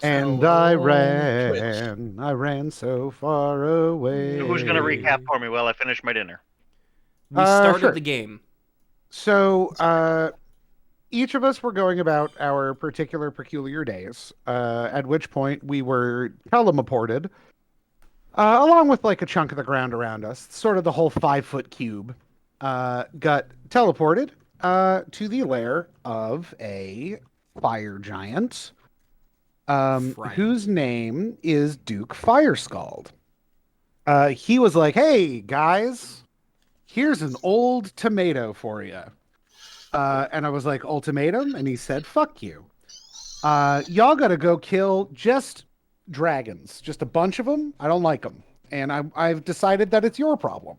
And Twitch. I ran so far Who's going to recap away. for me while I finish my dinner? We started Sure. the game. So, each of us were going about our particular peculiar days, at which point we were teleported, along with like a chunk of the ground around us, sort of the whole 5 foot cube, got teleported, to the lair of a fire giant, Friday. whose name is Duke Firescald. He was like, "Hey guys, here's an old tomato for you." And I was like, "Ultimatum?" And he said, "Fuck you. Y'all gotta go kill just dragons, just a bunch of them. I don't like them, and I've decided that it's your problem."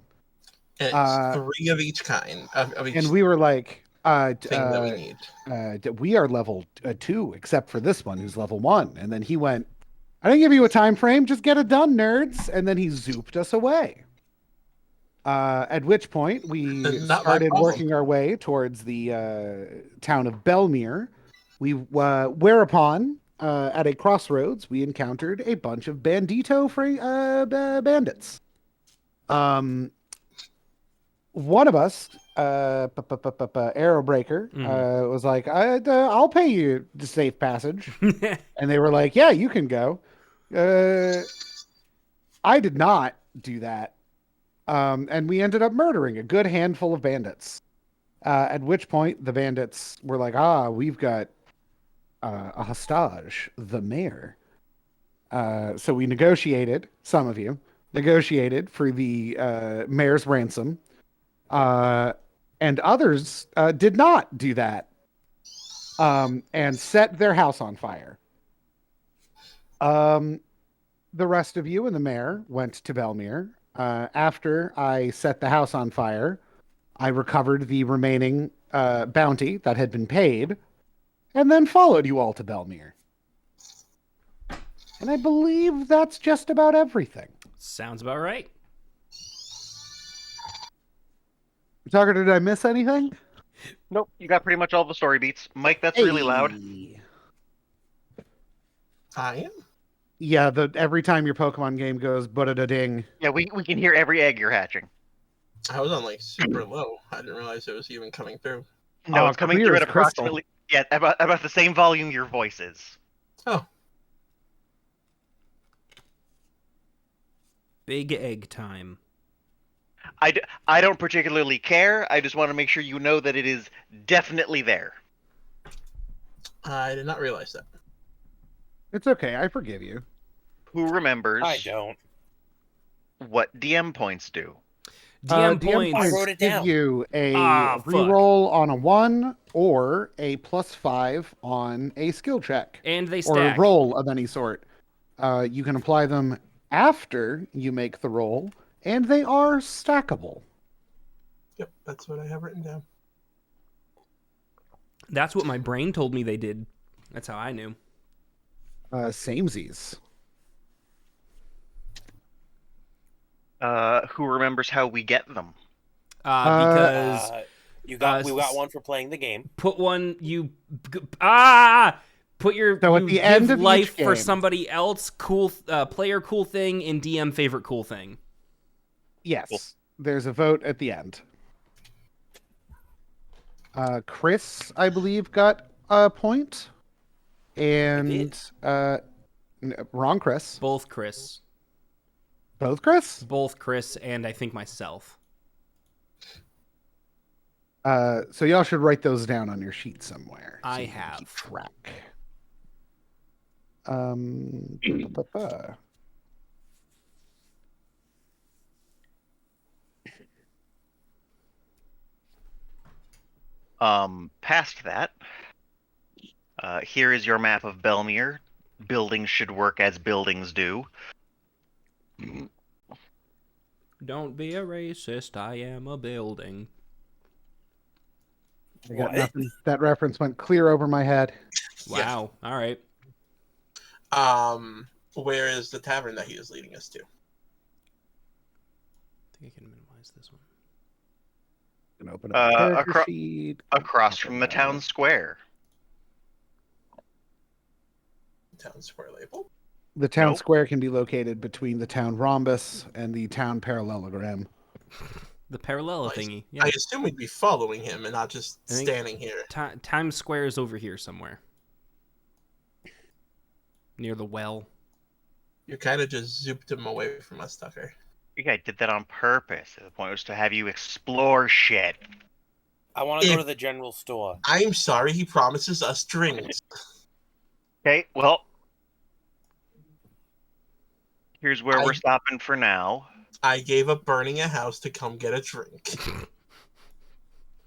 It's Uh, 3 of each kind of each and we were like, thing that we need. "We are level 2, except for this one who's level 1." And then he went, "I didn't give you a time frame. Just get it done, nerds." And then he zooped us away. At which point we Not my started problem. working our way towards the town of Belmere. Whereupon, at a crossroads, we encountered a bunch of bandits. Um, One of us, Arrowbreaker, was like, "I'll pay you the safe passage," and they were like, "Yeah, you can go." I did not do that. And we ended up murdering a good handful of bandits. At which point, the bandits were like, we've got a hostage, the mayor. So we negotiated, some of you negotiated for the mayor's ransom. Uh, and others did not do that, and set their house on fire. Um, the rest of you and the mayor went to Belmere. After I set the house on fire, I recovered the remaining bounty that had been paid, and then followed you all to Belmere. And I believe that's just about everything. Sounds about right. Tucker, did I miss anything? Nope, you got pretty much all the story beats. Mike, that's really loud. I am. Yeah, every time your Pokemon game goes, but a ding. Yeah, we can hear every egg you're hatching. I was on like super low. I didn't realize it was even coming through. No, it's coming clear through as at crystal. approximately about the same volume your voice is. Oh, Big egg time. I don't particularly care. I just want to make sure you know that it is definitely there. I did not realize that. It's okay. I forgive you. Who remembers I don't. what DM points do? DM DM points. I wrote it give down. you a Fuck. reroll on a 1 or a +5 on a skill check And they or a stack. roll of any sort. You can apply them after you make the roll, and they are stackable. Yep, that's what I have written down. That's what my brain told me they did. That's how I knew. Samesies. Who remembers how we get them? Because we got one for playing the game. put one put your So at you the end give of life each for game- somebody else. Cool player cool thing and DM favorite cool thing. Yes. Cool. There's a vote at the end. Chris, I believe, got a point. And wrong Chris. Both Chris. Both Chris? Both Chris and I think myself. So y'all should write those down on your sheet somewhere. So I you can have. keep track. Ba-ba-ba. Past that, here is your map of Belmere. Buildings should work as buildings do. Don't be a racist. I am a building. I got What? nothing. That reference went clear over my head. Wow. All right. Where is the tavern that he is leading us to? I think I can minimize this one. Gonna open up the character acro- sheet. Across from the town square. town square label? The town Nope. square can be located between the town rhombus and the town parallelogram. The parallel Nice. thingy. Yeah. I assume we'd be following him and not just I think- standing here. Times Square is over here somewhere. Near the well. You kind of just zooped him away from us, Tucker. You guys did that on purpose. The point was to have you explore shit. I want to go If- to the general store. I'm sorry, he promises us drinks. Okay, well, here's where we're I- stopping for now. I gave up burning a house to come get a drink.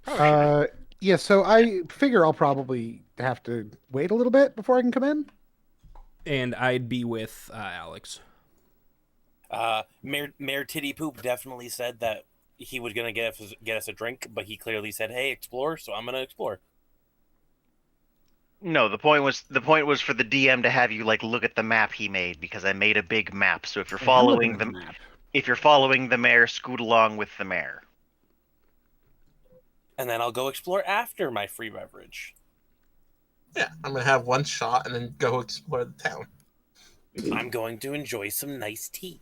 Yeah, so I figure I'll probably have to wait a little bit before I can come in. And I'd be with Alex. Mayor Titty Poop definitely said that he was gonna get us a drink, but he clearly said, "Hey, explore," so I'm gonna explore. No, the point was for the DM to have you like look at the map he made because I made a big map. So if you're I'm following looking at the map. if you're following the mayor, scoot along with the mayor. And then I'll go explore after my free beverage. Yeah, I'm gonna have one shot and then go explore the town. I'm going to enjoy some nice tea.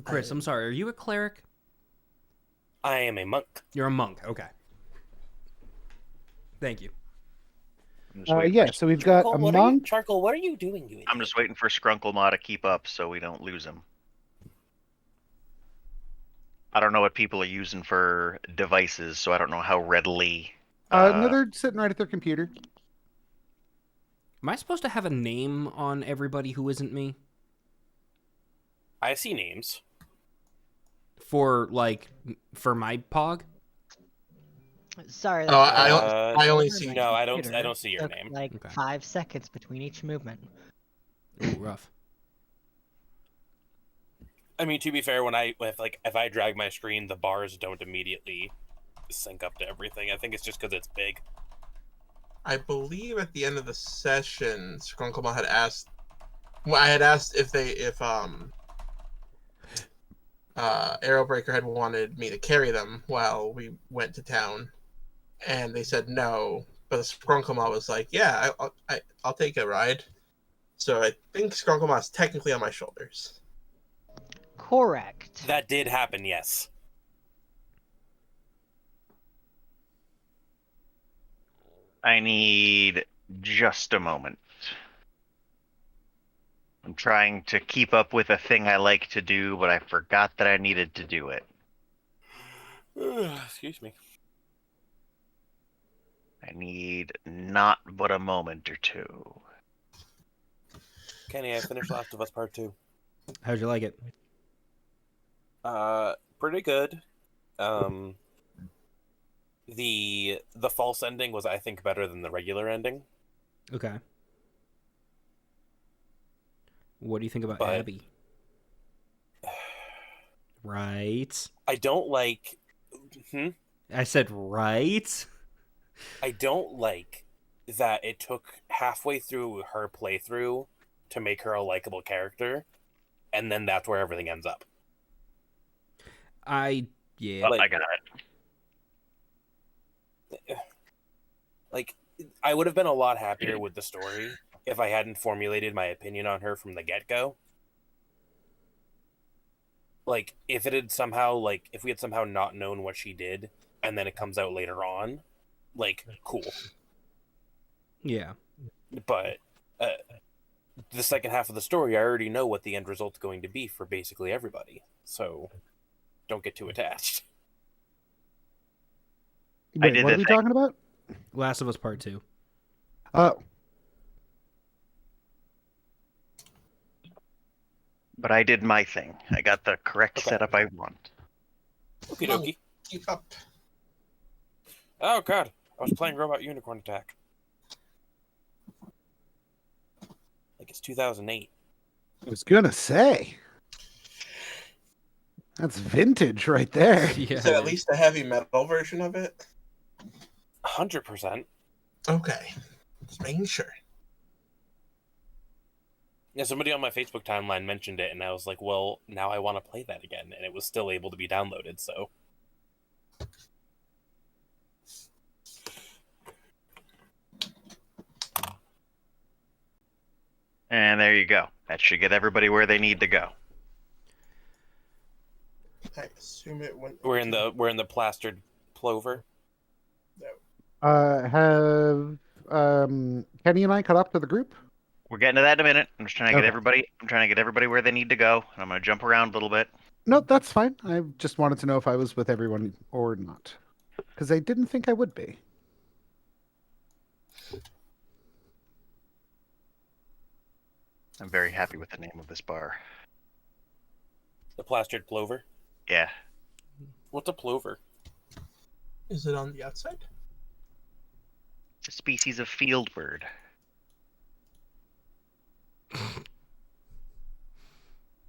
Chris, I'm sorry. Are you a cleric? I am a monk. You're a monk. Okay. Thank you. I'm just waiting Yeah, for- so we've got Charcoal, a what are you, monk. Charcoal, what are you doing? You I'm just waiting for Skrunkle to keep up so we don't lose him. I don't know what people are using for devices, so I don't know how readily. No, they're sitting right at their computer. Am I supposed to have a name on everybody who isn't me? I see names. For my pog? Sorry. Oh, I only Sorry, see. my No, I don't. computer I don't see your took, name. Like Okay. 5 seconds between each movement. Ooh, rough. I mean, to be fair, if I drag my screen, the bars don't immediately sync up to everything. I think it's just because it's big. I believe at the end of the session, Skrunkle had asked. Well, I had asked if Arrowbreaker had wanted me to carry them while we went to town, and they said no. But Skrunkle was like, "Yeah, I'll take a ride." So I think Skrunkle is technically on my shoulders. Correct. That did happen, yes. I need just a moment. I'm trying to keep up with a thing I like to do, but I forgot that I needed to do it. Excuse me. I need not but a moment or two. Kenny, I finished Last of Us Part 2. How'd you like it? Pretty good. The false ending was, I think, better than the regular ending. Okay. What do you think about But- Abby? Right. I don't like. I said right. I don't like that it took halfway through her playthrough to make her a likable character, and then that's where everything ends up. Yeah. I got it. Like, I would have been a lot happier with the story if I hadn't formulated my opinion on her from the get-go. Like, if we had somehow not known what she did, and then it comes out later on, like, cool. Yeah. But the second half of the story, I already know what the end result's going to be for basically everybody. So, don't get too attached. Wait, did what the are we thing. talking about? Last of Us Part 2. But I did my thing. I got the correct Okay. setup I want. Okie dokie. Keep up. Oh god, I was playing Robot Unicorn Attack. Like it's 2008. I was gonna say. That's vintage right there. Yeah. Is it at least a heavy metal version of it? 100%. Okay, just making sure. Yeah, somebody on my Facebook timeline mentioned it, and I was like, well, now I want to play that again, and it was still able to be downloaded, so. And there you go. That should get everybody where they need to go. I assume it went. We're in the plastered plover. Have Kenny and I cut up to the group? We're getting to that in a minute. I'm just trying to get Okay. everybody. I'm trying to get everybody where they need to go, and I'm going to jump around a little bit. No, that's fine. I just wanted to know if I was with everyone or not, because I didn't think I would be. I'm very happy with the name of this bar. The plastered plover. Yeah. What's a plover? Is it on the outside? It's a species of field bird.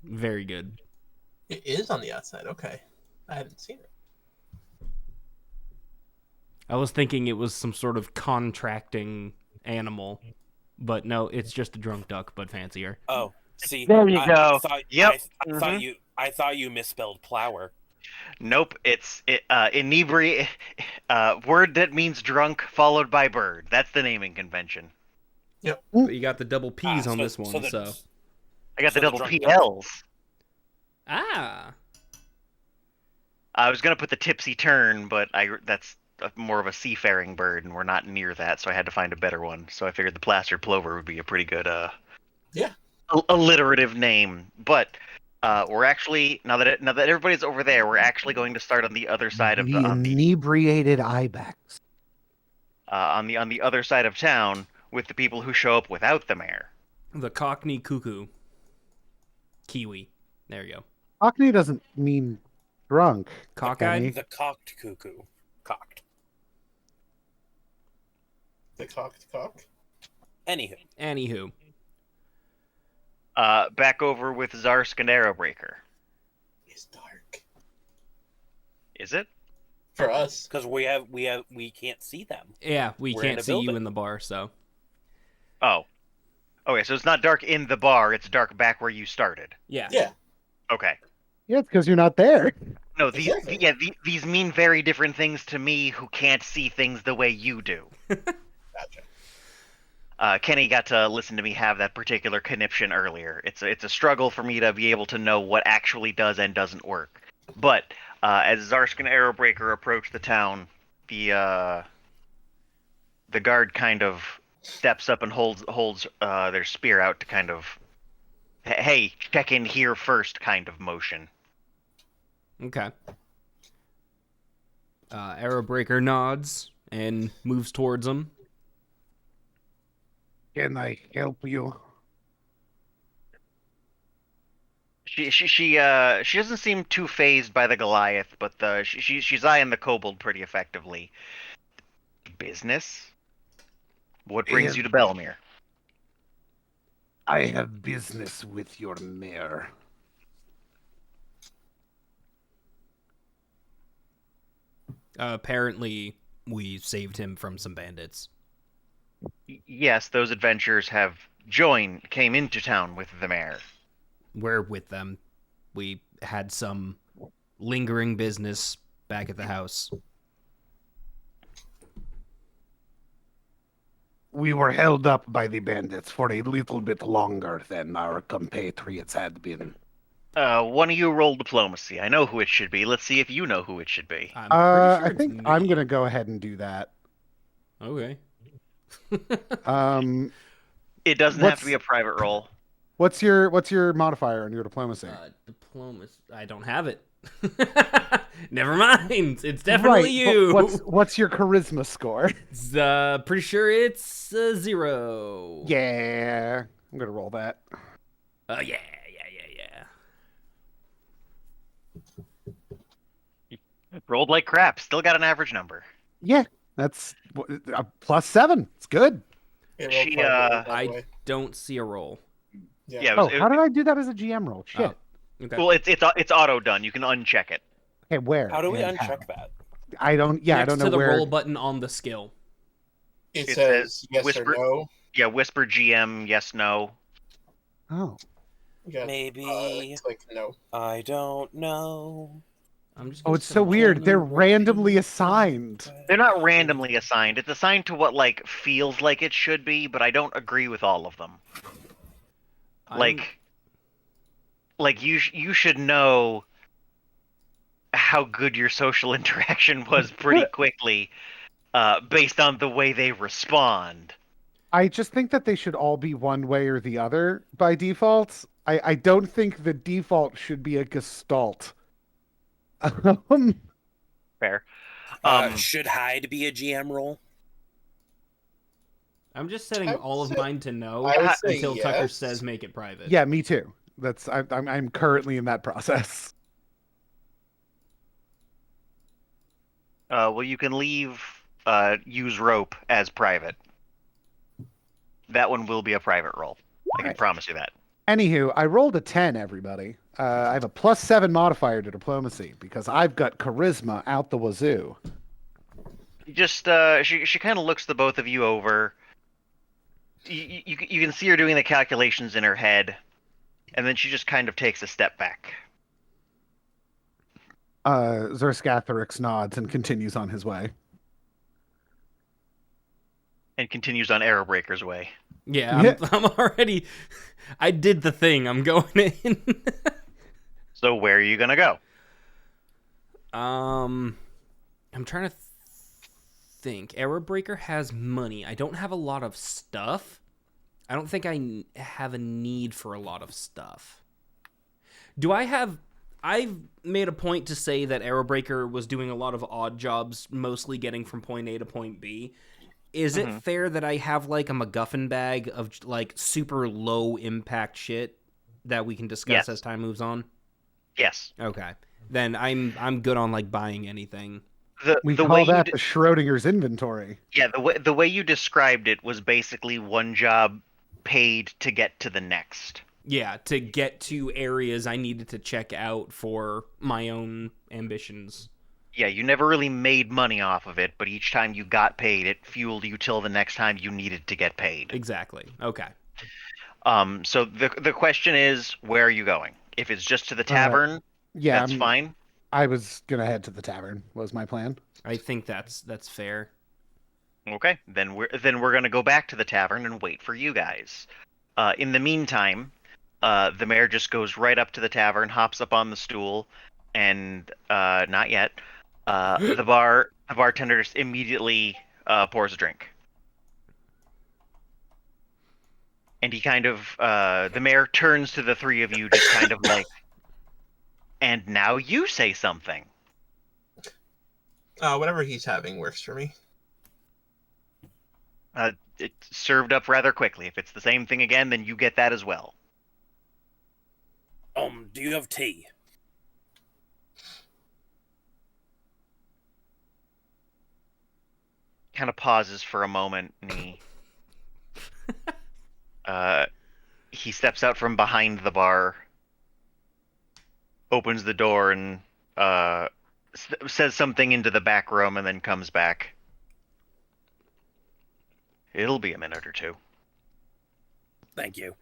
Very good. It is on the outside. Okay, I hadn't seen it. I was thinking it was some sort of contracting animal, but no, it's just a drunk duck, but fancier. Oh, see, There you go. Yep. I thought you misspelled plower. Nope, it's inebriate. Word that means drunk followed by bird. That's the naming convention. But you got the double P's on so- this one, so the- so. I got So the the double drunk PLs. Ah! I was gonna put the tipsy turn, but that's more of a seafaring bird, and we're not near that, so I had to find a better one. So I figured the plastered plover would be a pretty good Yeah. alliterative name. But we're actually now that everybody's over there, we're actually going to start on the other side of the on the inebriated ibex. on the other side of town with the people who show up without the mayor. The Cockney cuckoo. Kiwi. There you go. Cockney doesn't mean drunk. Cockeyed? Kenny. The cocked cuckoo. Cocked. The cocked cock. Anywho, Anywho. Back over with Zarsk and Arrowbreaker. It's dark Is it? for us. because we can't see them. Yeah, we We're in can't a see you building. in the bar, so. Oh. Okay, so it's not dark in the bar, it's dark back where you started. Yeah. Yeah. Okay. Yeah, it's because you're not there. No, these Exactly. these mean very different things to me who can't see things the way you do. Gotcha. Kenny got to listen to me have that particular conniption earlier. It's a struggle for me to be able to know what actually does and doesn't work. But as Zarsk and Arrowbreaker approach the town, the guard kind of steps up and holds their spear out to kind of, hey, check in here first kind of motion. Okay. Arrowbreaker nods and moves towards him. Can I help you? She doesn't seem too phased by the Goliath, but she's eyeing the kobold pretty effectively. Business? What brings you to Belmere? I have business with your mayor. Apparently, we saved him from some bandits. Yes, those adventurers came into town with the mayor. We're with them. We had some lingering business back at the house. We were held up by the bandits for a little bit longer than our compatriots had been. One of you roll diplomacy. I know who it should be. Let's see if you know who it should be. I'm pretty sure I it's think me. I'm gonna go ahead and do that. Okay. It doesn't have to what's- be a private roll. What's your modifier on your diplomacy? Diplomacy. I don't have it. Never mind. It's definitely Right, you. but what's your charisma score? It's, pretty sure it's 0. Yeah, I'm gonna roll that. Yeah. Rolled like crap. Still got an average number. Yeah, that's +7. It's good. It rolled She, quite well, by the I way. don't see a roll. Yeah. Oh, how did I do that as a GM roll? Shit. Oh, okay. Well, it's auto done. You can uncheck it. Okay, where? How do we and uncheck that? I don't. Yeah, Next I don't know to the where. roll button on the skill. It It says says yes whisper- or no. Yeah, whisper GM, yes, no. Oh, You got, Maybe it's like no. I don't know. I'm just. oh, gonna it's so weird. They're randomly assigned. They're not randomly assigned. It's assigned to what feels like it should be, but I don't agree with all of them. Like you should know how good your social interaction was pretty quickly, based on the way they respond. I just think that they should all be one way or the other by default. I don't think the default should be a gestalt. Fair. Should hide be a GM role? I'm just setting I would all of say- mine to no I would say until Tucker yes. says make it private. Yeah, me too. I'm currently in that process. Well, you can leave use rope as private. That one will be a private roll. I can Alright. promise you that. Anywho, I rolled a 10, everybody. I have a +7 modifier to diplomacy because I've got charisma out the wazoo. Just she kind of looks the both of you over. You can see her doing the calculations in her head, and then she just kind of takes a step back. Zerskatharix nods and continues on his way. And continues on Arrowbreaker's way. Yeah, I'm already. I did the thing. I'm going in. So where are you gonna go? I'm trying to think. Arrowbreaker has money. I don't have a lot of stuff. I don't think I have a need for a lot of stuff. Do I have... I've made a point to say that Arrowbreaker was doing a lot of odd jobs, mostly getting from point A to point B. Is it fair that I have, like, a MacGuffin bag of, like, super low impact shit that we can discuss Yes. as time moves on? Yes. Okay. Then I'm good on, like, buying anything. We The call way that you the Schrodinger's inventory. the way you described it was basically one job paid to get to the next. Yeah, to get to areas I needed to check out for my own ambitions. Yeah, you never really made money off of it, but each time you got paid, it fueled you till the next time you needed to get paid. Exactly. Okay. So the question is, where are you going? If it's just to the tavern, Yeah, that's fine. I was gonna head to the tavern. Was my plan. I think that's fair. Okay, then we're gonna go back to the tavern and wait for you guys. In the meantime, the mayor just goes right up to the tavern, hops up on the stool, and not yet. The bartender just immediately pours a drink. And he kind of, the mayor turns to the three of you, just kind of like, and now you say something. Whatever he's having works for me. It's served up rather quickly. If it's the same thing again, then you get that as well. Do you have tea? Kind of pauses for a moment, and he steps out from behind the bar, opens the door, and says something into the back room, and then comes back. It'll be a minute or two. Thank you.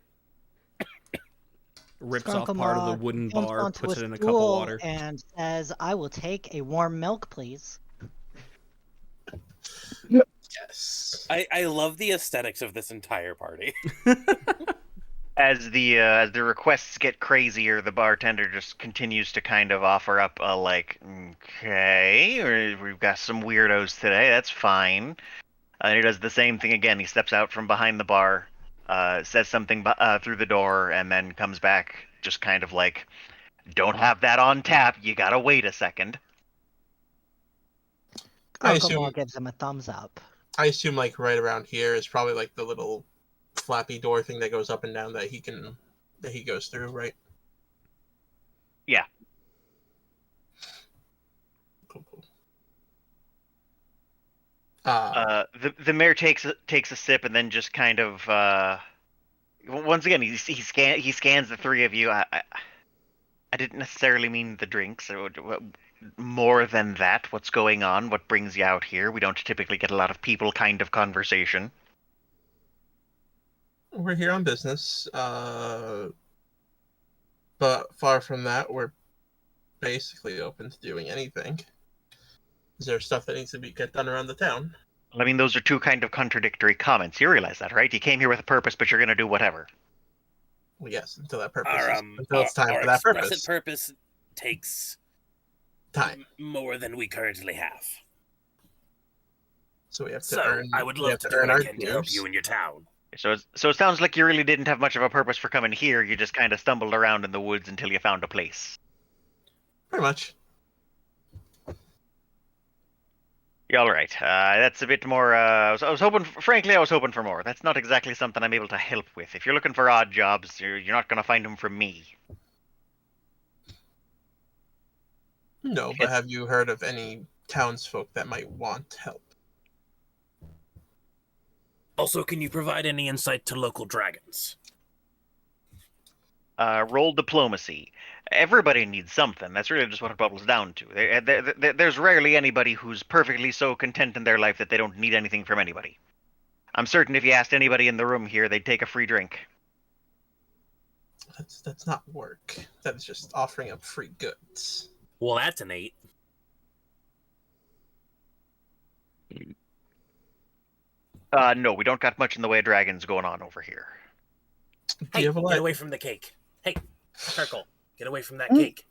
Rips off part of the wooden jumps bar, onto puts a it in a cup of stool water. and says, "I will take a warm milk, please." Yes. I love the aesthetics of this entire party. As the requests get crazier, the bartender just continues to kind of offer up a like, okay, we've got some weirdos today. That's fine. And he does the same thing again. He steps out from behind the bar, says something through the door, and then comes back, just kind of like, don't have that on tap. You gotta wait a second. I Uncle assume- Maul gives him a thumbs up. I assume like right around here is probably like the little flappy door thing that goes up and down that he goes through, right? Yeah. Cool. The mayor takes a sip and then just kind of once again he scans the three of you. I didn't necessarily mean the drinks. More than that, what's going on? What brings you out here? We don't typically get a lot of people kind of conversation. We're here on business, but far from that, we're basically open to doing anything. Is there stuff that needs to get done around the town? I mean, those are two kind of contradictory comments. You realize that, right? You came here with a purpose, but you're going to do whatever. Well, yes, until that purpose. Our Until it's time our for that explicit purpose. purpose takes Time. more than we currently have. So we have to So earn. I would we love have to do earn what I our can to help dues. you in your town. So it sounds like you really didn't have much of a purpose for coming here. You just kind of stumbled around in the woods until you found a place. Pretty much. Yeah, all right. That's a bit more. I was hoping. Frankly, I was hoping for more. That's not exactly something I'm able to help with. If you're looking for odd jobs, you're not going to find them from me. No, but have you heard of any townsfolk that might want help? Also, can you provide any insight to local dragons? Roll diplomacy. Everybody needs something. That's really just what it bubbles down to. There's rarely anybody who's perfectly so content in their life that they don't need anything from anybody. I'm certain if you asked anybody in the room here, they'd take a free drink. That's not work. That's just offering up free goods. Well, that's an 8. No, we don't got much in the way of dragons going on over here. Do Hey, you have a get away from the cake. Hey, Charcoal, get away from that Mm. cake.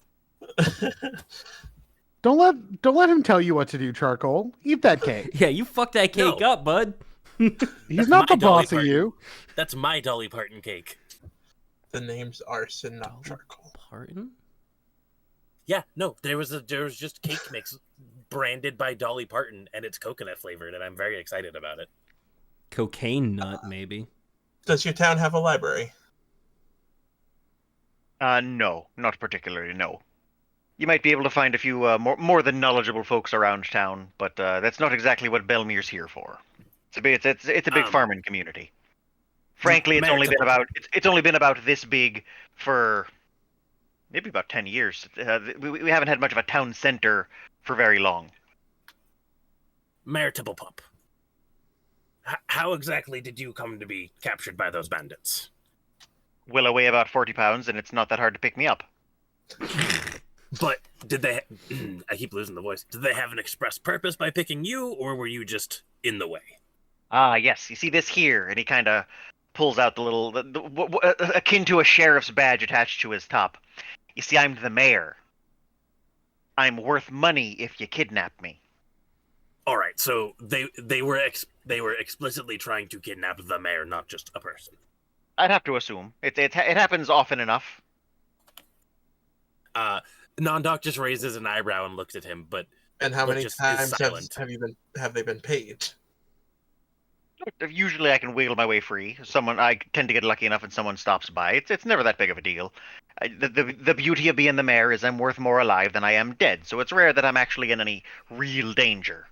Don't let him tell you what to do, Charcoal. Eat that cake. Yeah, you fuck that cake No. up, bud. He's That's not my the Dolly boss of Parton. you. That's my Dolly Parton cake. The name's arson, not charcoal. Pardon? Yeah, no, there was just cake mix branded by Dolly Parton, and it's coconut flavored, and I'm very excited about it. Cocaine nut, maybe. Does your town have a library? No, not particularly, no. You might be able to find a few more than knowledgeable folks around town, but that's not exactly what Belmere's here for. It's a big farming community. Frankly, it's only been about this big for maybe about 10 years. We haven't had much of a town center for very long. Mayor Tipplepump, how exactly did you come to be captured by those bandits? Well, I weigh about 40 pounds, and it's not that hard to pick me up. But did they? I keep losing the voice. Did they have an express purpose by picking you, or were you just in the way? Ah, yes. You see this here, and he kind of pulls out the little, akin to a sheriff's badge attached to his top. You see, I'm the mayor. I'm worth money if you kidnap me. All right, so they were explicitly trying to kidnap the mayor, not just a person. I'd have to assume it happens often enough. Non-Doc just raises an eyebrow and looks at him, but And how many just is times silent. have they been paid? Usually, I can wiggle my way free. I tend to get lucky enough, and someone stops by. It's never that big of a deal. The beauty of being the mayor is I'm worth more alive than I am dead, so it's rare that I'm actually in any real danger.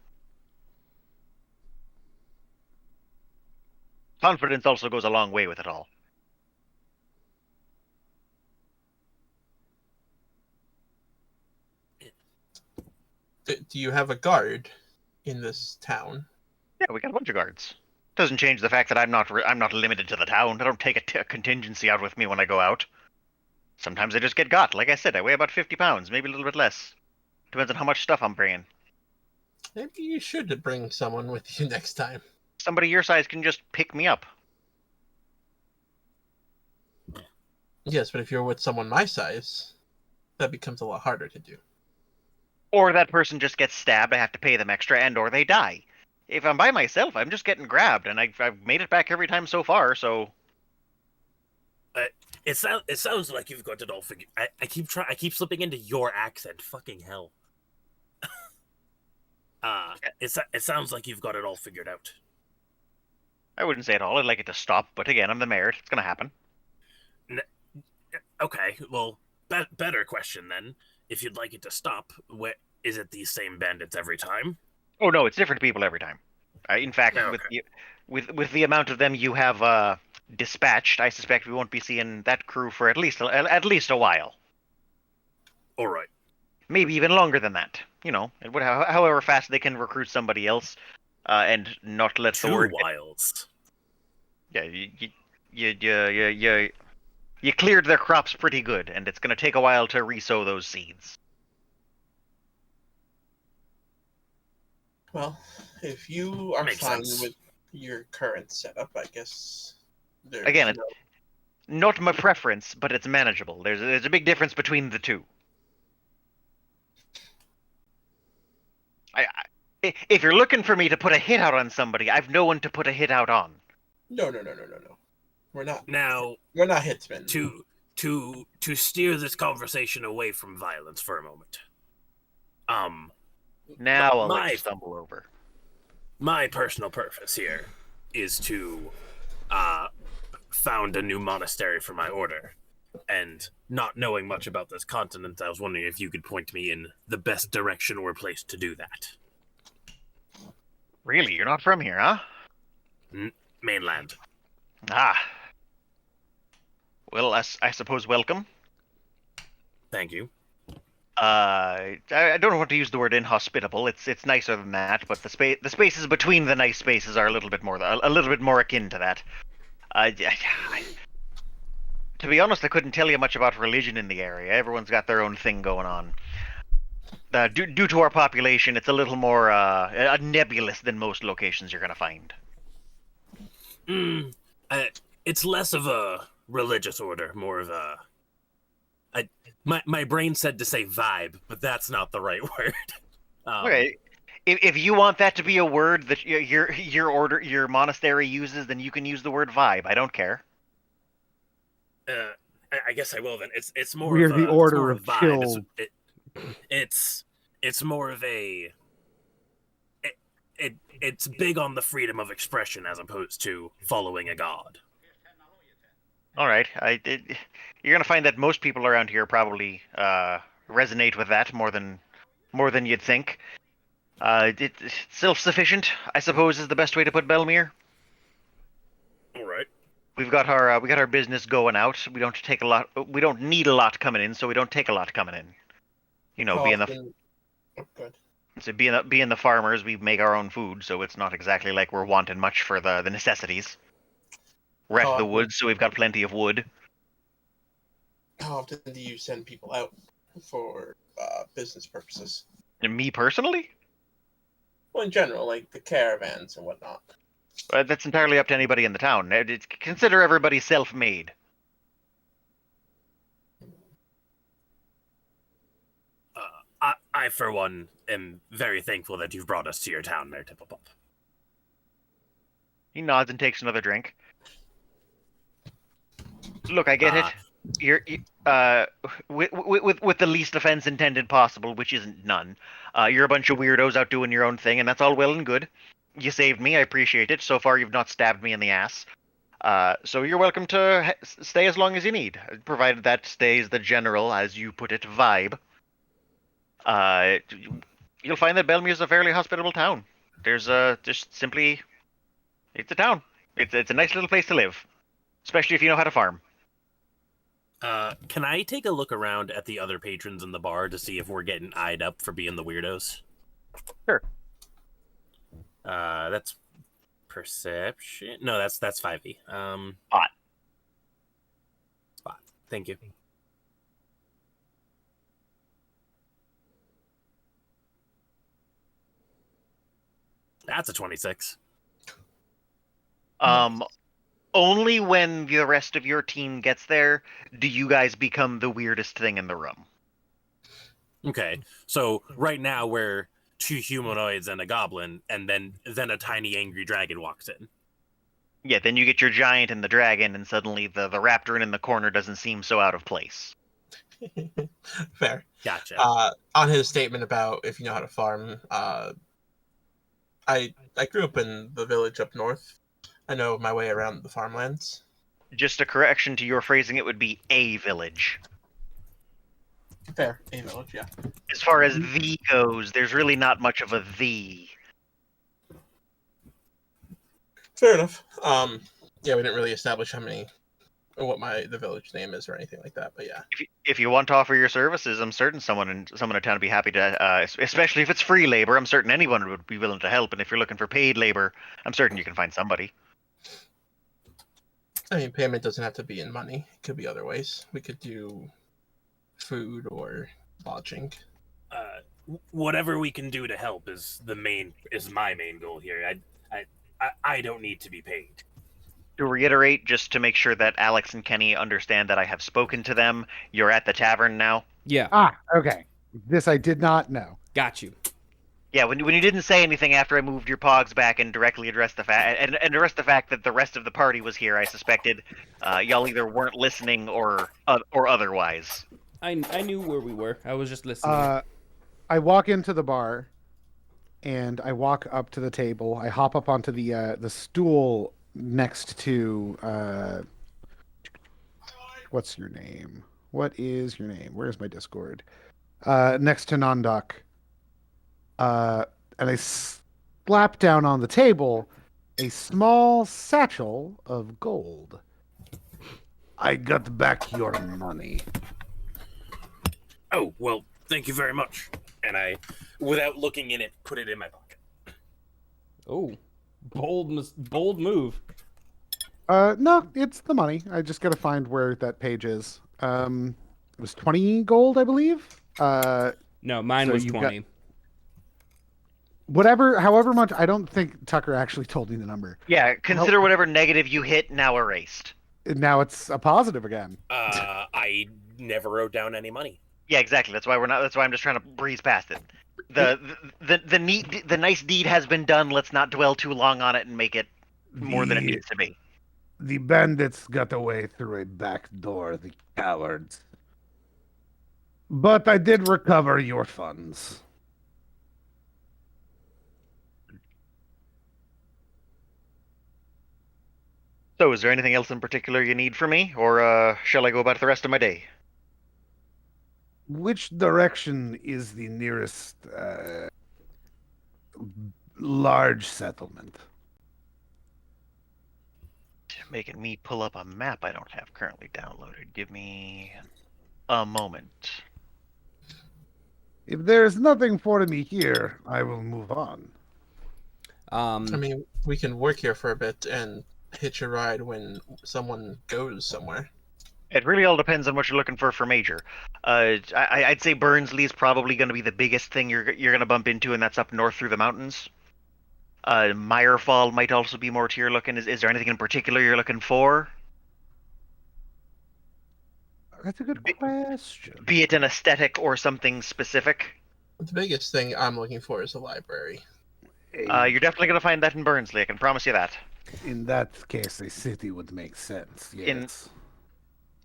Confidence also goes a long way with it all. Do you have a guard in this town? Yeah, we got a bunch of guards. Doesn't change the fact that I'm not limited to the town. I don't take a contingency out with me when I go out. Sometimes I just get got. Like I said, I weigh about 50 pounds, maybe a little bit less. Depends on how much stuff I'm bringing. Maybe you should bring someone with you next time. Somebody your size can just pick me up. Yes, but if you're with someone my size, that becomes a lot harder to do. Or that person just gets stabbed, I have to pay them extra, and or they die. If I'm by myself, I'm just getting grabbed, and I've made it back every time so far, so... It sounds like you've got it all figured. I keep slipping into your accent. Fucking hell. It sounds like you've got it all figured out. I wouldn't say at all. I'd like it to stop, but again, I'm the mayor. It's gonna happen. Okay, well, better question then. If you'd like it to stop, is it these same bandits every time? Oh no, it's different people every time. In fact, Okay. with the amount of them you have dispatched, I suspect we won't be seeing that crew for at least a while. All right. Maybe even longer than that. You know, however fast they can recruit somebody else, and not let the 2 word. wilds. Yeah, you cleared their crops pretty good, and it's going to take a while to resow those seeds. Well, if you are Makes fine sense. with your current setup, I guess. Again, Not my preference, but it's manageable. There's a big difference between the two. If you're looking for me to put a hit out on somebody, I've no one to put a hit out on. No. We're not. Now, We're not hitmen. to steer this conversation away from violence for a moment. Now I'll let my- you stumble over. My personal purpose here is to found a new monastery for my order. And not knowing much about this continent, I was wondering if you could point me in the best direction or place to do that. Really, you're not from here, huh? Mainland. Ah. Well, I suppose welcome. Thank you. I don't want to use the word inhospitable. It's nicer than that, but the spaces between the nice spaces are a little bit more akin to that. To be honest, I couldn't tell you much about religion in the area. Everyone's got their own thing going on. Due to our population, it's a little more nebulous than most locations you're going to find. It's less of a religious order, more of a... My brain said to say vibe, but that's not the right word. Okay. If you want that to be a word that your monastery uses, then you can use the word vibe. I don't care. I guess I will then. It's more. We're of the a, order it's of more chill. It's more of a. It's big on the freedom of expression as opposed to following a god. All right. You're gonna find that most people around here probably resonate with that more than you'd think. Self-sufficient, I suppose, is the best way to put Belmere. All right. We got our business going out. We don't need a lot coming in, so we don't take a lot coming in. You know, being the farmers, we make our own food, so it's not exactly like we're wanting much for the necessities. We're at the woods, so we've got plenty of wood. How often do you send people out for business purposes? And me personally? Well, in general, like the caravans and whatnot. That's entirely up to anybody in the town. Consider everybody self-made. I, for one, am very thankful that you've brought us to your town, Mayor Tipplepop. He nods and takes another drink. Look, I get it. You're with the least offense intended possible, which isn't none. You're a bunch of weirdos out doing your own thing, and that's all well and good. You saved me. I appreciate it. So far, you've not stabbed me in the ass. So you're welcome to stay as long as you need, provided that stays the general, as you put it, vibe. You'll find that Belmere's a fairly hospitable town. There's just simply, it's a town. It's a nice little place to live, especially if you know how to farm. Can I take a look around at the other patrons in the bar to see if we're getting eyed up for being the weirdos? Sure. That's perception. No, that's 5e. Spot. Thank you. That's a 26. Only when the rest of your team gets there do you guys become the weirdest thing in the room. Okay, so right now we're 2 humanoids and a goblin, and then a tiny angry dragon walks in. Yeah, then you get your giant and the dragon, and suddenly the raptor in the corner doesn't seem so out of place. Fair. Gotcha. On his statement about if you know how to farm, I grew up in the village up north. I know my way around the farmlands. Just a correction to your phrasing, it would be a village. Fair. A village, yeah. As far as the goes, there's really not much of a the. Fair enough. Yeah, we didn't really establish how many, or what the village name is or anything like that, but yeah. If you want to offer your services, I'm certain someone in town would be happy to, especially if it's free labor, I'm certain anyone would be willing to help, and if you're looking for paid labor, I'm certain you can find somebody. I mean, payment doesn't have to be in money. It could be other ways. We could do food or lodging. Whatever we can do to help is my main goal here. I don't need to be paid. To reiterate, just to make sure that Alex and Kenny understand that I have spoken to them, you're at the tavern now. Yeah, Ah, okay. This I did not know. got you. Yeah, when you didn't say anything after I moved your pogs back and directly addressed the fact and addressed the fact that the rest of the party was here, I suspected y'all either weren't listening or otherwise. I knew where we were. I was just listening. I walk into the bar, and I walk up to the table. I hop up onto the stool next to what's your name? What is your name? Where's my Discord? Next to Nondok. And I slap down on the table a small satchel of gold. I got back your money. Oh, well, thank you very much. And I, without looking in it, put it in my pocket. Oh, bold move. No, it's the money. I just gotta find where that page is. It was 20 gold, I believe. No, mine So was you got- 20. However much, I don't think Tucker actually told me the number. Yeah, consider whatever negative you hit now erased. Now it's a positive again. I never wrote down any money. Yeah, exactly. That's why I'm just trying to breeze past it. The nice deed has been done. Let's not dwell too long on it and make it more than it needs to be. The bandits got away through a back door, the cowards. But I did recover your funds. So, is there anything else in particular you need from me, or shall I go about the rest of my day? Which direction is the nearest large settlement? Making me pull up a map I don't have currently downloaded. Give me a moment. If there's nothing for me here, I will move on. I mean, we can work here for a bit and hitch a ride when someone goes somewhere. It really all depends on what you're looking for Major. I'd say Burnsley is probably going to be the biggest thing you're going to bump into, and that's up north through the mountains. Meyerfall might also be more to your looking. Is there anything in particular you're looking for? That's a good question. Be it an aesthetic or something specific? The biggest thing I'm looking for is a library. You're definitely going to find that in Burnsley, I can promise you that. In that case, a city would make sense. Yes.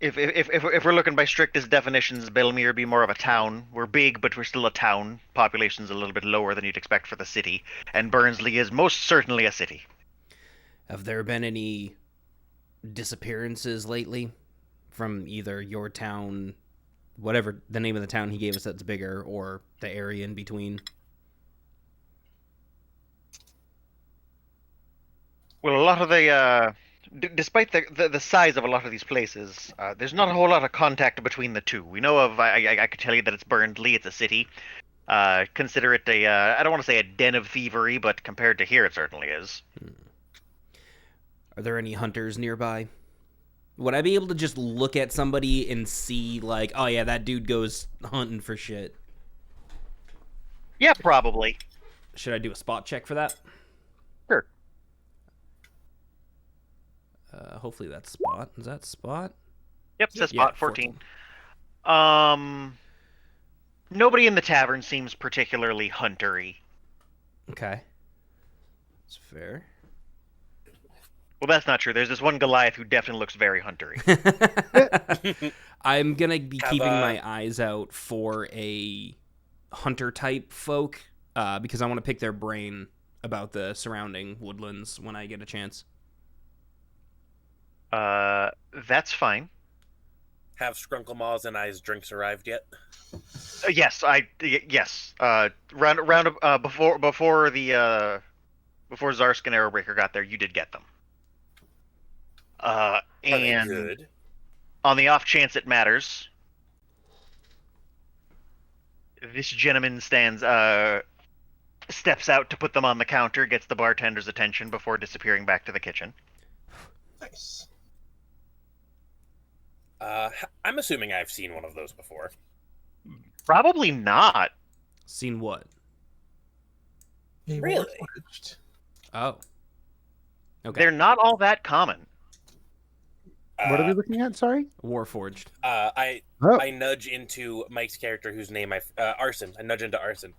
If we're looking by strictest definitions, Belmere would be more of a town. We're big, but we're still a town. Population's a little bit lower than you'd expect for the city. And Burnsley is most certainly a city. Have there been any disappearances lately from either your town, whatever the name of the town he gave us that's bigger, or the area in between? Well, a lot of the despite the size of a lot of these places, there's not a whole lot of contact between the two. We know of, I could tell you that it's Burnsley, it's a city. Consider it I don't want to say a den of thievery, but compared to here, it certainly is. Are there any hunters nearby? Would I be able to just look at somebody and see, like, oh yeah, that dude goes hunting for shit? Yeah, probably. Should I do a spot check for that? Sure. Hopefully that's spot. Is that spot? Yep, it says Yeah, spot 14. Nobody in the tavern seems particularly huntery. Okay. That's fair. Well, that's not true. There's this one Goliath who definitely looks very huntery. I'm gonna be Have keeping a- my eyes out for a hunter type folk, because I want to pick their brain about the surrounding woodlands when I get a chance. That's fine. Have Scrunkle and I's drinks arrived yet? Yes, yes. Before Zarsk and Arrowbreaker got there, you did get them. Are they And good? on the off chance it matters, this gentleman steps out to put them on the counter, gets the bartender's attention before disappearing back to the kitchen. Nice. I'm assuming I've seen one of those before. Probably not. Seen what? He Really? warforged. Oh. Okay. They're not all that common. What are we looking at? Sorry. Warforged. I Oh. I nudge into Mike's character, whose name Arson. I nudge into Arson.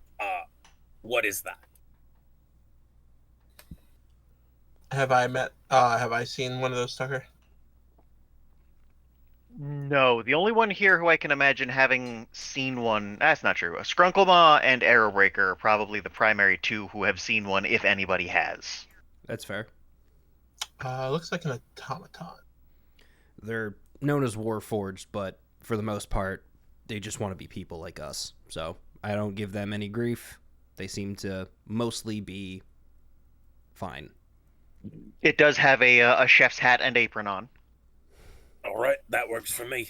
What is that? Have I seen one of those, Tucker? No, the only one here who I can imagine having seen one. That's not true. Skrunklemaw and Arrowbreaker are probably the primary two who have seen one, if anybody has. That's fair. Looks like an automaton. They're known as Warforged, but for the most part, they just want to be people like us. So I don't give them any grief. They seem to mostly be fine. It does have a chef's hat and apron on. All right, that works for me.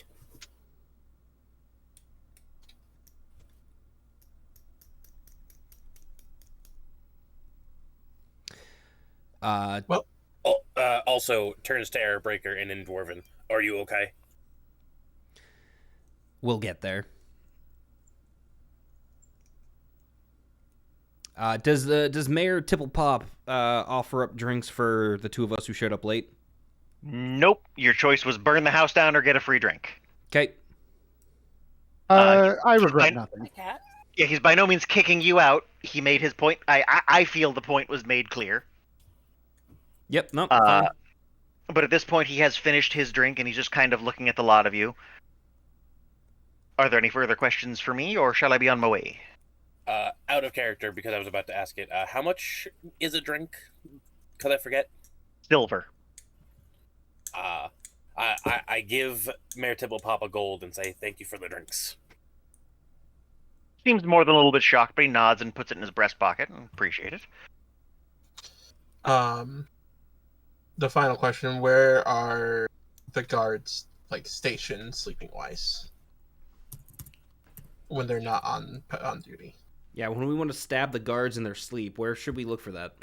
Also turns to Airbreaker and in Dwarven. Are you okay? We'll get there. Does Mayor Tipplepop offer up drinks for the two of us who showed up late? Nope. Your choice was burn the house down or get a free drink. Okay. I regret I- nothing. Yeah, he's by no means kicking you out. He made his point. I feel the point was made clear. Yep. No. Uh, But at this point, he has finished his drink, and he's just kind of looking at the lot of you. Are there any further questions for me, or shall I be on my way? Out of character, because I was about to ask it. How much is a drink? Because I forget. Silver. I give Mayor Tipplepop a gold and say thank you for the drinks. Seems more than a little bit shocked, but he nods and puts it in his breast pocket. And appreciate it. The final question: where are the guards, like, stationed sleeping-wise, when they're not on duty? Yeah. When we want to stab the guards in their sleep, where should we look for that?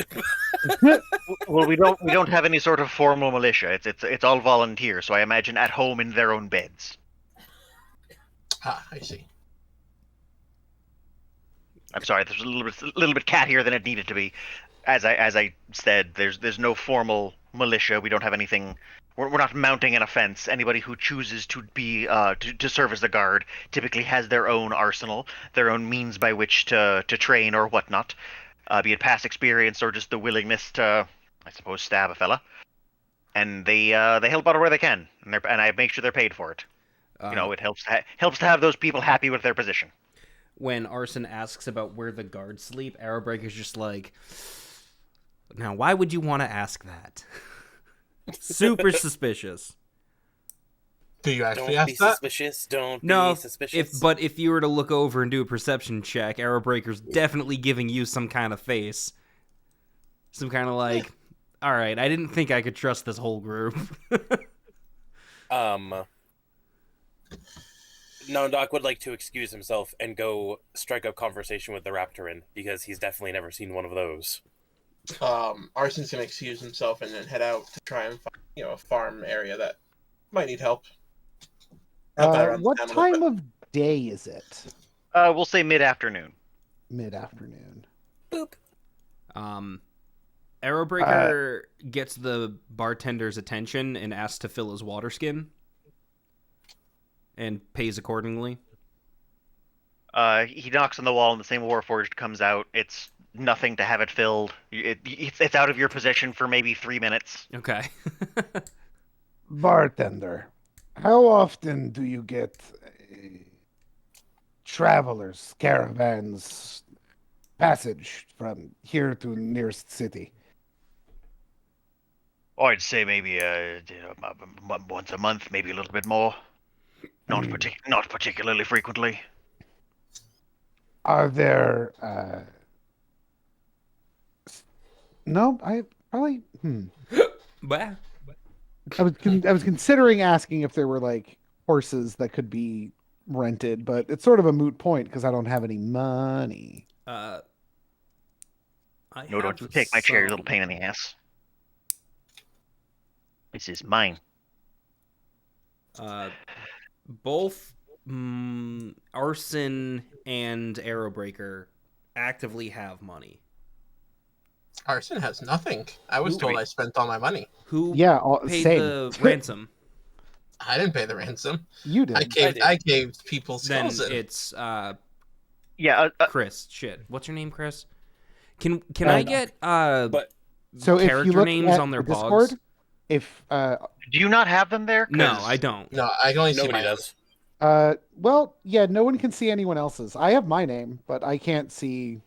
Well, we don't have any sort of formal militia. It's all volunteer, so I imagine at home in their own beds. Ah, I see. I'm sorry, there's a little bit cattier than it needed to be. As I said, there's no formal militia. We don't have anything. We're not mounting an offense. Anybody who chooses to be to serve as the guard typically has their own arsenal, their own means by which to train or whatnot, be it past experience or just the willingness to, I suppose, stab a fella. And they help out where they can, and I make sure they're paid for it. It helps to have those people happy with their position. When Arson asks about where the guards sleep, Arrowbreaker's just like, now why would you want to ask that? Super suspicious. Do you actually Don't be ask that? suspicious. Don't No, be suspicious. if you were to look over and do a perception check, Arrowbreaker's definitely giving you some kind of face. Some kind of like, all right, I didn't think I could trust this whole group. Nondoc would like to excuse himself and go strike up conversation with the Raptorin because he's definitely never seen one of those. Arson's gonna excuse himself and then head out to try and find, a farm area that might need help. Help out around the What town a little time bit. of day is it? We'll say mid-afternoon. Mid-afternoon. Arrowbreaker gets the bartender's attention and asks to fill his water skin. And pays accordingly. He knocks on the wall, and the same Warforged comes out. It's nothing to have it filled. It's out of your possession for maybe 3 minutes. Okay. Bartender, how often do you get travelers, caravans, passage from here to nearest city? I'd say maybe once a month, maybe a little bit more. Not particularly frequently. Are there no, I probably Bah. I was considering asking if there were like horses that could be rented, but it's sort of a moot point because I don't have any money. No, don't you take my chair, you little pain in the ass. This is mine. Both Arson and Arrowbreaker actively have money. Arson has nothing. I was told I spent all my money. Who Yeah, paid same. the ransom? I didn't pay the ransom. You did. I caved people's Then skulls in. it's Yeah, Chris. Shit. What's your name, Chris? Can I get But So if character you look names at on their the Discord, bogs? if do you not have them there? No, 'Cause I don't. No, I can only see nobody my does. well, yeah, no one can see anyone else's. I have my name, but I can't see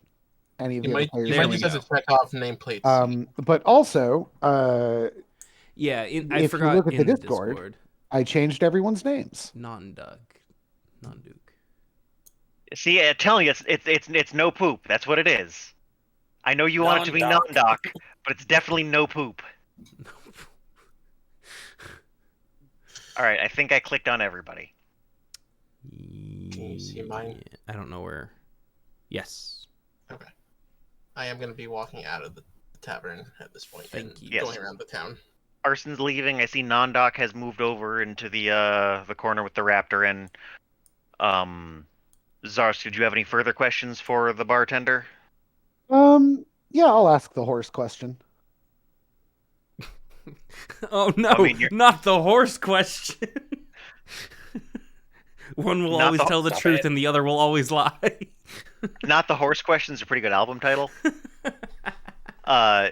any of You the other might, players' you There might we names. just have to check off nameplates. But also, Yeah, I if you forgot look at the in Discord- I changed everyone's names. Non-Duke. See, I'm telling you, it's no poop. That's what it is. I know you want it to be Non-doc. non-doc, but it's definitely no poop. All right, I think I clicked on everybody. Can you see mine? I don't know where. Yes. I am going to be walking out of the tavern at this point Thank and you. going Yes. around the town. Arson's leaving. I see non-doc has moved over into the corner with the raptor, and Zars, did you have any further questions for the bartender? Yeah, I'll ask the horse question. Oh no, I mean, not the horse question. One will Not always the- tell the stop truth it. and the other will always lie. Not the horse question's a pretty good album title. Uh,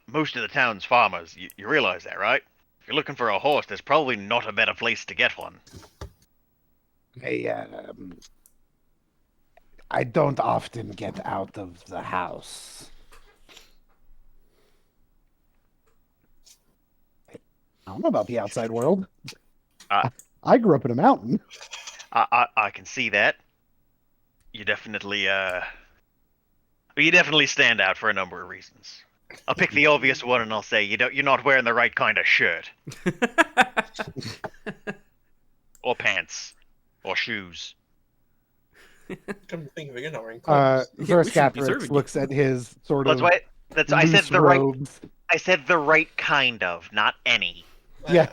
most of the town's farmers, you realize that, right? If you're looking for a horse, there's probably not a better place to get one. I don't often get out of the house. I don't know about the outside world. Uh, I grew up in a mountain. I can see that. You definitely stand out for a number of reasons. I'll pick the obvious one and I'll say you're not wearing the right kind of shirt or pants or shoes. Come to think of it, you're not wearing clothes. Yeah, we shouldn't be Zerskatrix serving you. looks at his sort That's of why I said loose the right. robes. I said the right kind of, not any. Yeah.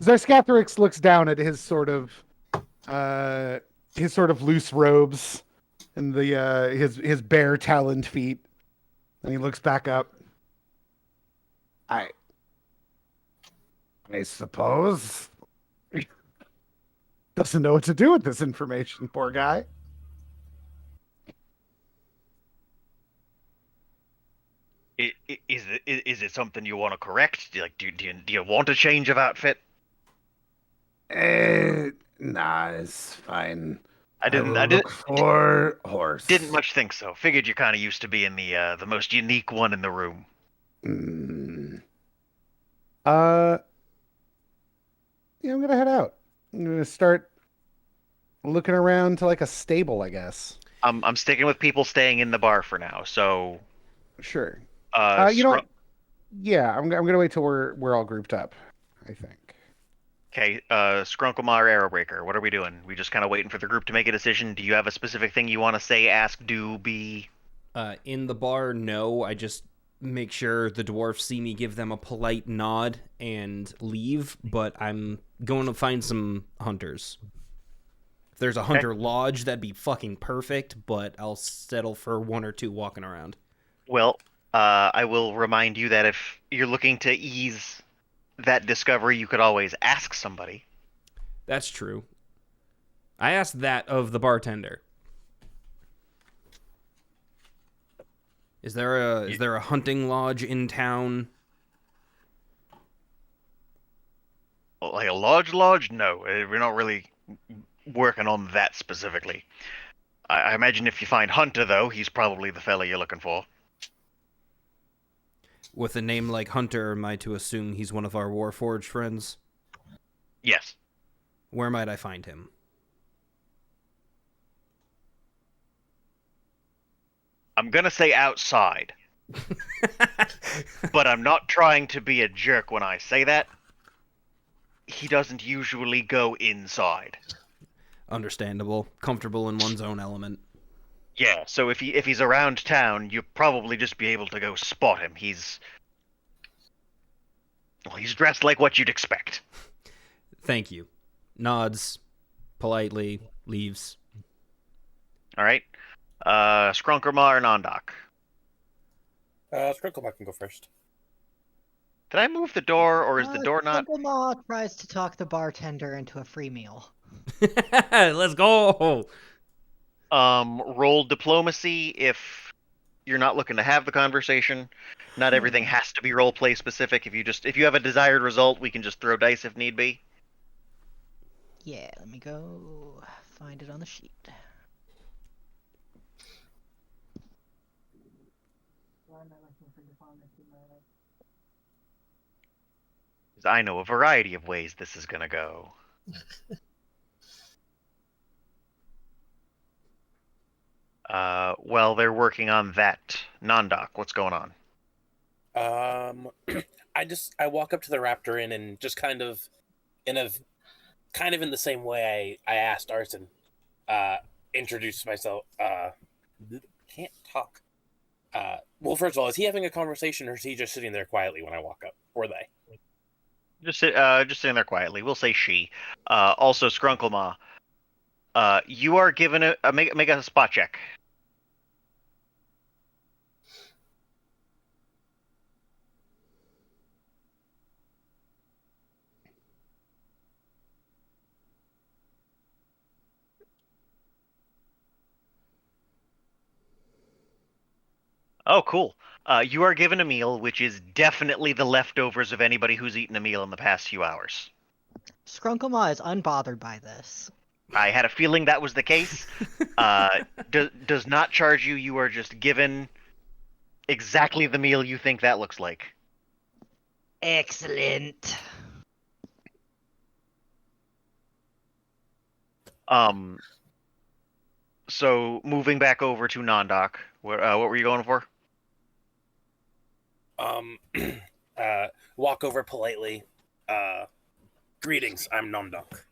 Zerskatrix looks down at his sort of loose robes and the his bare taloned feet, and he looks back up. I suppose doesn't know what to do with this information. Poor guy. Is it something you want to correct? Do you want a change of outfit? Nah, it's fine. I will didn't look for horse. didn't much think so. Figured you kind of used to being the most unique one in the room. Yeah, I'm gonna head out. I'm gonna start looking around to like a stable, I guess. I'm sticking with people staying in the bar for now. So Sure. you know what? Yeah, I'm gonna wait till we're all grouped up, I think. Okay, Skrunklemar, Arrowbreaker, what are we doing? We just kind of waiting for the group to make a decision. Do you have a specific thing you want to say, ask, do, be? In the bar, no. I just make sure the dwarfs see me, give them a polite nod, and leave. But I'm going to find some hunters. If there's a hunter lodge, that'd be fucking perfect. But I'll settle for one or two walking around. Well, I will remind you that if you're looking to ease that discovery, you could always ask somebody. That's true. I asked that of the bartender. Is there a hunting lodge in town? Like a lodge? No, we're not really working on that specifically. I imagine if you find Hunter, though, he's probably the fella you're looking for. With a name like Hunter, am I to assume he's one of our Warforged friends? Yes. Where might I find him? I'm gonna say outside. But I'm not trying to be a jerk when I say that. He doesn't usually go inside. Understandable. Comfortable in one's own element. Yeah, so if he's around town, you'll probably just be able to go spot him. He's dressed like what you'd expect. Thank you. Nods politely, leaves. All right. Skrunkermar and Ondok. Skrunklemar can go first. Did I move the door, or is the door not? Skunkamaw tries to talk the bartender into a free meal. Let's go. Roll diplomacy if you're not looking to have the conversation. Not everything has to be role play specific. If you have a desired result, we can just throw dice if need be. Yeah, let me go find it on the sheet. Because I know a variety of ways this is gonna go. Well, they're working on that. Nondoc, what's going on? I walk up to the Raptor Inn and just kind of in the same way I asked Arson, introduce myself. Can't talk. Well, first of all, is he having a conversation or is he just sitting there quietly when I walk up? Or they? Just sitting there quietly. We'll say she. Also, Skrunklemah. You are given make a spot check. Oh, cool. You are given a meal, which is definitely the leftovers of anybody who's eaten a meal in the past few hours. Skunkamaw is unbothered by this. I had a feeling that was the case. Does not charge you. You are just given exactly the meal you think that looks like. Excellent. So moving back over to Nondoc, what were you going for? Walk over politely. Greetings, I'm Nondoc.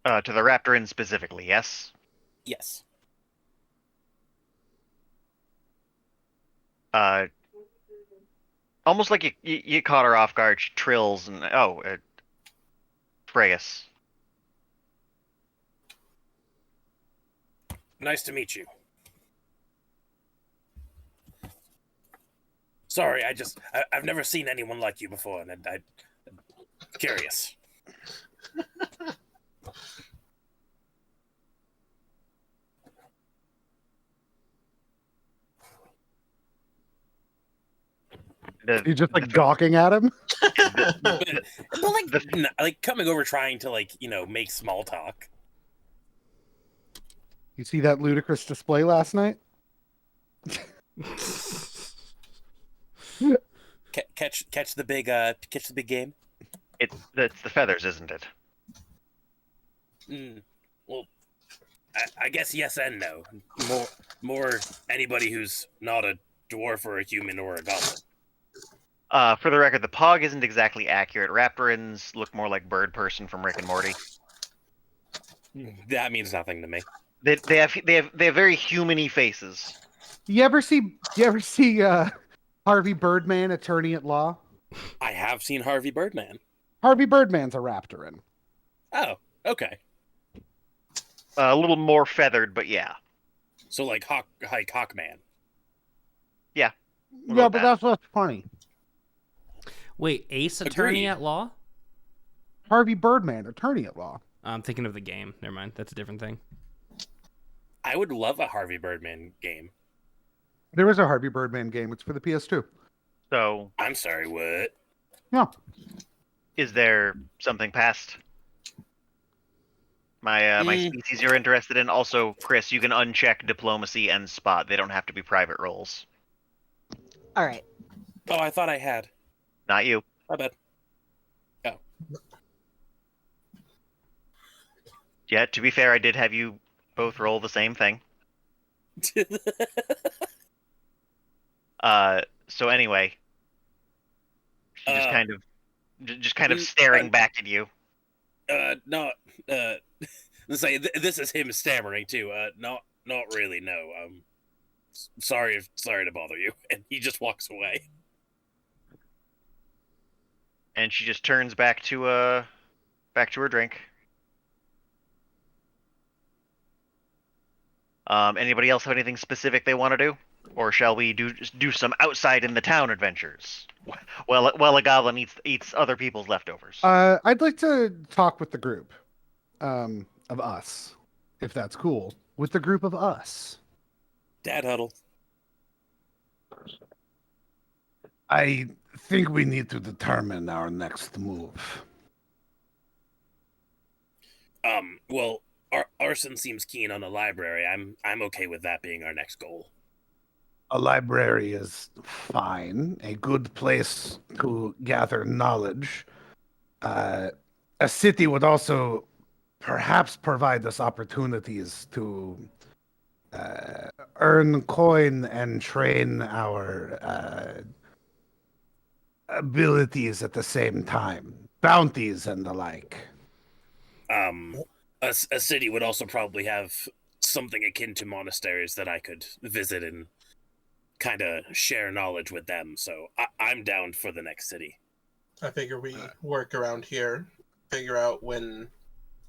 To the Raptor Inn specifically, yes? Yes. Almost like you caught her off guard. She trills and Fregus. Nice to meet you. Sorry, I've never seen anyone like you before, and I'm curious. You just like gawking at him. but like coming over trying to make small talk. You see that ludicrous display last night? Catch the big game. It's the feathers, isn't it? Well, I guess yes and no. More anybody who's not a dwarf or a human or a goblin. For the record, the Pog isn't exactly accurate. Raptorins look more like Bird Person from Rick and Morty. That means nothing to me. They have very human-y faces. You ever see Harvey Birdman, attorney at law? I have seen Harvey Birdman. Harvey Birdman's a Raptorin. Oh, okay. A little more feathered, but yeah. So like Hawkman. Yeah. Yeah, but that's what's funny. Wait, Ace Attorney Agreed. at Law? Harvey Birdman, attorney at law. I'm thinking of the game. Never mind. That's a different thing. I would love a Harvey Birdman game. There is a Harvey Birdman game. It's for the PS2. So, I'm sorry, what? Yeah. is there something past my species you're interested in? Also, Chris, you can uncheck diplomacy and spot. They don't have to be private roles. All right. Oh, I thought I had. Not you. My bad. Yeah, to be fair, I did have you both roll the same thing. So anyway, she just kind of staring back at you. No. Let's say this is him stammering too. Not really. No. Sorry to bother you. And he just walks away. And she just turns back to her drink. Anybody else have anything specific they want to do? Or shall we do some outside in the town adventures? Well, a goblin eats other people's leftovers. I'd like to talk with the group of us, if that's cool. With the group of us. Dad huddle. I think we need to determine our next move. Well, Arson seems keen on the library. I'm okay with that being our next goal. A library is fine, a good place to gather knowledge. A city would also perhaps provide us opportunities to earn coin and train our abilities at the same time, bounties and the like. A city would also probably have something akin to monasteries that I could visit and kind of share knowledge with them. So I'm down for the next city. I figure we work around here, figure out when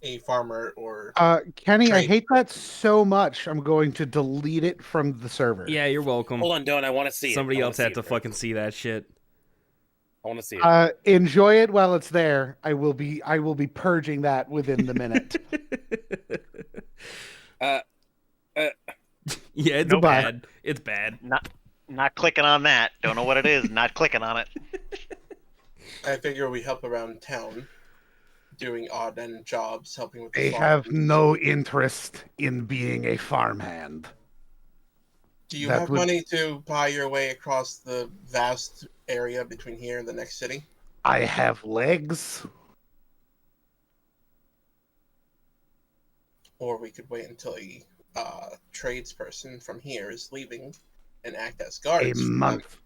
a farmer or Kenny, I Trade. hate that so much. I'm going to delete it from the server. Yeah, you're welcome. Hold on, Don. I want to see Somebody it. else had to fucking see that shit. I want to see it. Enjoy it while it's there. I will be purging that within the minute. Yeah, it's Nope. bad. It's bad. Not clicking on that. Don't know what it is. Not clicking on it. I figure we help around town, doing odd end jobs, helping with the They farm. have no interest in being a farmhand. Do you that have would- money to buy your way across the vast area between here and the next city? I have legs. Or we could wait until a tradesperson from here is leaving and act as A guards. for them. month.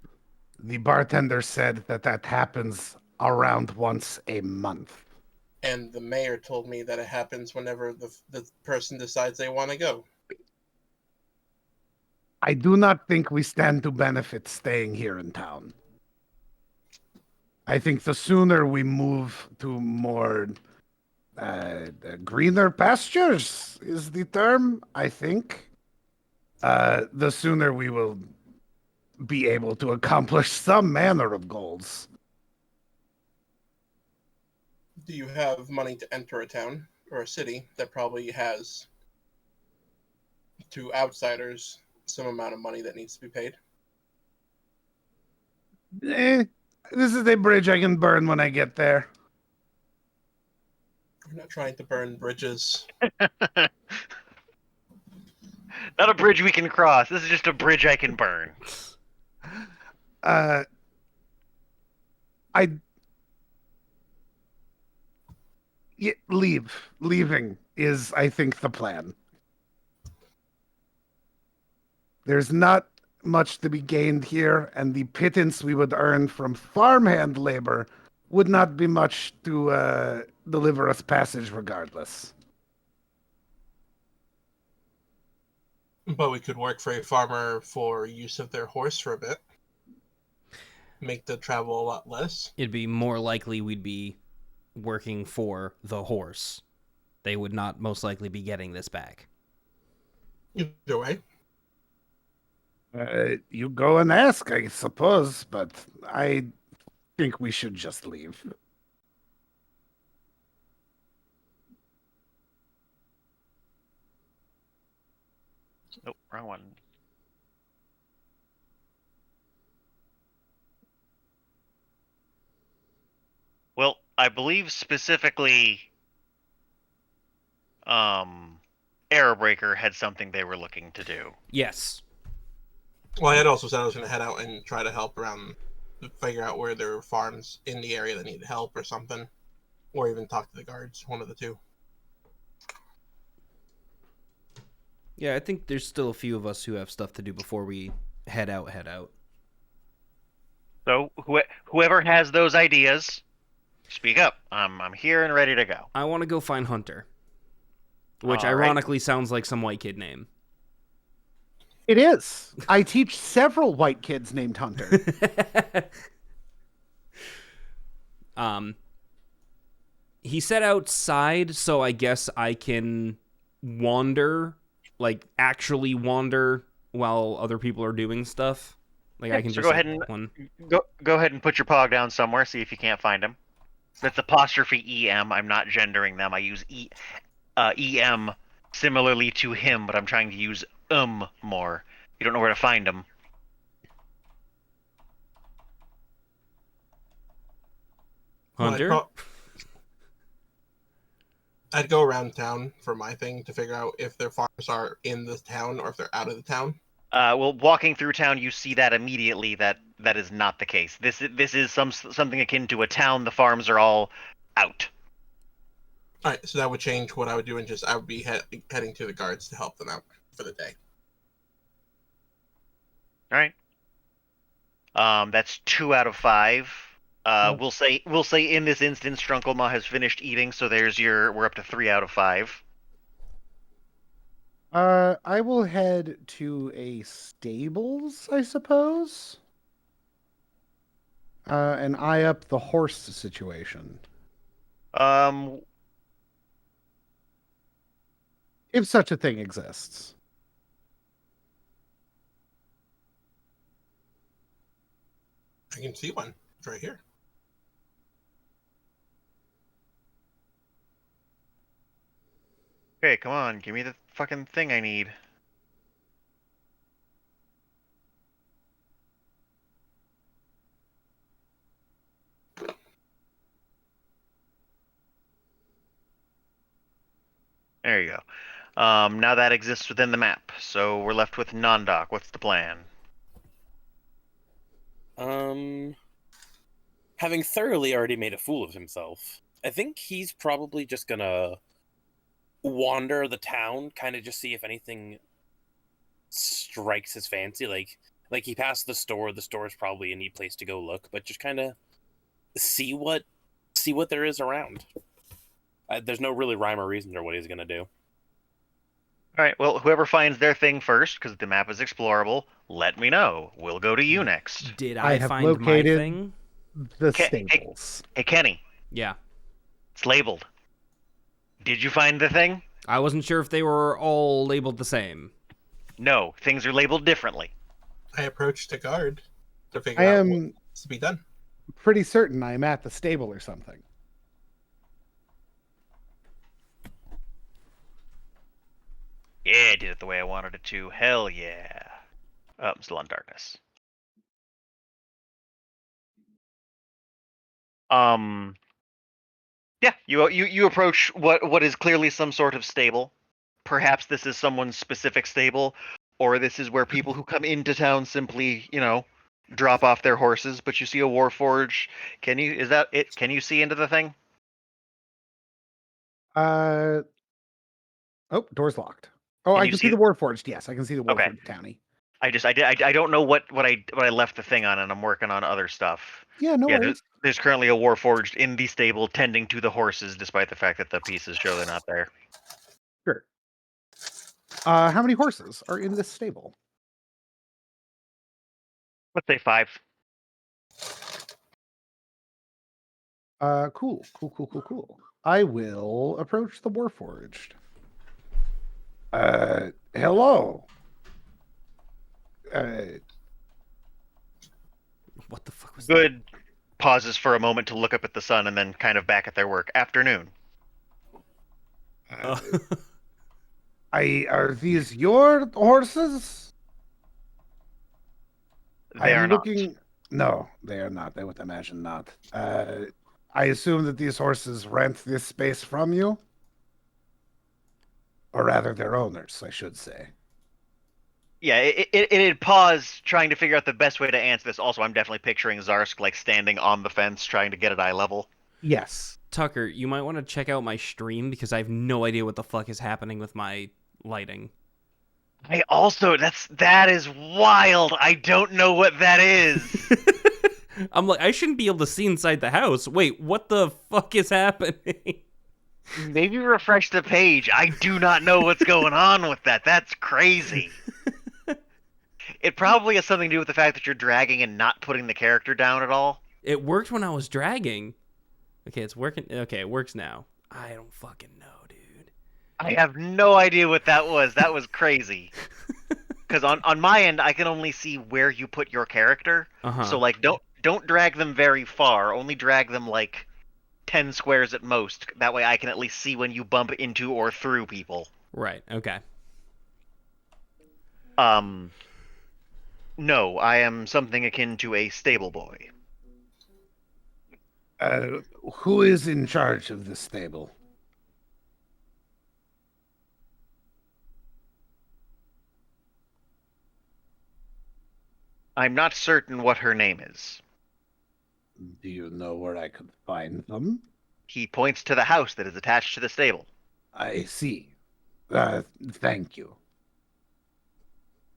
The bartender said that happens around once a month. And the mayor told me that it happens whenever the person decides they want to go. I do not think we stand to benefit staying here in town. I think the sooner we move to more greener pastures is the term, I think, the sooner we will be able to accomplish some manner of goals. Do you have money to enter a town or a city that probably has, to outsiders, some amount of money that needs to be paid? This is a bridge I can burn when I get there. We're not trying to burn bridges. Not a bridge we can cross. This is just a bridge I can burn. Leaving is, I think, the plan. There's not much to be gained here, and the pittance we would earn from farmhand labor would not be much to deliver us passage regardless. But we could work for a farmer for use of their horse for a bit. Make the travel a lot less. It'd be more likely we'd be working for the horse. They would not most likely be getting this back. Either way. You go and ask, I suppose, but I think we should just leave. Nope, wrong one. Well, I believe specifically, Arrowbreaker had something they were looking to do. Yes. Well, I had also said I was going to head out and try to help around, figure out where there were farms in the area that needed help or something. Or even talk to the guards, one of the two. Yeah, I think there's still a few of us who have stuff to do before we head out. So whoever has those ideas, speak up. I'm here and ready to go. I want to go find Hunter. Which All right. ironically sounds like some white kid name. It is. I teach several white kids named Hunter. He said outside, so I guess I can wander, like actually wander while other people are doing stuff. Like Yeah, I can so just go like, ahead and pick one. go ahead and put your pog down somewhere. See if you can't find him. That's apostrophe em. I'm not gendering them. I use em similarly to him, but I'm trying to use more. You don't know where to find him. Well, Hunter. I'd go around town for my thing to figure out if their farms are in the town or if they're out of the town. Well, walking through town, you see that immediately. That is not the case. This is something akin to a town. The farms are all out. All right, so that would change what I would do, and I would be heading to the guards to help them out for the day. All right. That's 2 out of 5. Yep. We'll say in this instance, Strunkelma has finished eating, so we're up to 3 out of 5. I will head to a stables, I suppose. And eye up the horse situation. If such a thing exists. I can see one. It's right here. Okay, come on, give me the fucking thing I need. There you go. Now that exists within the map, so we're left with Nondoc. What's the plan? Having thoroughly already made a fool of himself, I think he's probably just gonna wander the town, kind of just see if anything strikes his fancy. Like he passed the store. The store is probably a neat place to go look, but just kind of see what there is around. There's no really rhyme or reason to what he's gonna do. All right, well, whoever finds their thing first, because the map is explorable, let me know. We'll go to you next. Did I I have find located- my thing? The Hey, stables. Hey, Kenny, Yeah. it's labeled. Did you find the thing? I wasn't sure if they were all labeled the same. No, things are labeled differently. I approached a guard to figure I out what am needs to be done. pretty certain I'm at the stable or something. Yeah, I did it the way I wanted it to. Hell yeah. I'm still on darkness. Yeah, you approach what is clearly some sort of stable. Perhaps this is someone's specific stable, or this is where people who come into town simply, drop off their horses. But you see a Warforge. Is that it? Can you see into the thing? Oh, door's locked. Oh, Can I you can see see the Warforged. Yes, I can see the Okay. Warforged townie. I don't know what I left the thing on, and I'm working on other stuff. Yeah, no Yeah, worries. there's currently a Warforged in the stable tending to the horses, despite the fact that the pieces show they're not there. Sure. How many horses are in this stable? Let's say 5. Cool. I will approach the Warforged. Hello. What the fuck was that? Good. Pauses for a moment to look up at the sun and then kind of back at their work. Afternoon. Are these your horses? They are I'm not. looking. No, they are not. I would imagine not. I assume that these horses rent this space from you, or rather, their owners, I should say. Yeah, it had paused trying to figure out the best way to answer this. Also, I'm definitely picturing Zarsk like standing on the fence trying to get at eye level. Yes. Tucker, you might want to check out my stream because I have no idea what the fuck is happening with my lighting. I also that is wild. I don't know what that is. I'm like, I shouldn't be able to see inside the house. Wait, what the fuck is happening? Maybe refresh the page. I do not know what's going on with that. That's crazy. It probably has something to do with the fact that you're dragging and not putting the character down at all. It worked when I was dragging. Okay, it's working. Okay, it works now. I don't fucking know, dude. I have no idea what that was. That was crazy. Because on my end, I can only see where you put your character. Uh-huh. So like, don't drag them very far. Only drag them like 10 squares at most. That way, I can at least see when you bump into or through people. Right. Okay. No, I am something akin to a stable boy. Who is in charge of the stable? I'm not certain what her name is. Do you know where I could find them? He points to the house that is attached to the stable. I see. Thank you.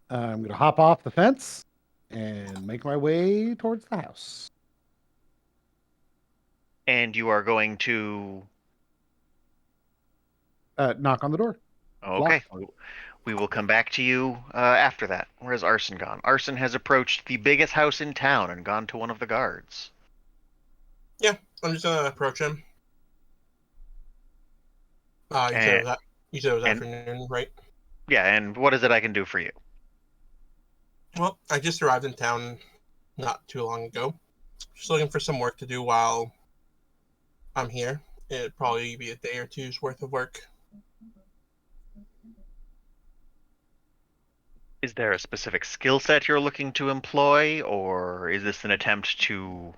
I'm going to hop off the fence and make my way towards the house. And you are going to... Knock on the door. Okay. We will come back to you after that. Where's Arson gone? Arson has approached the biggest house in town and gone to one of the guards. Yeah, I'm just gonna approach him. You said it was afternoon, right? Yeah, and what is it I can do for you? Well, I just arrived in town not too long ago. Just looking for some work to do while I'm here. It'd probably be a day or two's worth of work. Is there a specific skill set you're looking to employ, or is this an attempt to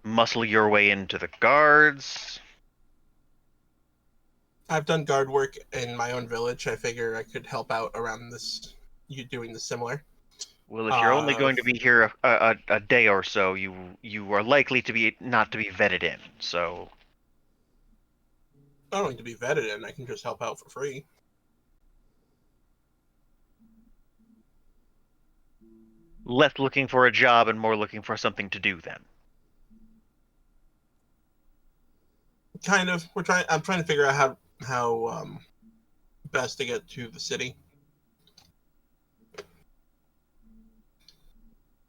muscle your way into the guards? I've done guard work in my own village. I figure I could help out around this. You doing the similar? Well, if you're only going to be here a day or so, you are likely to be not to be vetted in. So I don't need to be vetted in. I can just help out for free. less looking for a job and more looking for something to do then. Kind of. I'm trying to figure out how best to get to the city.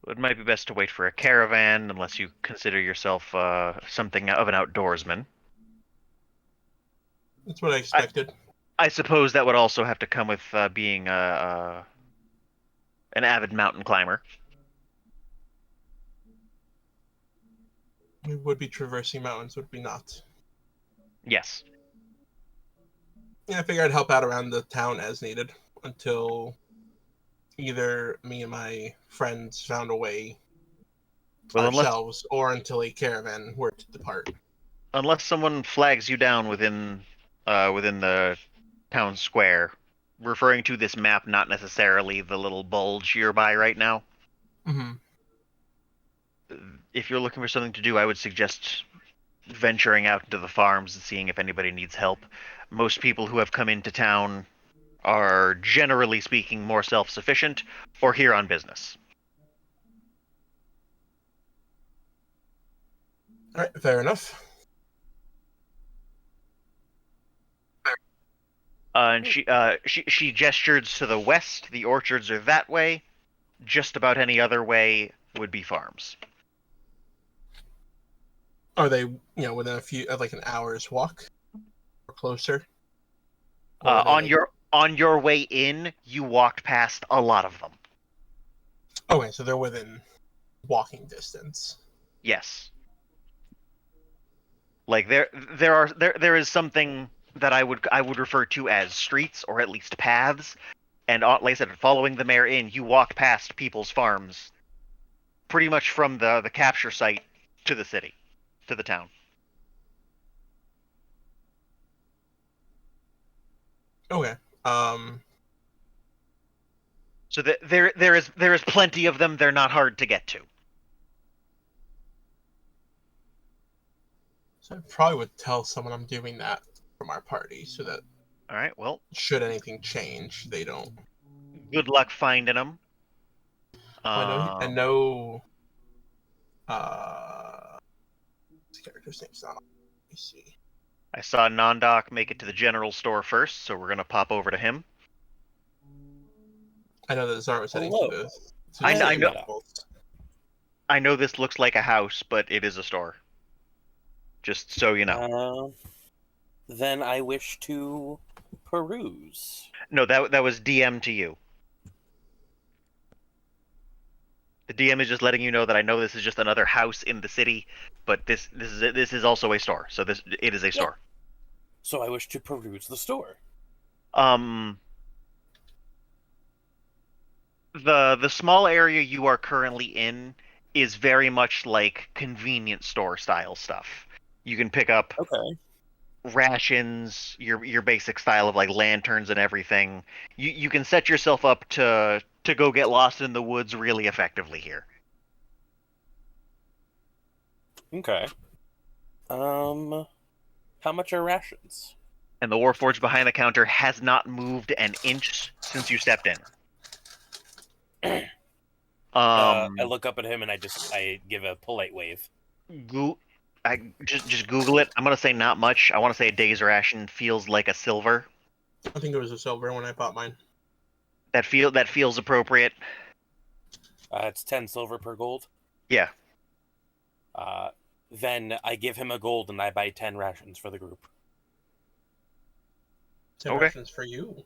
It might be best to wait for a caravan unless you consider yourself something of an outdoorsman. That's what I expected. I suppose that would also have to come with being an avid mountain climber. We would be traversing mountains, would we not? Yes. Yeah, I figured I'd help out around the town as needed until either me and my friends found a way ourselves, or until a caravan were to depart. Unless someone flags you down within the town square, referring to this map, not necessarily the little bulge you're by right now. Mm-hmm. If you're looking for something to do, I would suggest venturing out into the farms and seeing if anybody needs help. Most people who have come into town are, generally speaking, more self-sufficient or here on business. All right, fair enough. And she gestures to the west. The orchards are that way. Just about any other way would be farms. Are they, within like an hour's walk, or closer? Or on your way in, you walked past a lot of them. Okay, so they're within walking distance. Yes. Like there is something that I would refer to as streets, or at least paths, and like I said, following the mare in, you walk past people's farms, pretty much from the capture site to the city, to the town. Okay. So there is plenty of them. They're not hard to get to. So I probably would tell someone I'm doing that from our party, so that All right. Well, should anything change, they don't. good luck finding them. I know. This character's name's not. Let me see. I saw Nondok make it to the general store first, so we're gonna pop over to him. I know that Zara was heading Hello. to the. I know. Temples. I know this looks like a house, but it is a store. Just so you know. Then I wish to peruse. No, that was DM to you. The DM is just letting you know that I know this is just another house in the city, but this is also a store. So it is a store. So I wish to peruse the store. The small area you are currently in is very much like convenience store style stuff. You can pick up Okay. rations, your basic style of like lanterns and everything. You can set yourself up to go get lost in the woods really effectively here. Okay. How much are rations? And the Warforged behind the counter has not moved an inch since you stepped in. I look up at him and I give a polite wave. I just Google it. I'm gonna say not much. I want to say a day's ration feels like a silver. I think it was a silver when I bought mine. That feels appropriate. It's 10 silver per gold. Yeah. Then I give him a gold and I buy 10 rations for the group. 10 Okay. rations for you.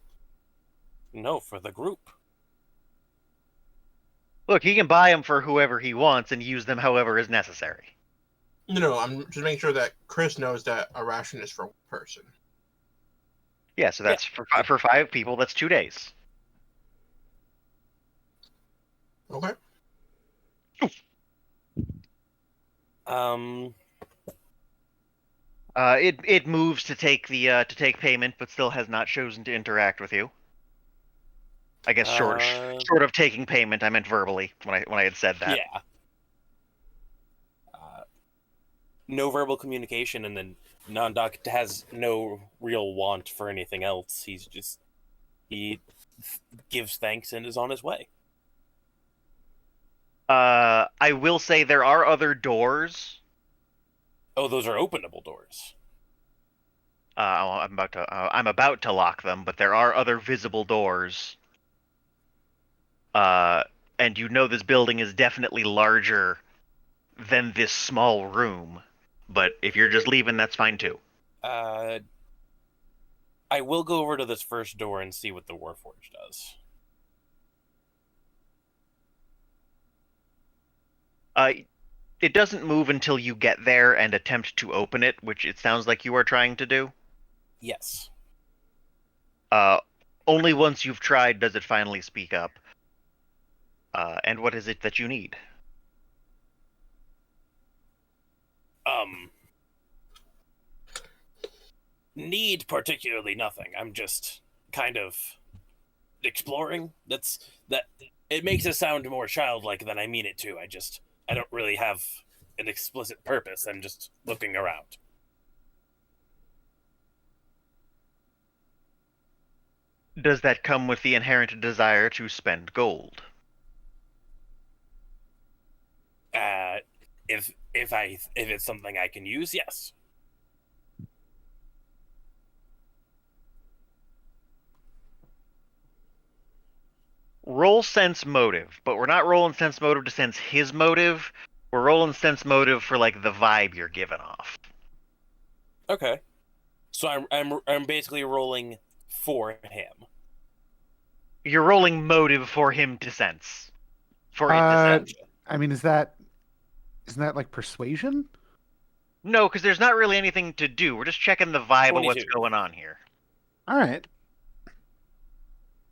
No, for the group. Look, he can buy them for whoever he wants and use them however is necessary. No, I'm just making sure that Chris knows that a ration is for one person. Yeah, so that's for 5 people. That's 2 days. Okay. It moves to take the to take payment, but still has not chosen to interact with you. I guess short of taking payment, I meant verbally when I had said that. Yeah. No verbal communication, and then Nondoc has no real want for anything else. He gives thanks and is on his way. I will say there are other doors. Oh, those are openable doors. I'm about to lock them, but there are other visible doors. And you know this building is definitely larger than this small room. But if you're just leaving, that's fine too. I will go over to this first door and see what the Warforged does. It doesn't move until you get there and attempt to open it, which it sounds like you are trying to do. Yes. Only once you've tried does it finally speak up. And what is it that you need? Need particularly nothing. I'm just kind of exploring. That it makes it sound more childlike than I mean it to. I don't really have an explicit purpose. I'm just looking around. Does that come with the inherent desire to spend gold? If it's something I can use, yes. Roll sense motive, but we're not rolling sense motive to sense his motive. We're rolling sense motive for like the vibe you're giving off. Okay. So I'm basically rolling for him. You're rolling motive for him to sense. For it to sense. I mean, isn't that like persuasion? No, because there's not really anything to do. We're just checking the vibe 22. of what's going on here. All right.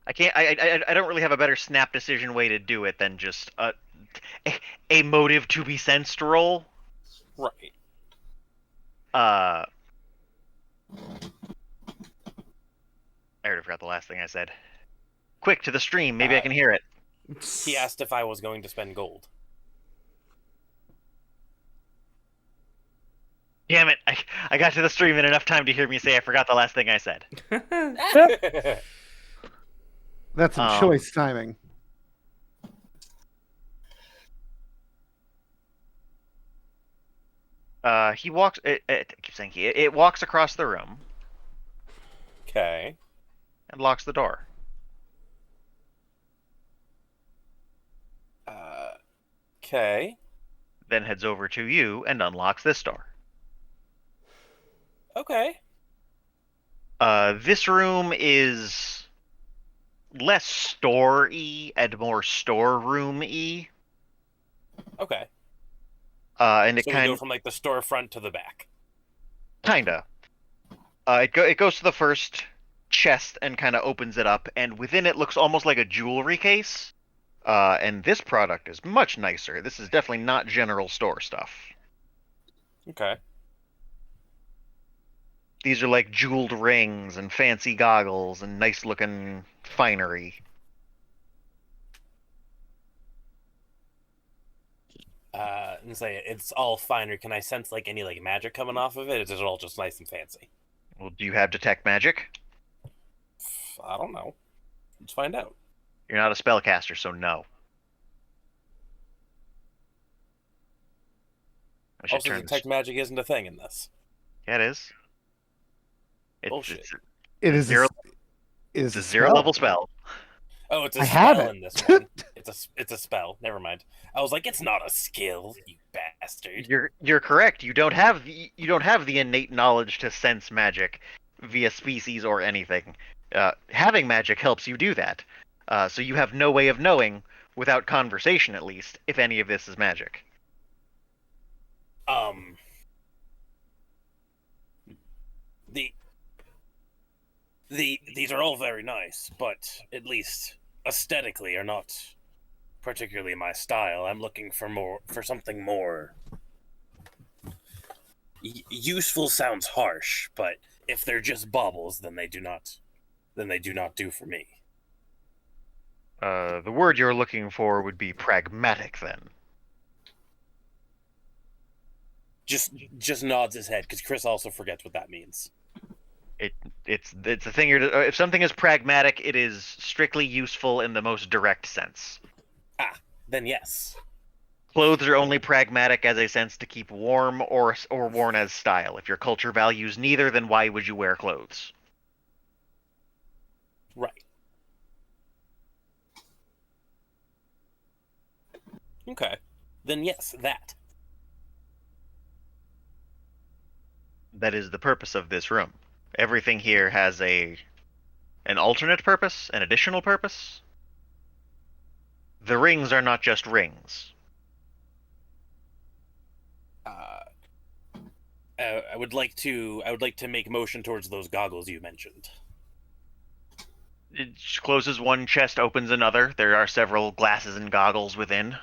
I can't. I don't really have a better snap decision way to do it than just a motive to be sensed roll. Right. I already forgot the last thing I said. Quick to the stream. Maybe I can hear it. He asked if I was going to spend gold. Damn it! I got to the stream in enough time to hear me say I forgot the last thing I said. That's some choice timing. He walks. I keep saying he. It walks across the room Okay. and locks the door. Okay. Then heads over to you and unlocks this door. Okay. This room is less store-y and more storeroom-y. Okay. And it So we go from like the storefront to the back. kinda. It goes to the first chest and kind of opens it up, and within it looks almost like a jewelry case. And this product is much nicer. This is definitely not general store stuff. Okay. These are like jeweled rings and fancy goggles and nice looking finery. And say it's all finer. Can I sense like any like magic coming off of it? Or is it all just nice and fancy? Well, do you have detect magic? I don't know. Let's find out. You're not a spellcaster, so no. I should Also, turn detect magic isn't a thing in this. Yeah, it is. Bullshit. It is zero. Is It's a zero level spell. Oh, it's a I have spell it. in this one. It's a spell. Never mind. I was like, it's not a skill, you bastard. You're correct. You don't have the innate knowledge to sense magic via species or anything. Having magic helps you do that. So you have no way of knowing, without conversation at least, if any of this is magic. These are all very nice, but at least aesthetically are not particularly my style. I'm looking for something more useful. Sounds harsh, but if they're just baubles, then they do not do for me. The word you're looking for would be pragmatic, then. Just nods his head because Chris also forgets what that means. It's the thing. If something is pragmatic, it is strictly useful in the most direct sense. Then yes. Clothes are only pragmatic as a sense to keep warm or worn as style. If your culture values neither, then why would you wear clothes? Right. Okay. Then yes, that. That is the purpose of this room. Everything here has an alternate purpose, an additional purpose. The rings are not just rings. I would like to make motion towards those goggles you mentioned. It closes one chest, opens another. There are several glasses and goggles within.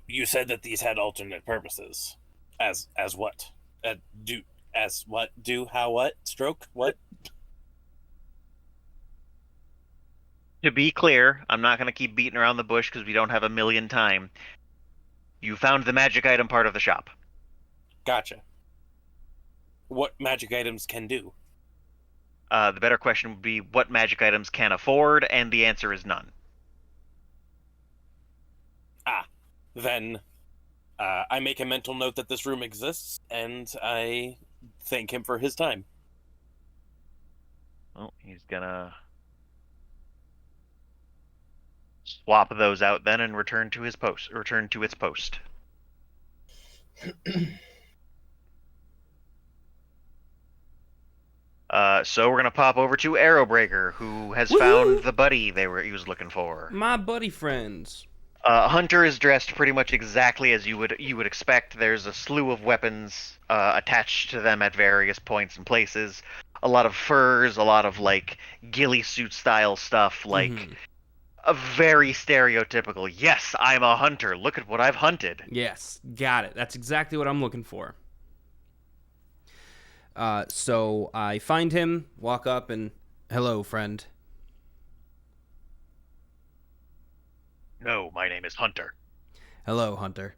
You said that these had alternate purposes. As what? How, what? Stroke? What? To be clear, I'm not going to keep beating around the bush because we don't have a million time. You found the magic item part of the shop. Gotcha. What magic items can do? The better question would be what magic items can afford, and the answer is none. Then I make a mental note that this room exists, and I thank him for his time. Well, he's gonna swap those out then and return to its post. So we're gonna pop over to Arrowbreaker, who has found the buddy he was looking for. My buddy friends. Hunter is dressed pretty much exactly as you would expect. There's a slew of weapons attached to them at various points and places. A lot of furs, a lot of like ghillie suit style stuff, like a very stereotypical. Yes, I'm a hunter. Look at what I've hunted. Yes, got it. That's exactly what I'm looking for. So I find him, walk up, and hello, friend. No, my name is Hunter. Hello, Hunter.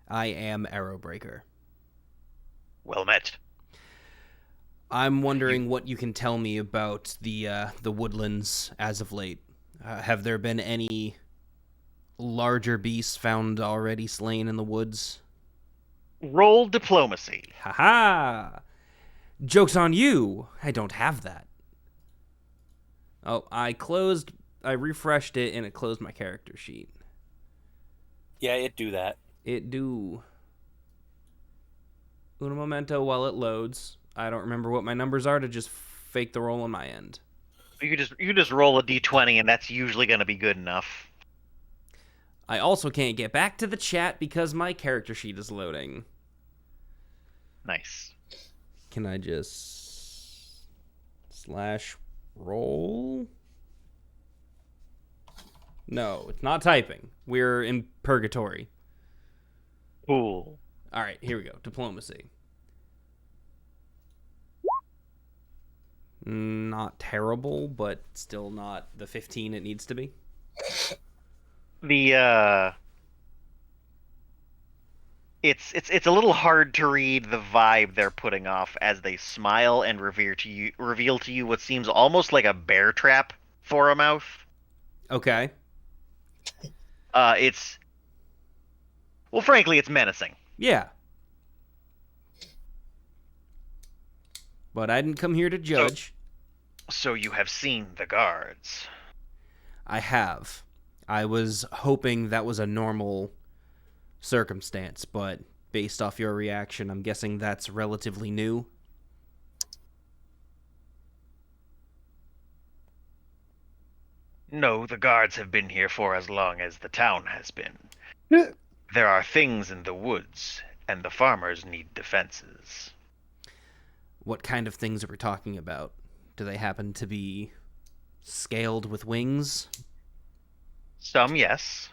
I am Arrowbreaker. Well met. I'm wondering what you can tell me about the woodlands as of late. Have there been any larger beasts found already slain in the woods? Roll diplomacy. Haha! Joke's on you! I don't have that. Oh, I refreshed it and it closed my character sheet. Yeah, it do that. It do. Un momento while it loads. I don't remember what my numbers are to just fake the roll on my end. You just roll a d20, and that's usually going to be good enough. I also can't get back to the chat because my character sheet is loading. Nice. Can I just /roll? No, it's not typing. We're in purgatory. Cool. All right, here we go. Diplomacy. Not terrible, but still not the 15 it needs to be. It's a little hard to read the vibe they're putting off as they smile and reveal to you what seems almost like a bear trap for a mouth. Okay. Frankly, it's menacing. Yeah. But I didn't come here to judge. So you have seen the guards. I have. I was hoping that was a normal circumstance, but based off your reaction, I'm guessing that's relatively new. No, the guards have been here for as long as the town has been. Yeah. There are things in the woods, and the farmers need defenses. What kind of things are we talking about? Do they happen to be scaled with wings? Some, yes.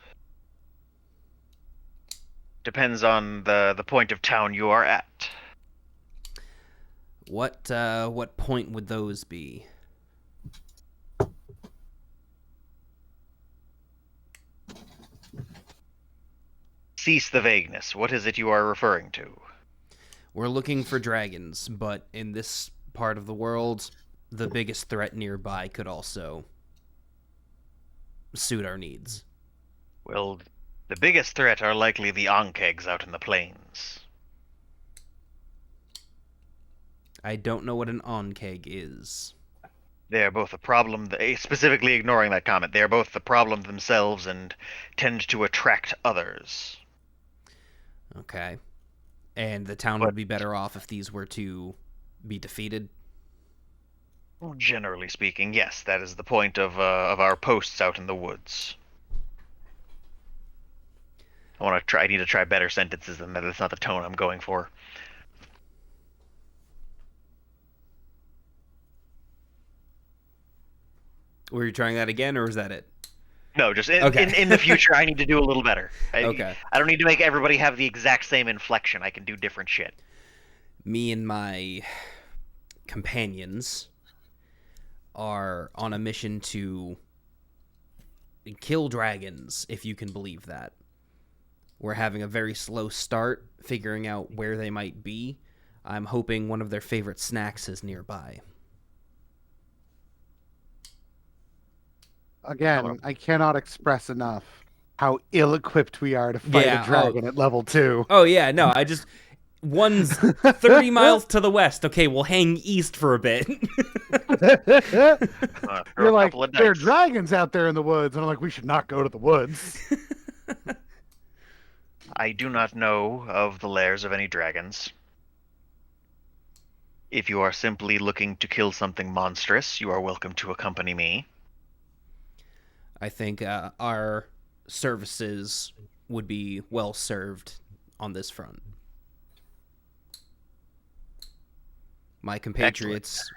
Depends on the point of town you are at. What point would those be? Cease the vagueness. What is it you are referring to? We're looking for dragons, but in this part of the world, the biggest threat nearby could also suit our needs. Well, the biggest threat are likely the Ankegs out in the plains. I don't know what an Ankeg is. They are both a problem, specifically ignoring that comment, they are both the problem themselves and tend to attract others. Okay. And the town would be better off if these were to be defeated? Generally speaking, yes, that is the point of our posts out in the woods. I need to try better sentences than that. That's not the tone I'm going for. Were you trying that again, or is that it? No, just Okay. in the future, I need to do a little better. Okay. I don't need to make everybody have the exact same inflection. I can do different shit. Me and my companions are on a mission to kill dragons, if you can believe that. We're having a very slow start figuring out where they might be. I'm hoping one of their favorite snacks is nearby. Again, I cannot express enough how ill-equipped we are to fight Yeah, a dragon at level 2. Oh, yeah, no, one's 30 miles to the west. Okay, we'll hang east for a bit. You're like, couple of there are dice. dragons out there in the woods. And I'm like, we should not go to the woods. I do not know of the lairs of any dragons. If you are simply looking to kill something monstrous, you are welcome to accompany me. I think our services would be well served on this front. My compatriots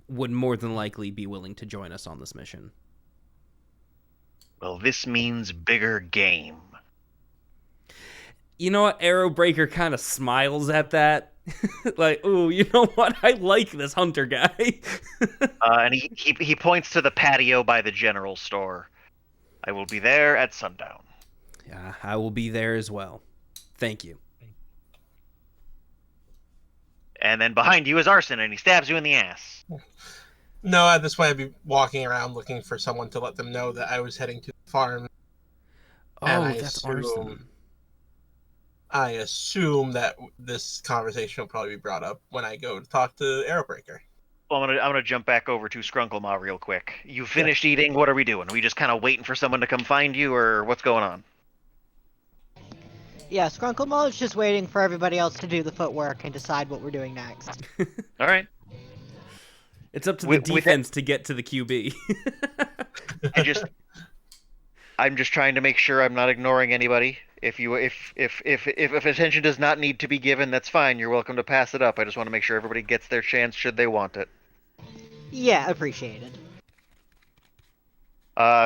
would more than likely be willing to join us on this mission. Well, this means bigger game. You know what? Arrowbreaker kind of smiles at that. Like, ooh, you know what? I like this hunter guy. And he points to the patio by the general store. I will be there at sundown. Yeah, I will be there as well. Thank you. And then behind you is Arson, and he stabs you in the ass. No, at this point I'd be walking around looking for someone to let them know that I was heading to the farm. And Oh, I that's assume- arson. I assume that this conversation will probably be brought up when I go to talk to Arrowbreaker. Well, I'm gonna jump back over to Skrunkle real quick. You finished eating? What are we doing? Are we just kind of waiting for someone to come find you, or what's going on? Yeah, Skrunkle is just waiting for everybody else to do the footwork and decide what we're doing next. All right. It's up to With- the with defense to get to the QB. I'm just trying to make sure I'm not ignoring anybody. If attention does not need to be given, that's fine. You're welcome to pass it up. I just want to make sure everybody gets their chance should they want it. Yeah, appreciated.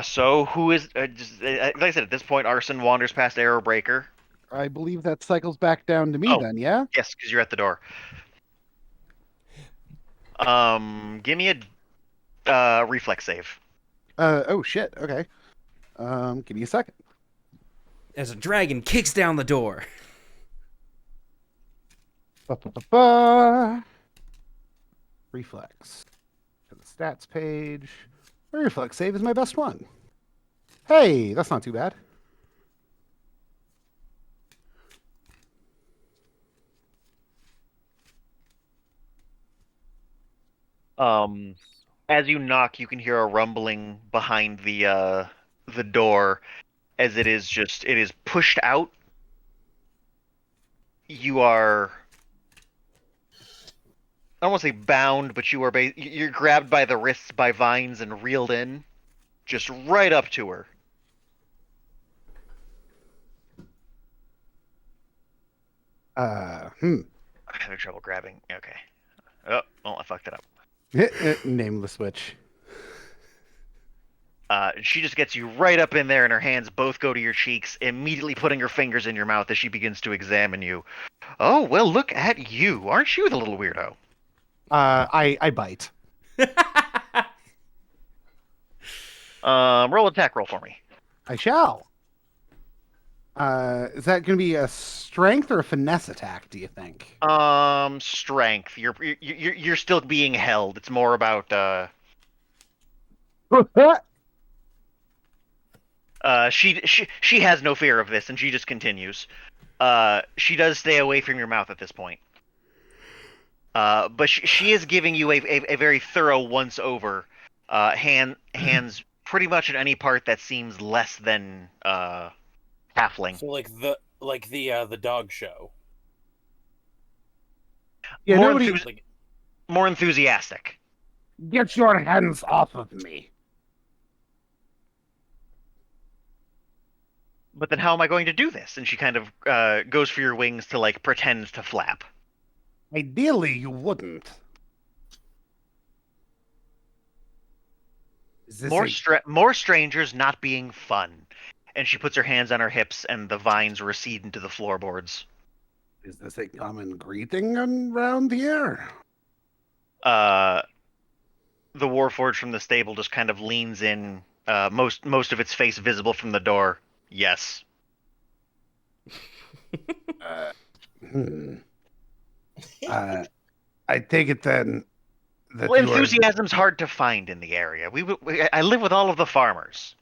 So who is like I said, at this point, Arson wanders past Arrowbreaker. I believe that cycles back down to me Oh. then, yeah? Yes, because you're at the door. Give me a reflex save. Oh shit, okay. Give me a second. As a dragon kicks down the door. Ba-ba-ba-ba. Reflex. To the stats page. Reflex save is my best one. Hey, that's not too bad. As you knock, you can hear a rumbling behind the door, as it is pushed out. You are, I don't want to say bound, but you're grabbed by the wrists by vines and reeled in, just right up to her. I'm having trouble grabbing. Okay. Oh, well, I fucked it up. Nameless switch. She just gets you right up in there, and her hands both go to your cheeks, immediately putting her fingers in your mouth as she begins to examine you. Oh, well, look at you. Aren't you the little weirdo? I bite. Roll attack roll for me. I shall. Is that going to be a strength or a finesse attack, do you think? Strength. You're still being held. It's more about she has no fear of this, and she just continues. She does stay away from your mouth at this point. But she is giving you a very thorough once over. Hands pretty much in any part that seems less than halfling. So like the dog show. Yeah, more, nobody... more enthusiastic. Get your hands off of me. But then how am I going to do this? And she kind of goes for your wings to like pretend to flap. Ideally, you wouldn't. Is this More strangers not being fun. And she puts her hands on her hips, and the vines recede into the floorboards. Is this a common greeting around here? The Warforged from the stable just kind of leans in, most of its face visible from the door. Yes. I take it then that Well, you are... enthusiasm's hard to find in the area. I live with all of the farmers.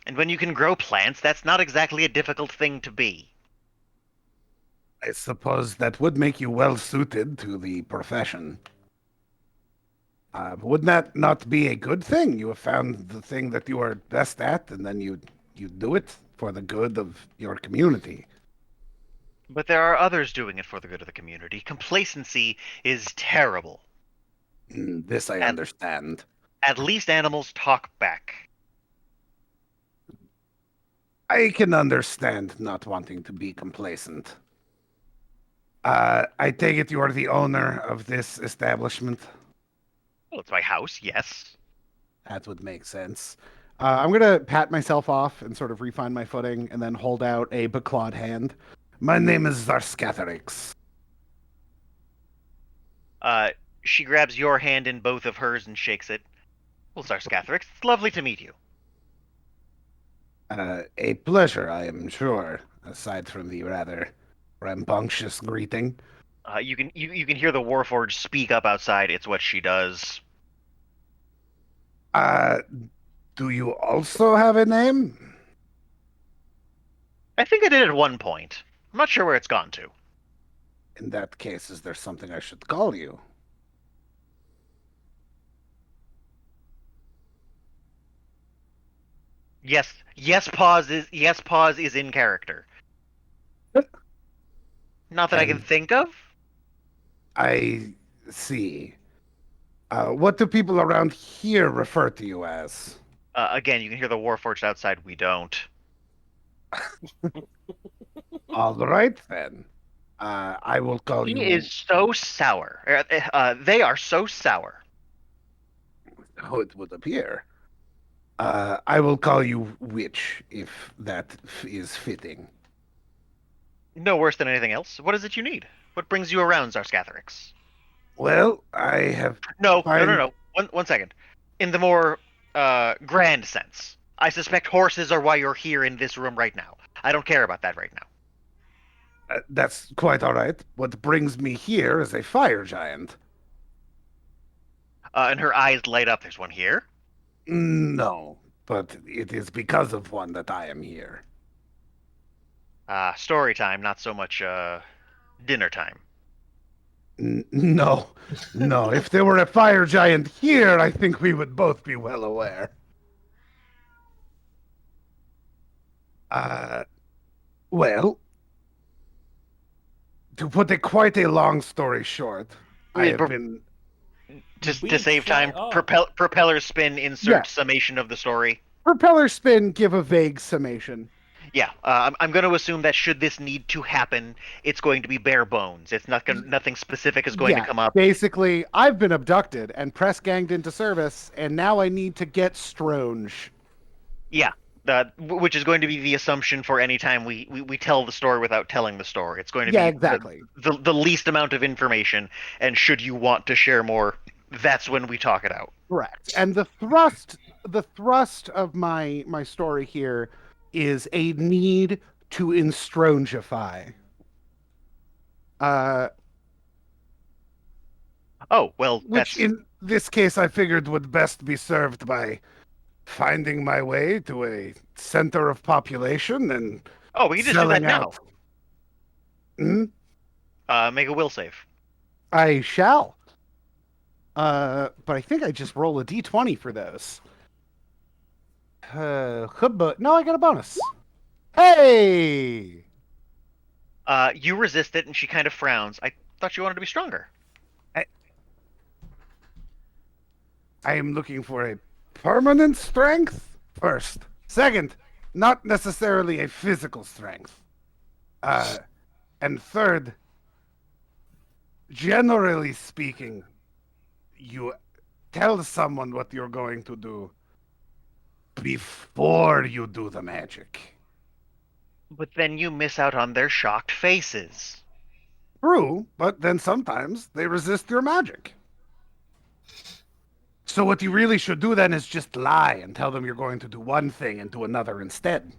And when you can grow plants, that's not exactly a difficult thing to be. I suppose that would make you well suited to the profession. Would that not be a good thing? You have found the thing that you are best at, and then you do it for the good of your community. But there are others doing it for the good of the community. Complacency is terrible. This I understand. At least animals talk back. I can understand not wanting to be complacent. I take it you are the owner of this establishment? Well, it's my house, yes. That would make sense. I'm going to pat myself off and sort of refine my footing and then hold out a beclawed hand. My name is Zarskatharix. She grabs your hand in both of hers and shakes it. Well, Zarskatharix, it's lovely to meet you. A pleasure, I am sure, aside from the rather rambunctious greeting. You can hear the Warforged speak up outside. It's what she does. Do you also have a name? I think I did at one point. I'm not sure where it's gone to. In that case, is there something I should call you? Yes, pause is in character. Not that I can think of. I see. What do people around here refer to you as? Again, you can hear the Warforged outside. We don't. All right, then. I will call He you... is so sour. They are so sour. How it would appear. I will call you Witch, if that is fitting. No worse than anything else. What is it you need? What brings you around, Zarskathrix? Well, I have... No. find- One second. In the more grand sense, I suspect horses are why you're here in this room right now. I don't care about that right now. That's quite all right. What brings me here is a fire giant. And her eyes light up. There's one here. No, but it is because of one that I am here. Story time, not so much dinner time. No, no. If there were a fire giant here, I think we would both be well aware. Well, to put quite a long story short, I have been... Just We to save shut time, up. propeller spin, insert summation of the story. Propeller spin, give a vague summation. Yeah, I'm going to assume that should this need to happen, it's going to be bare bones. It's not going. Nothing specific is going to come up. Basically, I've been abducted and press ganged into service, and now I need to get Stronge. Yeah, which is going to be the assumption for any time we tell the story without telling the story. It's going to be exactly. the least amount of information, and should you want to share more, that's when we talk it out. Correct. And the thrust of my story here is a need to Instrongify. Oh, well, Which in this case I figured would best be served by finding my way to a center of population and we can just do that now. Make a will save. I shall. But I think I just roll a d20 for those. No, I got a bonus. Hey! You resist it, and she kind of frowns. I thought you wanted to be stronger. I am looking for a permanent strength first. Second, not necessarily a physical strength. And third, generally speaking, you tell someone what you're going to do before you do the magic. But then you miss out on their shocked faces. True, but then sometimes they resist your magic. So what you really should do then is just lie and tell them you're going to do one thing and do another instead.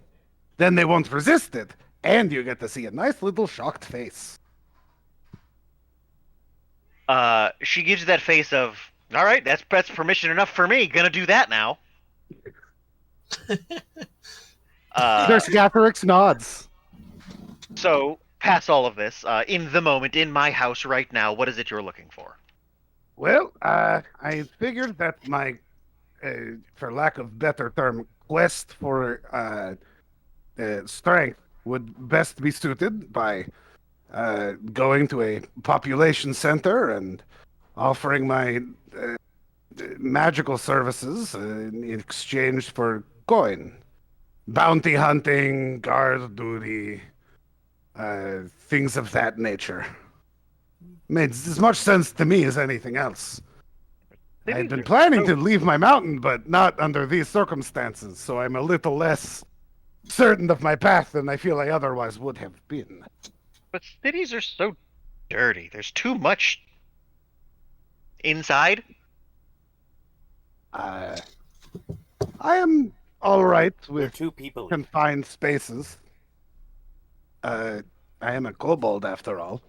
Then they won't resist it, and you get to see a nice little shocked face. She gives you that face of, all right, that's permission enough for me. Gonna do that now. Zarskathrix nods. So, past all of this, in the moment, in my house right now, what is it you're looking for? Well, I figured that my, for lack of better term, quest for strength would best be suited by going to a population center and offering my magical services in exchange for coin. Bounty hunting, guard duty, things of that nature. Made as much sense to me as anything else. I had been planning to leave my mountain, but not under these circumstances, so I'm a little less certain of my path than I feel I otherwise would have been. But cities are so dirty. There's too much inside. I am all right We're with two people. confined spaces. I am a kobold after all.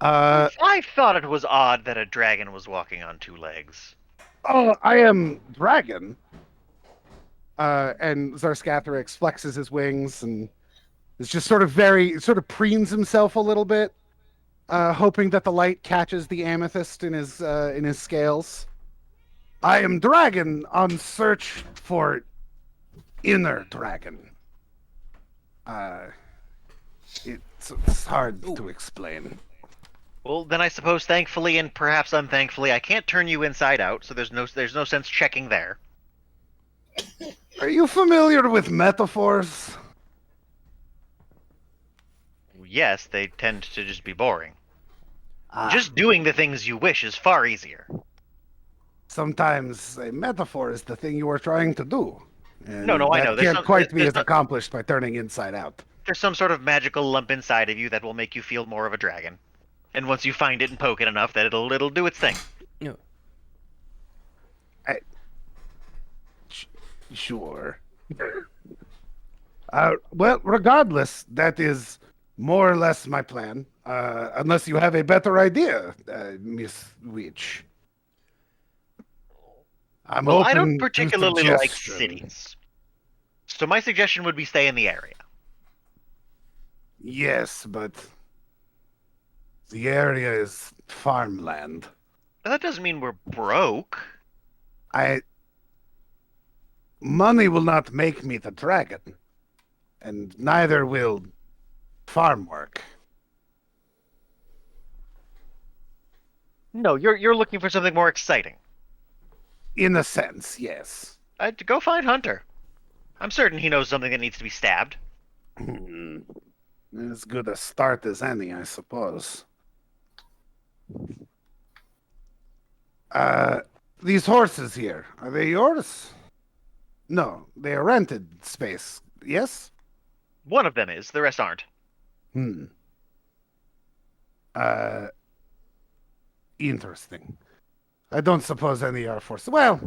I thought it was odd that a dragon was walking on two legs. Oh, I am dragon. And Zarskathrix flexes his wings and is just sort of preens himself a little bit, hoping that the light catches the amethyst in his scales. I am dragon on search for inner dragon. It's hard to explain. Well, then I suppose thankfully and perhaps unthankfully I can't turn you inside out, so there's no sense checking there. Are you familiar with metaphors? Yes, they tend to just be boring. Ah, Just doing the things you wish is far easier. sometimes a metaphor is the thing you are trying to do. And No, I that know. There's can't some, quite be there's, as no- accomplished by turning inside out. there's some sort of magical lump inside of you that will make you feel more of a dragon. And once you find it and poke it enough, that it'll do its thing. No. Sure. Well, regardless, that is more or less my plan. Unless you have a better idea, Miss Witch. I'm Well, open I don't to particularly like suggestion. cities. So my suggestion would be stay in the area. Yes, but the area is farmland. But that doesn't mean we're broke. Money will not make me the dragon, and neither will farm work. No, you're looking for something more exciting. In a sense, yes. I'd go find Hunter. I'm certain he knows something that needs to be stabbed. As good a start as any, I suppose. These horses here, are they yours? No, they are rented space, yes? One of them is, the rest aren't. Interesting. I don't suppose any are for... Well,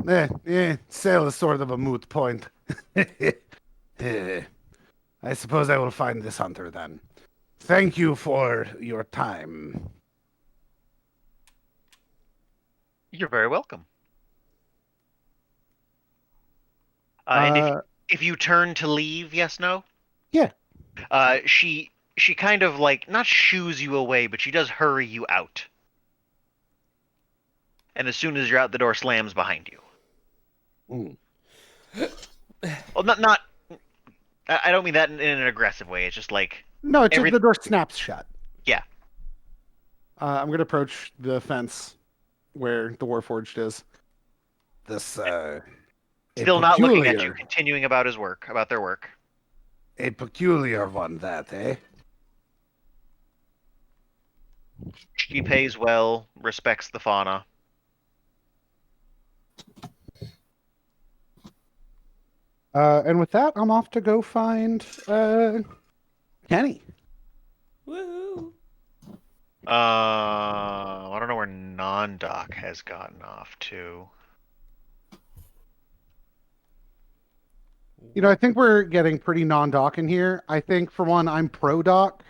sale is sort of a moot point. I suppose I will find this hunter then. Thank you for your time. You're very welcome. And if you turn to leave, yes, no? Yeah. She kind of like not shoos you away, but she does hurry you out. And as soon as you're out, the door slams behind you. Well, not. I don't mean that in an aggressive way. It's just like No, it's just the door snaps shut. Yeah. I'm going to approach the fence where the Warforged is. This, Still not looking at you, continuing about their work. A peculiar one, that, eh? She pays well, respects the fauna. And with that, I'm off to go find, Kenny. Woohoo! I don't know where Non-Doc has gotten off to. You know, I think we're getting pretty non-doc in here. I think, for one, I'm pro-doc.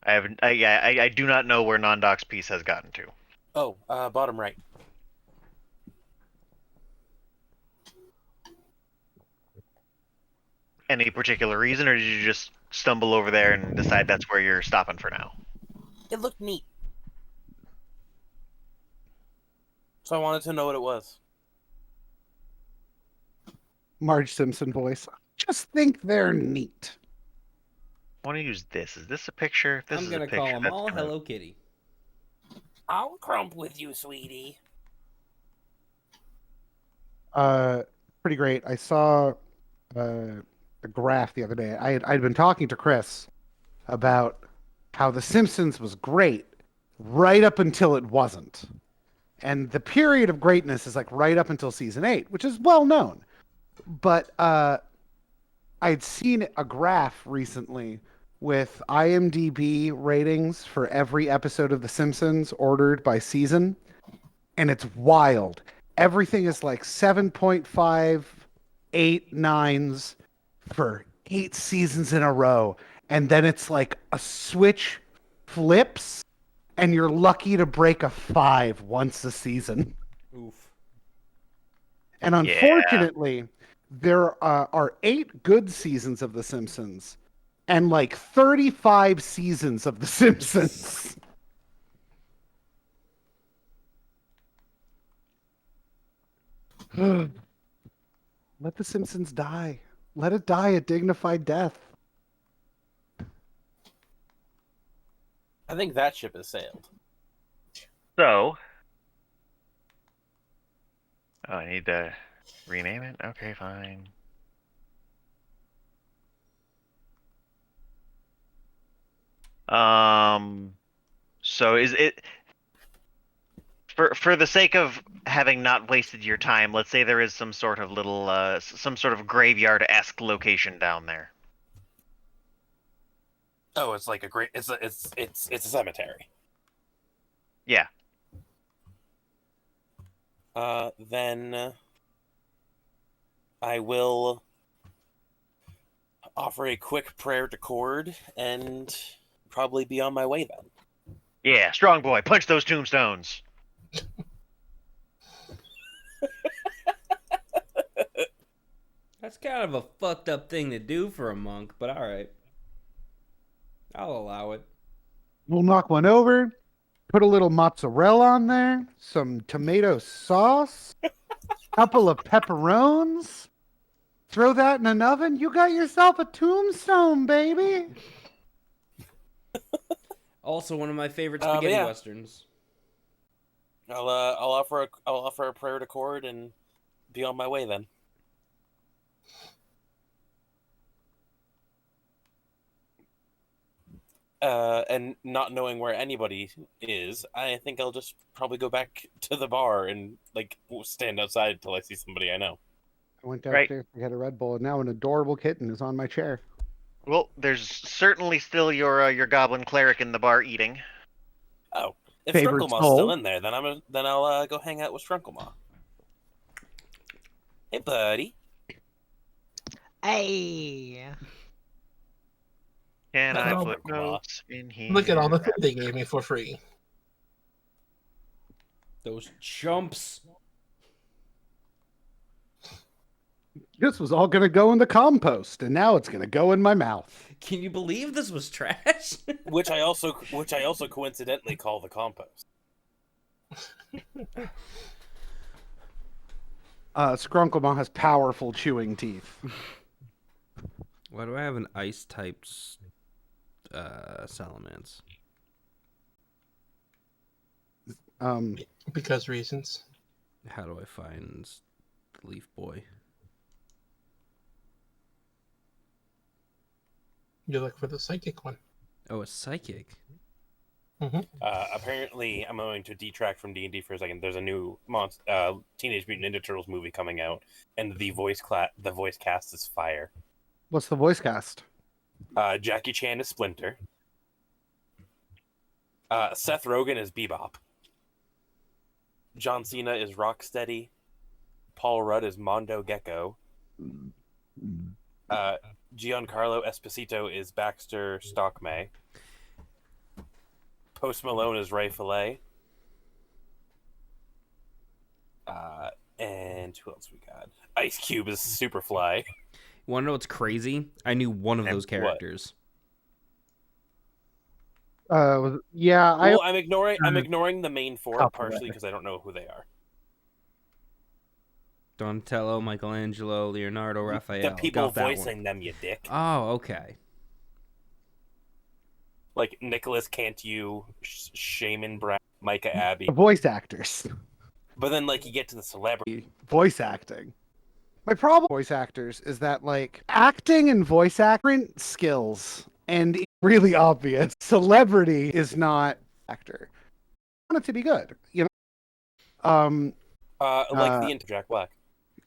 I do not know where Non-Doc's piece has gotten to. Oh, bottom right. Any particular reason, or did you just stumble over there and decide that's where you're stopping for now? It looked neat. So I wanted to know what it was. Marge Simpson voice. Just think they're neat. I want to use this. Is this a picture? This I'm is gonna a picture. call them That's all gonna- Hello Kitty. I'll crump with you, sweetie. Pretty great. I saw a graph the other day. I'd been talking to Chris about how The Simpsons was great right up until it wasn't. And the period of greatness is like right up until season 8, which is well known. But I'd seen a graph recently with IMDb ratings for every episode of The Simpsons ordered by season, and it's wild. Everything is like 7.5, 8, 9s for 8 seasons in a row. And then it's like a switch flips, and you're lucky to break a 5 once a season. Oof. And unfortunately, there are 8 good seasons of The Simpsons and like 35 seasons of The Simpsons. Let The Simpsons die. Let it die a dignified death. I think that ship has sailed. So, I need to rename it. Okay, fine. So is it for the sake of having not wasted your time? Let's say there is some sort of little, some sort of graveyard-esque location down there. Oh, it's like a great. It's a cemetery. Yeah. Then I will offer a quick prayer to Cord and probably be on my way then. Yeah, strong boy, punch those tombstones. That's kind of a fucked up thing to do for a monk, but all right. I'll allow it. We'll knock one over, put a little mozzarella on there, some tomato sauce, couple of pepperones, throw that in an oven. You got yourself a tombstone, baby. Also, one of my favorite But spaghetti yeah. westerns. I'll offer a prayer to Cord and be on my way then. And not knowing where anybody is, I think I'll just probably go back to the bar and like stand outside until I see somebody I know. I went Right. downstairs to get a Red Bull, and now an adorable kitten is on my chair. Well, there's certainly still your goblin cleric in the bar eating. Oh, if Favorite Strunklemaw's soul? still in there, then I'll go hang out with Strunklemaw. Hey, buddy. Hey. Can I Hello, put Grandma. notes in here? Look at all the food they gave me for free. Those chumps. This was all going to go in the compost, and now it's going to go in my mouth. Can you believe this was trash? Which I also coincidentally call the compost. Skrunklemon has powerful chewing teeth. Why do I have an ice typed salamence? Because reasons. How do I find the leaf boy? You look for the psychic one. Oh, a psychic. Apparently, I'm going to detract from D&D for a second. There's a new Teenage Mutant Ninja Turtles movie coming out, and the voice cast is fire. What's the voice cast? Jackie Chan is Splinter. Seth Rogen is Bebop. John Cena is Rocksteady. Paul Rudd is Mondo Gecko. Giancarlo Esposito is Baxter Stockmay. Post Malone is Ray Fillet. And who else we got? Ice Cube is Superfly. You want to know what's crazy? I knew one of And those what? characters. Yeah, Well, I'm ignoring the main four Copyright. partially because I don't know who they are. Donatello, Michelangelo, Leonardo, Raphael. The people Got that one. voicing them, you dick. Oh, okay. Like Nicholas Cantu, Shaman Brown, Micah Abbey. voice actors. But then, like, you get to the celebrity. Voice acting. My problem with voice actors is that, like, acting and voice acting skills, and it's really obvious. Celebrity is not actor. I want it to be good, you know. The Jack Black.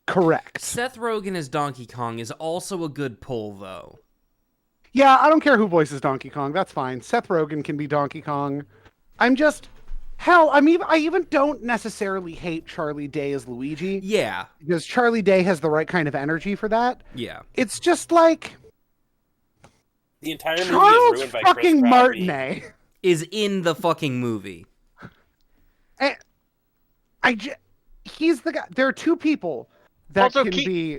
Correct. Seth Rogen as Donkey Kong is also a good pull, though. Yeah, I don't care who voices Donkey Kong. That's fine. Seth Rogen can be Donkey Kong. I even don't necessarily hate Charlie Day as Luigi. Yeah, Because Charlie Day has the right kind of energy for that. yeah. It's just like The entire movie is Charles ruined by fucking Chris Pratt being- Martinet. Is in the fucking movie. He's the guy. There are two people that Also, can be.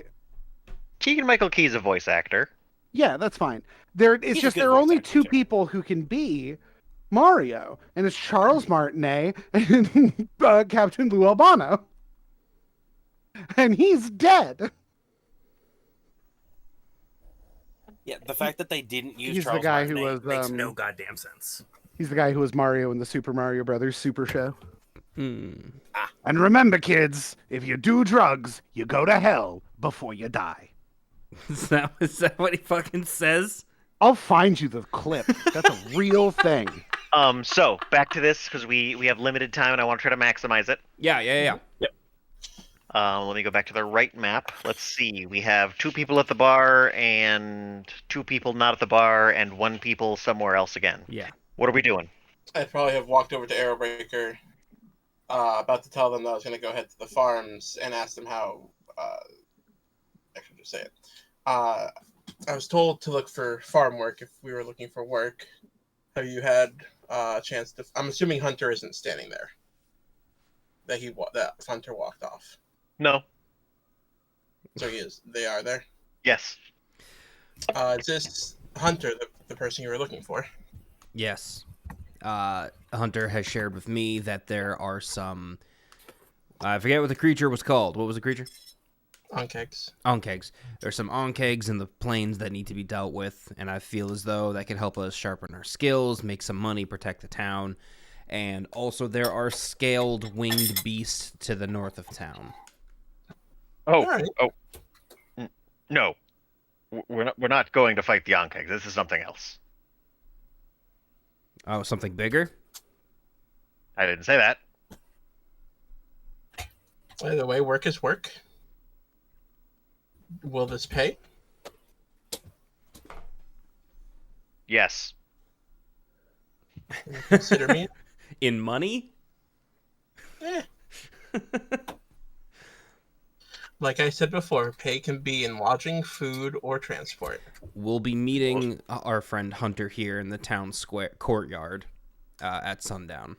Keegan-Michael Key's a voice actor. Yeah, that's fine. It's He's a just good there are voice only actor, two too. people who can be Mario, and it's Charles Martinet and Captain Lou Albano, and he's dead. Yeah, the fact that they didn't use He's the Charles guy who Martinet was, makes no goddamn sense. He's the guy who was Mario in the Super Mario Brothers Super Show. Hmm. And remember, kids, if you do drugs, you go to hell before you die. Is that what he fucking says? I'll find you the clip. That's a real thing. So back to this because we have limited time and I want to try to maximize it. Yeah. Let me go back to the right map. Let's see. We have 2 people at the bar and 2 people not at the bar and 1 people somewhere else again. Yeah. What are we doing? I'd probably have walked over to Arrowbreaker, about to tell them that I was going to go ahead to the farms and ask them how. I should just say it. I was told to look for farm work if we were looking for work. Have you had a chance to? I'm assuming Hunter isn't standing there. That Hunter walked off. No. So he is. They are there. Yes. Is this Hunter the person you were looking for? Yes. Hunter has shared with me that there are some. I forget what the creature was called. What was the creature? Onkegs. Onkegs. There's some onkegs in the plains that need to be dealt with, and I feel as though that could help us sharpen our skills, make some money, protect the town. And also, there are scaled winged beasts to the north of town. Oh. Alright. No. We're not going to fight the Onkegs. This is something else. Oh, something bigger? I didn't say that. By the way, work is work. Will this pay? Yes. Consider me. In money? Eh. Like I said before, pay can be in lodging, food, or transport. We'll be meeting our friend Hunter here in the town square courtyard at sundown.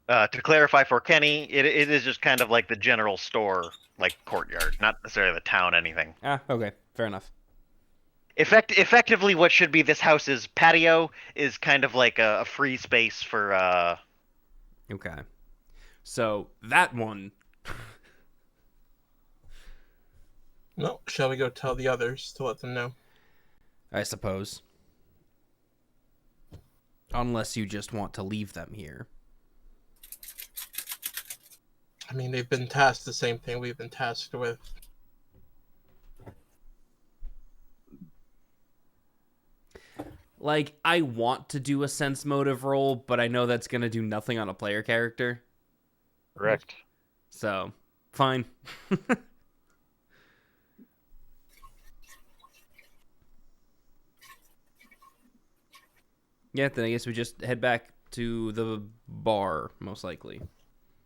To clarify for Kenny, it is just kind of like the general store, like courtyard, not necessarily the town anything. Ah, okay. Fair enough. Effectively, what should be this house's patio is kind of like a free space for. Okay. So, that one. No, shall we go tell the others to let them know? I suppose. Unless you just want to leave them here. I mean, they've been tasked the same thing we've been tasked with. Like, I want to do a sense motive roll, but I know that's going to do nothing on a player character. Correct. So, fine. Yeah, then I guess we just head back to the bar, most likely.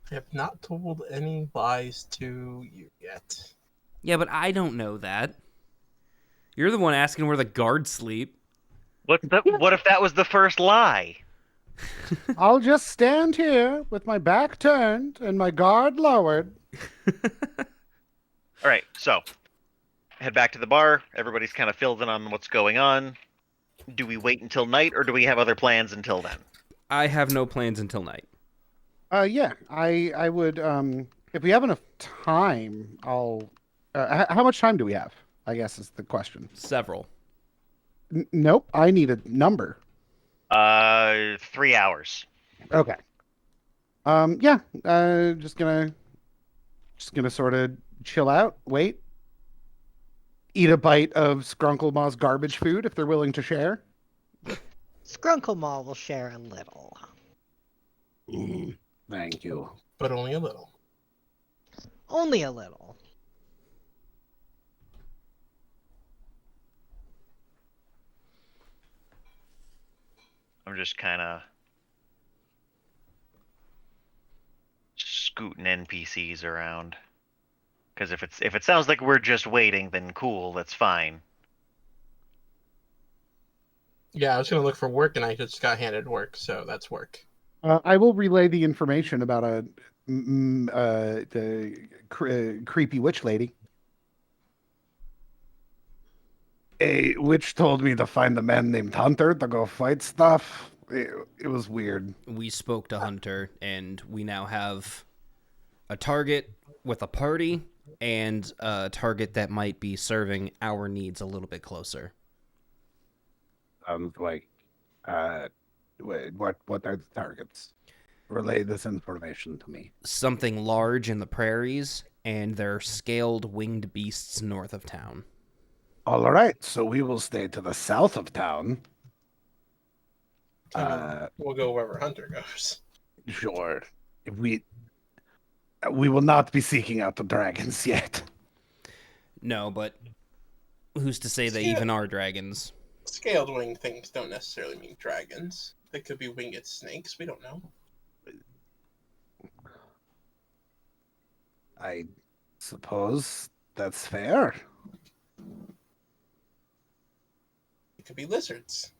I have not told any lies to you yet. Yeah, but I don't know that. You're the one asking where the guards sleep. What if that was the first lie? I'll just stand here with my back turned and my guard lowered. All right, so head back to the bar. Everybody's kind of filled in on what's going on. Do we wait until night, or do we have other plans until then? I have no plans until night. Yeah, I would, if we have enough time, I'll, how much time do we have? I guess is the question. Several. Nope, I need a number. 3 hours. Okay. Yeah, just gonna sort of chill out, wait, eat a bite of Skrunkle Maw's garbage food if they're willing to share. Skrunkle Maw will share a little. Thank you. But only a little. Only a little. I'm just kind of scooting NPCs around. Because if it sounds like we're just waiting, then cool, that's fine. Yeah, I was gonna look for work and I just got handed work, so that's work. I will relay the information about the creepy witch lady. A witch told me to find a man named Hunter to go fight stuff. It was weird. We spoke to Hunter, and we now have a target with a party and a target that might be serving our needs a little bit closer. Sounds like, what are the targets? Relay this information to me. Something large in the prairies, and they're scaled winged beasts north of town. All right, so we will stay to the south of town. We'll go wherever Hunter goes. Sure. If we will not be seeking out the dragons yet. No, but who's to say they Yeah. even are dragons? Scaled wing things don't necessarily mean dragons. They could be winged snakes. We don't know. I suppose that's fair. It could be lizards.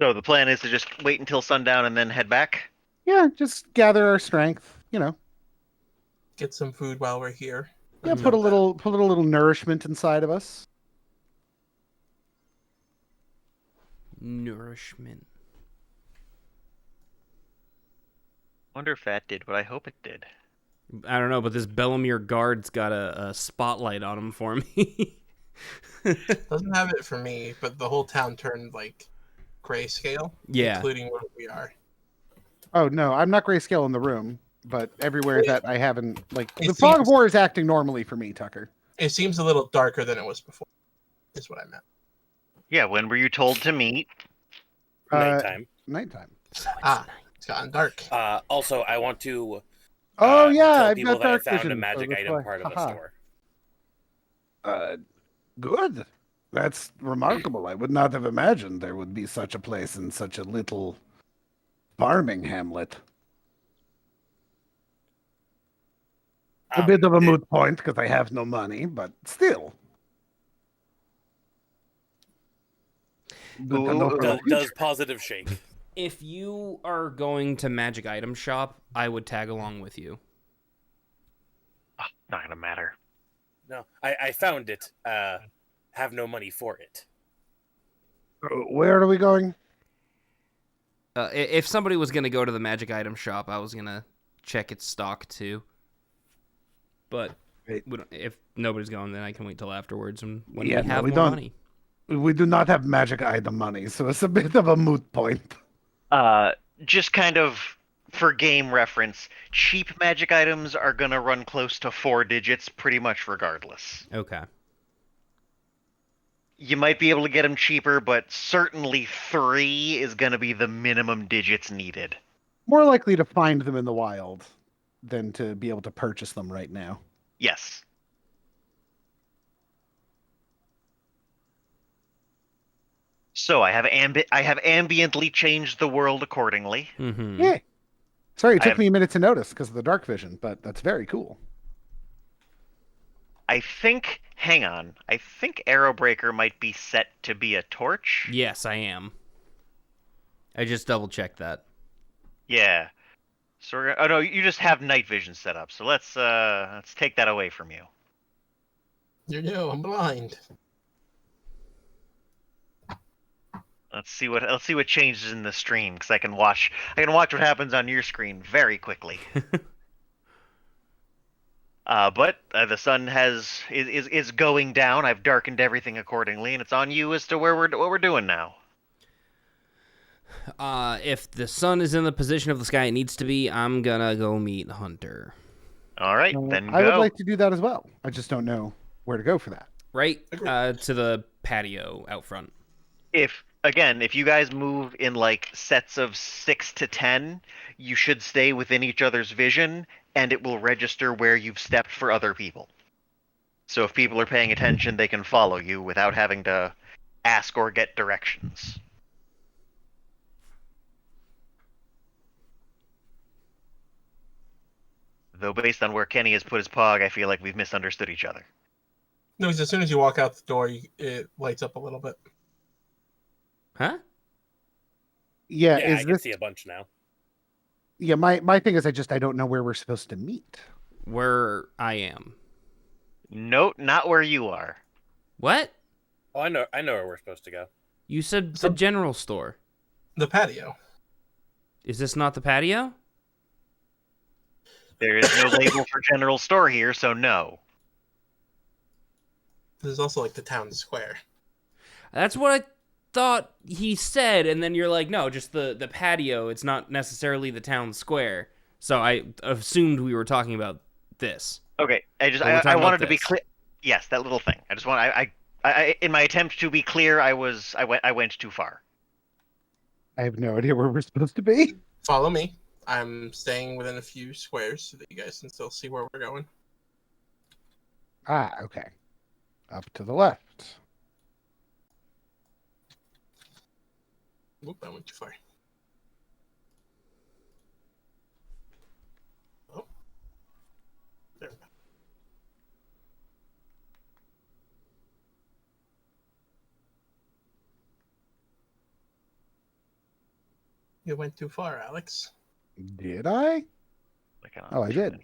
So the plan is to just wait until sundown and then head back? Yeah, just gather our strength, you know. Get some food while we're here. Yeah, put a little nourishment inside of us. Nourishment. Wonder if that did what I hope it did. I don't know, but this Bellamere guard's got a spotlight on him for me. Doesn't have it for me, but the whole town turned like grayscale, Yeah. including where we are. Oh no, I'm not grayscale in the room, but everywhere that I haven't like It the fog of seems- war is acting normally for me, Tucker. It seems a little darker than it was before. Is what I meant. Yeah, when were you told to meet? Nighttime. Nighttime. It's gotten dark. Also, I want to Oh yeah, tell I've people got that I dark found vision. a so magic that's item why- part of the haha. store. Good. That's remarkable. I would not have imagined there would be such a place in such a little farming hamlet. A bit of a moot point because I have no money, but still. Good to know for the Does future. positive shake. If you are going to Magic Item Shop, I would tag along with you. Oh, not gonna matter. No, I found it. Have no money for it. Where are we going? If somebody was going to go to the Magic Item Shop, I was going to check its stock too. But Wait. if nobody's going, then I can wait till afterwards and when Yeah, we no, have we more don't. money. We do not have magic item money, so it's a bit of a moot point. Just kind of for game reference, cheap magic items are gonna run close to 4 digits pretty much regardless. Okay. You might be able to get them cheaper, but certainly 3 is gonna be the minimum digits needed. More likely to find them in the wild than to be able to purchase them right now. Yes. So I have ambiently changed the world accordingly. Mm-hmm. Yeah. Sorry, it I took have- me a minute to notice because of the dark vision, but that's very cool. Hang on. I think Arrowbreaker might be set to be a torch. Yes, I am. I just double checked that. Yeah. So oh no, you just have night vision set up. So let's take that away from you. No, I'm blind. Let's see what changes in the stream because I can watch what happens on your screen very quickly. But the sun is going down. I've darkened everything accordingly, and it's on you as to what we're doing now. If the sun is in the position of the sky it needs to be, I'm gonna go meet Hunter. All right, then go. I would like to do that as well. I just don't know where to go for that. Right Agreed. to the patio out front. If you guys move in like sets of 6 to 10, you should stay within each other's vision, and it will register where you've stepped for other people. So if people are paying attention, they can follow you without having to ask or get directions. Though based on where Kenny has put his pog, I feel like we've misunderstood each other. No, because as soon as you walk out the door, it lights up a little bit. Huh? Yeah, Yeah, I is can this? see a bunch now. Yeah, my thing is I don't know where we're supposed to meet. Where I am. Nope, not where you are. What? Oh, I know where we're supposed to go. You said the general store. The patio. Is this not the patio? There is no label for general store here, so no. There's also like the town square. That's what I thought he said, and then you're like, no, just the patio. It's not necessarily the town square. So I assumed we were talking about this. Okay, But we're I talking wanted about to be this. clear. Yes, that little thing. I just want I in my attempt to be clear, I went too far. I have no idea where we're supposed to be. Follow me. I'm staying within a few squares so that you guys can still see where we're going. Ah, okay. Up to the left. Oop, I went too far. Oh. There we go. You went too far, Alex. Did I? Oh, I did.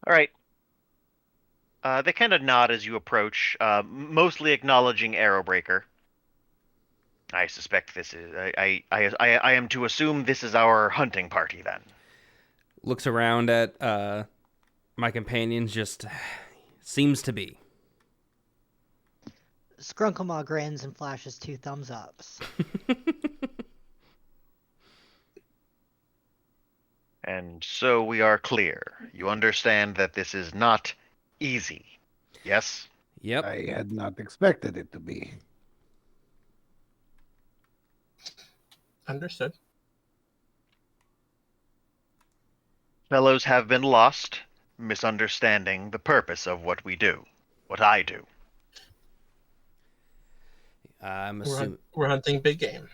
All right. They kind of nod as you approach, mostly acknowledging Arrowbreaker. I suspect this is. I am to assume this is our hunting party then. Looks around at my companions, just seems to be. Skrunkamaw grins and flashes 2 thumbs ups. And so we are clear. You understand that this is not easy. Yes? Yep. I had not expected it to be. Understood. Fellows have been lost, misunderstanding the purpose of what we do, what I do. I'm We're, assuming. we're hunting big game.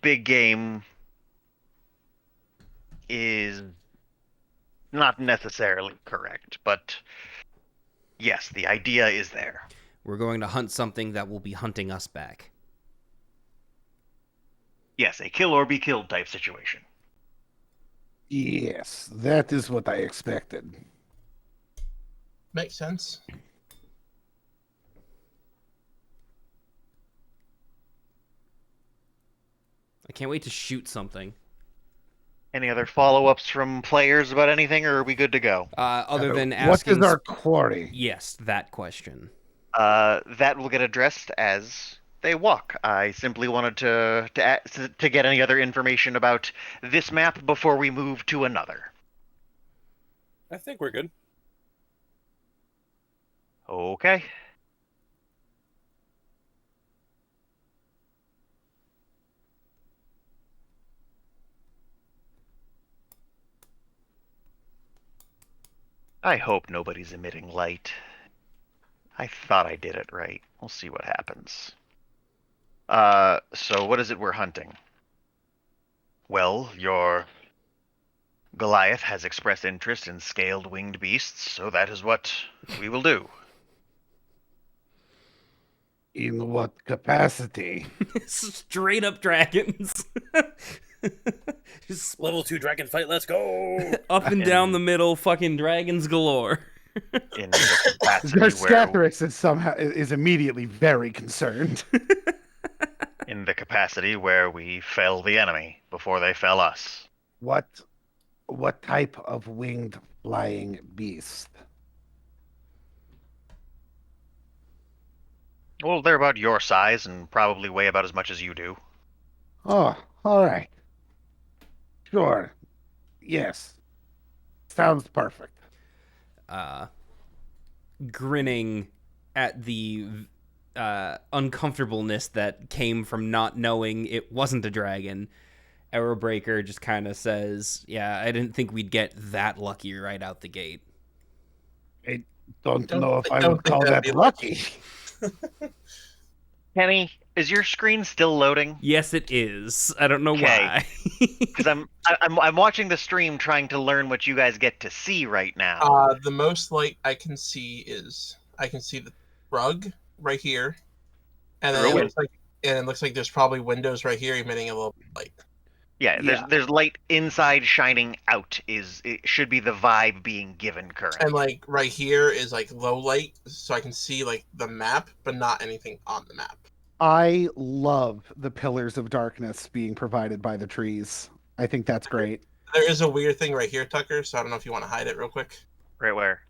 Big game is not necessarily correct, but yes, the idea is there. We're going to hunt something that will be hunting us back. Yes, a kill or be killed type situation. Yes, that is what I expected. Makes sense. I can't wait to shoot something. Any other follow-ups from players about anything, or are we good to go? Other than What asking. is our quarry? Yes, that question. That will get addressed as they walk. I simply wanted to get any other information about this map before we move to another. I think we're good. Okay. I hope nobody's emitting light. I thought I did it right. We'll see what happens. So what is it we're hunting? Well, your Goliath has expressed interest in scaled winged beasts, so that is what we will do. In what capacity? Straight up dragons. Just Level 2 dragon fight, let's go! up and down the middle, fucking dragons galore. In the capacity where, Scathorix is immediately very concerned. in the capacity where we fell the enemy before they fell us. What type of winged flying beast? Well, they're about your size and probably weigh about as much as you do. Oh, all right. Sure. Yes. Sounds perfect. Grinning at the uncomfortableness that came from not knowing it wasn't a dragon, Arrowbreaker just kind of says, yeah, I didn't think we'd get that lucky right out the gate. I don't know if I I don't would think call that'd that be lucky. Kenny, is your screen still loading? Yes, it is. I don't know Okay. why. Because I'm watching the stream, trying to learn what you guys get to see right now. The most light I can see is I can see the rug right here, and then Really? it looks like there's probably windows right here emitting a little light. Yeah, there's light inside shining out. It should be the vibe being given currently. And like right here is like low light, so I can see like the map, but not anything on the map. I love the pillars of darkness being provided by the trees. I think that's great. There is a weird thing right here, Tucker. So I don't know if you want to hide it real quick. Right where?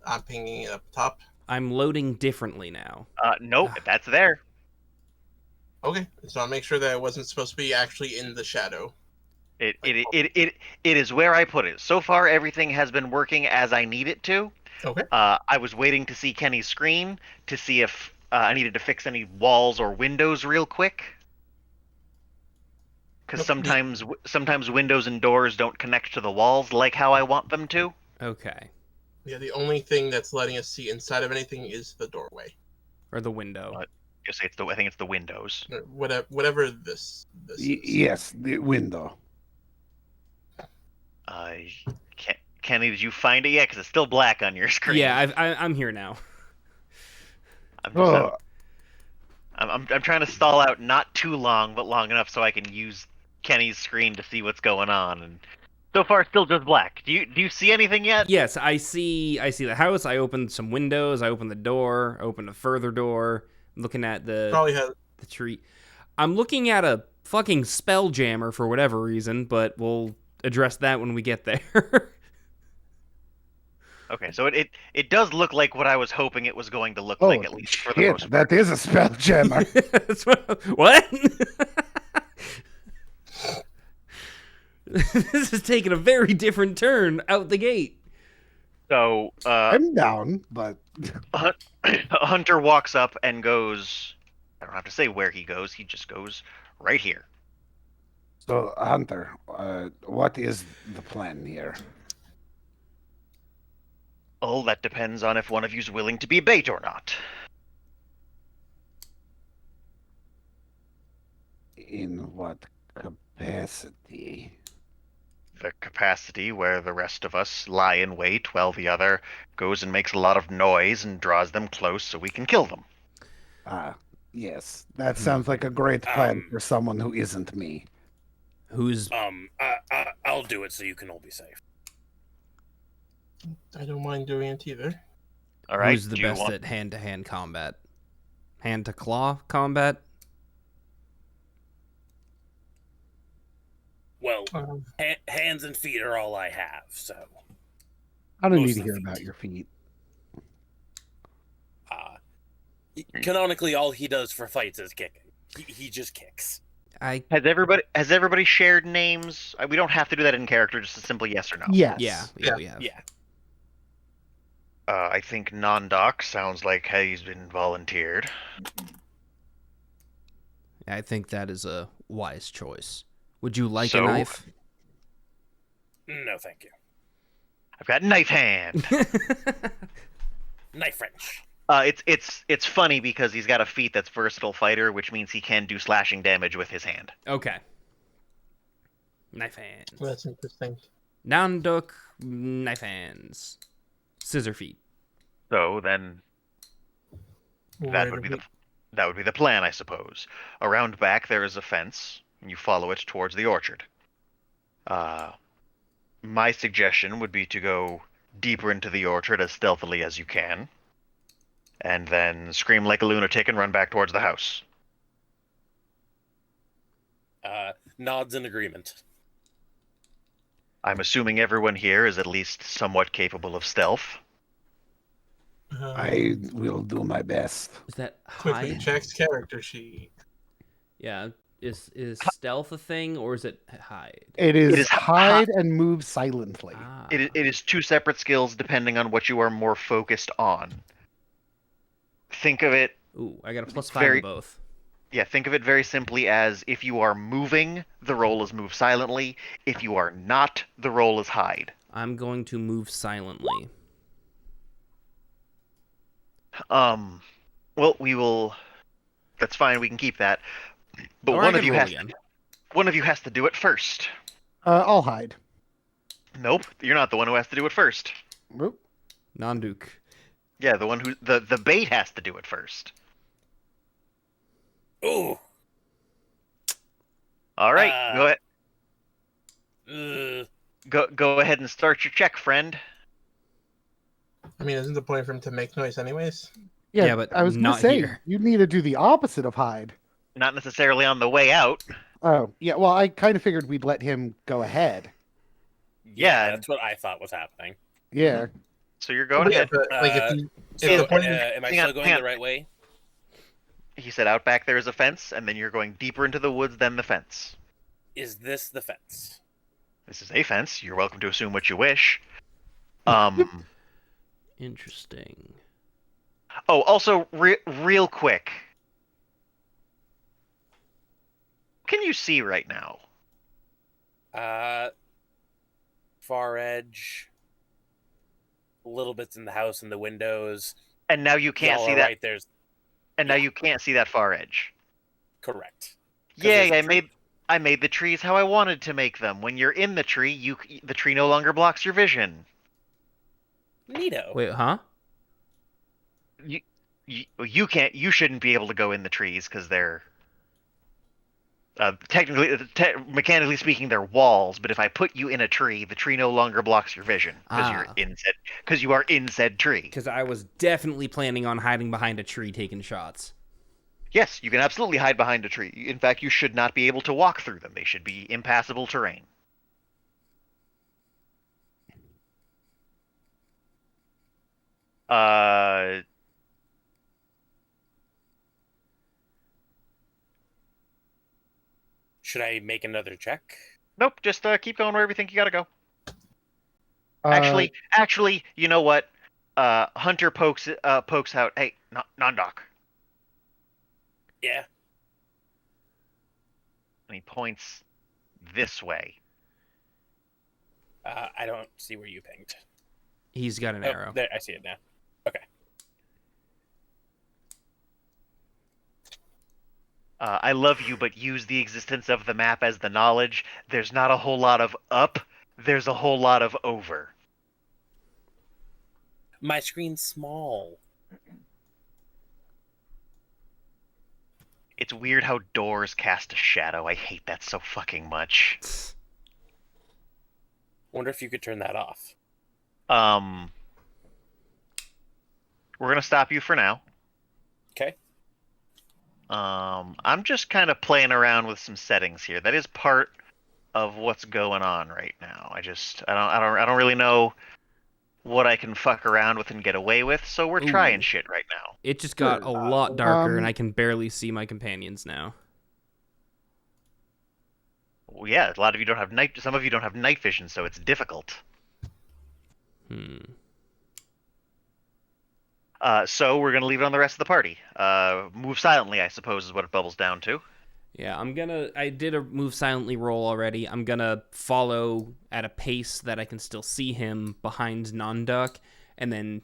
I'm pinging it up top. I'm loading differently now. Nope, that's there. Okay, so I'll make sure that it wasn't supposed to be actually in the shadow. It is where I put it. So far, everything has been working as I need it to. Okay. I was waiting to see Kenny's screen to see if I needed to fix any walls or windows real quick. Because sometimes windows and doors don't connect to the walls like how I want them to. Okay. Yeah, the only thing that's letting us see inside of anything is the doorway. Or the window. I think it's the windows. Or whatever this is. Yes, the window. Kenny, did you find it yet? Because it's still black on your screen. Yeah, I'm here now. Oh, I'm trying to stall out not too long, but long enough so I can use Kenny's screen to see what's going on. And so far, still just black. Do you see anything yet? Yes, I see the house. I opened some windows. I opened the door. Opened a further door. I'm looking at Probably has. the tree. I'm looking at a fucking spell jammer for whatever reason, but we'll address that when we get there. Okay, so it does look like what I was hoping it was going to look like, at least for the most shit, part. that is a spell jammer. That's what? This is taking a very different turn out the gate. So I'm down, but Hunter walks up and goes. I don't have to say where he goes. He just goes right here. so Hunter, what is the plan here? Oh, that depends on if one of you's willing to be bait or not. In what capacity? The capacity where the rest of us lie in wait while the other goes and makes a lot of noise and draws them close so we can kill them. Ah, yes, that sounds like a great plan Um, for someone who isn't me. Who's I'll do it so you can all be safe. I don't mind doing it either. All right. who's the do you best want- at hand-to-hand combat? Hand-to-claw combat? Well, Um, hands and feet are all I have, so I don't Most need to of hear the about feet. your feet. canonically all he does for fights is kicking. He just kicks. Has everybody shared names? We don't have to do that in character. Just a simple yes or no. Yes. Yeah, we have. Yeah. I think non-doc sounds like he's been volunteered. I think that is a wise choice. Would you like So- a knife? No, thank you. I've got knife hand. Knife wrench. It's funny because he's got a feat that's versatile fighter, which means he can do slashing damage with his hand. Okay. Knife hands. that's interesting. Nanduk knife hands. Scissor feet. So then that would be the plan, I suppose. Around back there is a fence, and you follow it towards the orchard. My suggestion would be to go deeper into the orchard as stealthily as you can, and then scream like a lunatic and run back towards the house. Nods in agreement. I'm assuming everyone here is at least somewhat capable of stealth. I will do my best. Is that Quickly hide? checks character sheet. Yeah. Is stealth a thing or is it hide? It is, is hide and move silently. Ah. It is two separate skills depending on what you are more focused on. Think of it Ooh, I got a +5 very- to both. Yeah, think of it very simply as if you are moving, the roll is move silently. If you are not, the roll is hide. I'm going to move silently. Well, we will. That's fine. We can keep that. But Or I one of could you roll has again. one of you has to do it first. I'll hide. Nope, you're not the one who has to do it first. Whoop. Nanduk. Yeah, the one who the bait has to do it first. Ooh. All right, go ahead. Go ahead and start your check, friend. I mean, isn't the point for him to make noise anyways? Yeah, but I was gonna not say here. you need to do the opposite of hide. Not necessarily on the way out. Oh, yeah. Well, I kind of figured we'd let him go ahead. Yeah. that's what I thought was happening. Yeah. So you're going Yeah, ahead. but like if you So, if the point am I hang on, still going hang the on. right way? He said out back there is a fence, and then you're going deeper into the woods than the fence. Is this the fence? This is a fence. You're welcome to assume what you wish. Interesting. Oh, also, real quick. What can you see right now? Far edge. Little bits in the house and the windows. And now you can't Y'all see are that. Right, there's And now yeah. you can't see that far edge. correct. 'Cause Yeah, there's a tree. I made the trees how I wanted to make them. When you're in the tree, the tree no longer blocks your vision. Neato. Wait, huh? You can't. You shouldn't be able to go in the trees because they're mechanically speaking, they're walls. But if I put you in a tree, the tree no longer blocks your vision because you are in said tree. Because I was definitely planning on hiding behind a tree taking shots. Yes, you can absolutely hide behind a tree. In fact, you should not be able to walk through them. They should be impassable terrain. Should I make another check? Nope. Just keep going wherever you think you gotta go. Uh, Actually, you know what? Hunter pokes out. Hey, Nondoc. Yeah. And he points this way. I don't see where you pinged. He's got an Oh, arrow. there, I see it now. Okay. I love you, but use the existence of the map as the knowledge. There's not a whole lot of up. There's a whole lot of over. My screen's small. It's weird how doors cast a shadow. I hate that so fucking much. Wonder if you could turn that off. We're gonna stop you for now. Okay. I'm just kind of playing around with some settings here. That is part of what's going on right now. I don't really know what I can fuck around with and get away with, so we're trying shit right now. It just got a lot darker, and I can barely see my companions now. Well, yeah, a lot of you don't have night. Some of you don't have night vision, so it's difficult. So we're gonna leave it on the rest of the party. Move silently, I suppose, is what it bubbles down to. Yeah, I did a move silently roll already. I'm gonna follow at a pace that I can still see him behind Nonduck, and then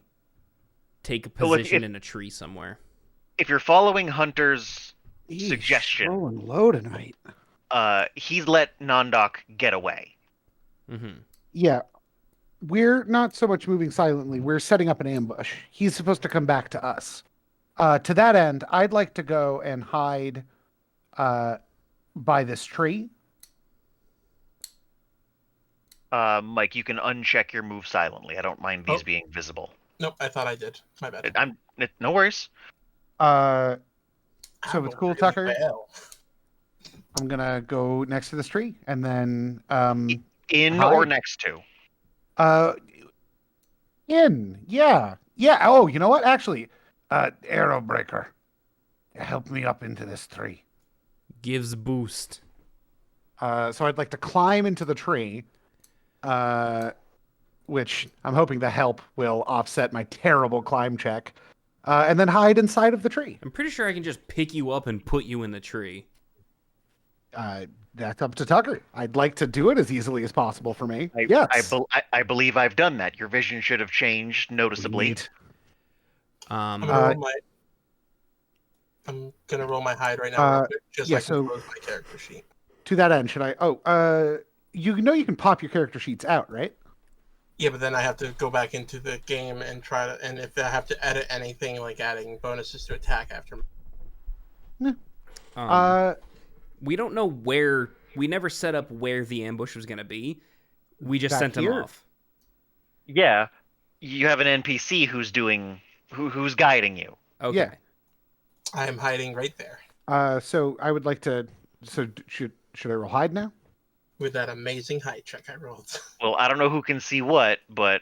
take a position in a tree somewhere. If you're following Hunter's He's suggestion, rolling low tonight. he's let Nondoc get away. Mm-hmm. Yeah. We're not so much moving silently. We're setting up an ambush. He's supposed to come back to us. To that end, I'd like to go and hide by this tree. Mike, you can uncheck your move silently. I don't mind these being visible. Nope, I thought I did. My bad. No worries. So it's cool, Really Tucker. well. I'm gonna go next to this tree and then In hide. or next to. In. Yeah. Oh, you know what? Actually, arrow breaker, help me up into this tree. Gives boost. So I'd like to climb into the tree, which I'm hoping the help will offset my terrible climb check, and then hide inside of the tree. I'm pretty sure I can just pick you up and put you in the tree. That's up to Tucker. I'd like to do it as easily as possible for me. I believe I've done that. Your vision should have changed noticeably. Neat. I'm gonna roll my hide right now, real quick, just yeah, so I can so- close my character sheet. To that end, should I? You know you can pop your character sheets out, right? Yeah, but then I have to go back into the game and try to, and if I have to edit anything like adding bonuses to attack after. We don't know where. We never set up where the ambush was gonna be. We just Back sent him here? off. Yeah, you have an NPC who's guiding you. Okay. Yeah. I am hiding right there So I would like to. So should I roll hide now? with that amazing hide check I rolled. Well, I don't know who can see what, but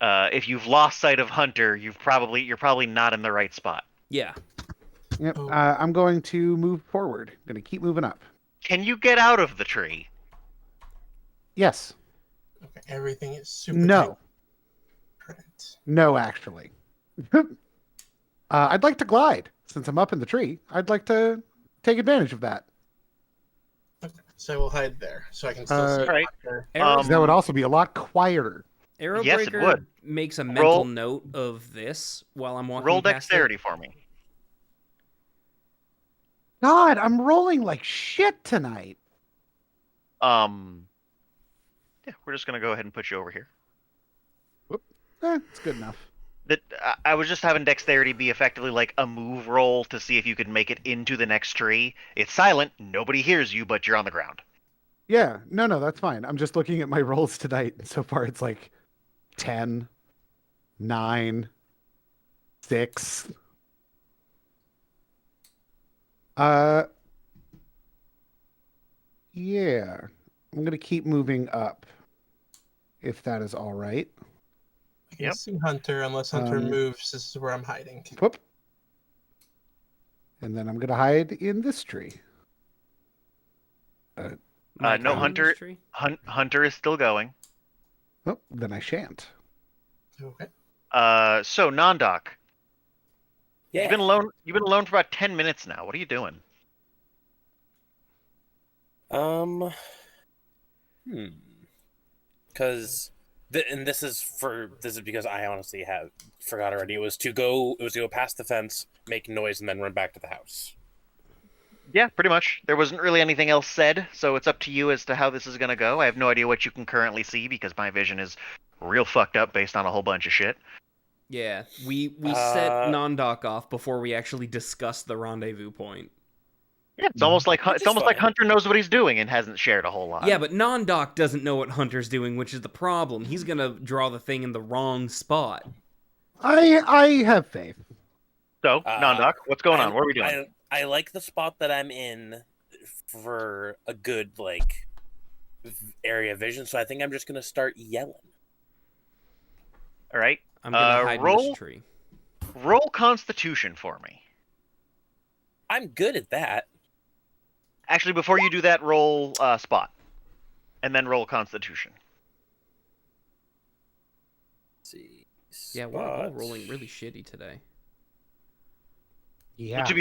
if you've lost sight of Hunter, you're probably not in the right spot. Yeah. Yep. Oh. I'm going to move forward. I'm going to keep moving up. Can you get out of the tree? Yes. Okay, everything is super No. tight. No, actually. I'd like to glide. Since I'm up in the tree, I'd like to take advantage of that. Okay, so we'll hide there, so I can still see. Alright. Hunter. Arrow, Um, That would also be a lot quieter. Arrow yes, it Breaker would. makes a Roll- mental note of this while I'm walking Roll past dexterity it. for me. God, I'm rolling like shit tonight. Yeah, we're just gonna go ahead and put you over here. It's good enough. I was just having dexterity be effectively like a move roll to see if you could make it into the next tree. It's silent, nobody hears you, but you're on the ground. Yeah, no, that's fine. I'm just looking at my rolls tonight. And so far, it's like 10, 9, 6. Yeah. I'm going to keep moving up, if that is all right. I can Yep. see Hunter unless Hunter Um, moves. This is where I'm hiding. Whoop. And then I'm going to hide in this tree. Mike, no, are you in Hunter- this tree? Hunter is still going. Oh, then I shan't. Okay. So Nondok, Yeah. you've been alone. You've been alone for about 10 minutes now. What are you doing? Because, and this is because I honestly have forgot already. It was to go past the fence, make noise, and then run back to the house. Yeah, pretty much. There wasn't really anything else said, so it's up to you as to how this is gonna go. I have no idea what you can currently see because my vision is real fucked up based on a whole bunch of shit. Yeah, we set Uh, Nondok off before we actually discussed the rendezvous point. Yeah, it's almost like Which is fine. Hunter knows what he's doing and hasn't shared a whole lot. Yeah, but Nondok doesn't know what Hunter's doing, which is the problem. He's gonna draw the thing in the wrong spot. I have faith. So, Nondok, what's going on? What are we doing? I like the spot that I'm in for a good area of vision, so I think I'm just gonna start yelling. All right, I'm gonna hide in roll- this tree. roll Constitution for me. I'm good at that. Actually, before you do that, roll Spot, and then roll Constitution. Let's see. Yeah, we're all Spots. rolling really shitty today. Yeah. To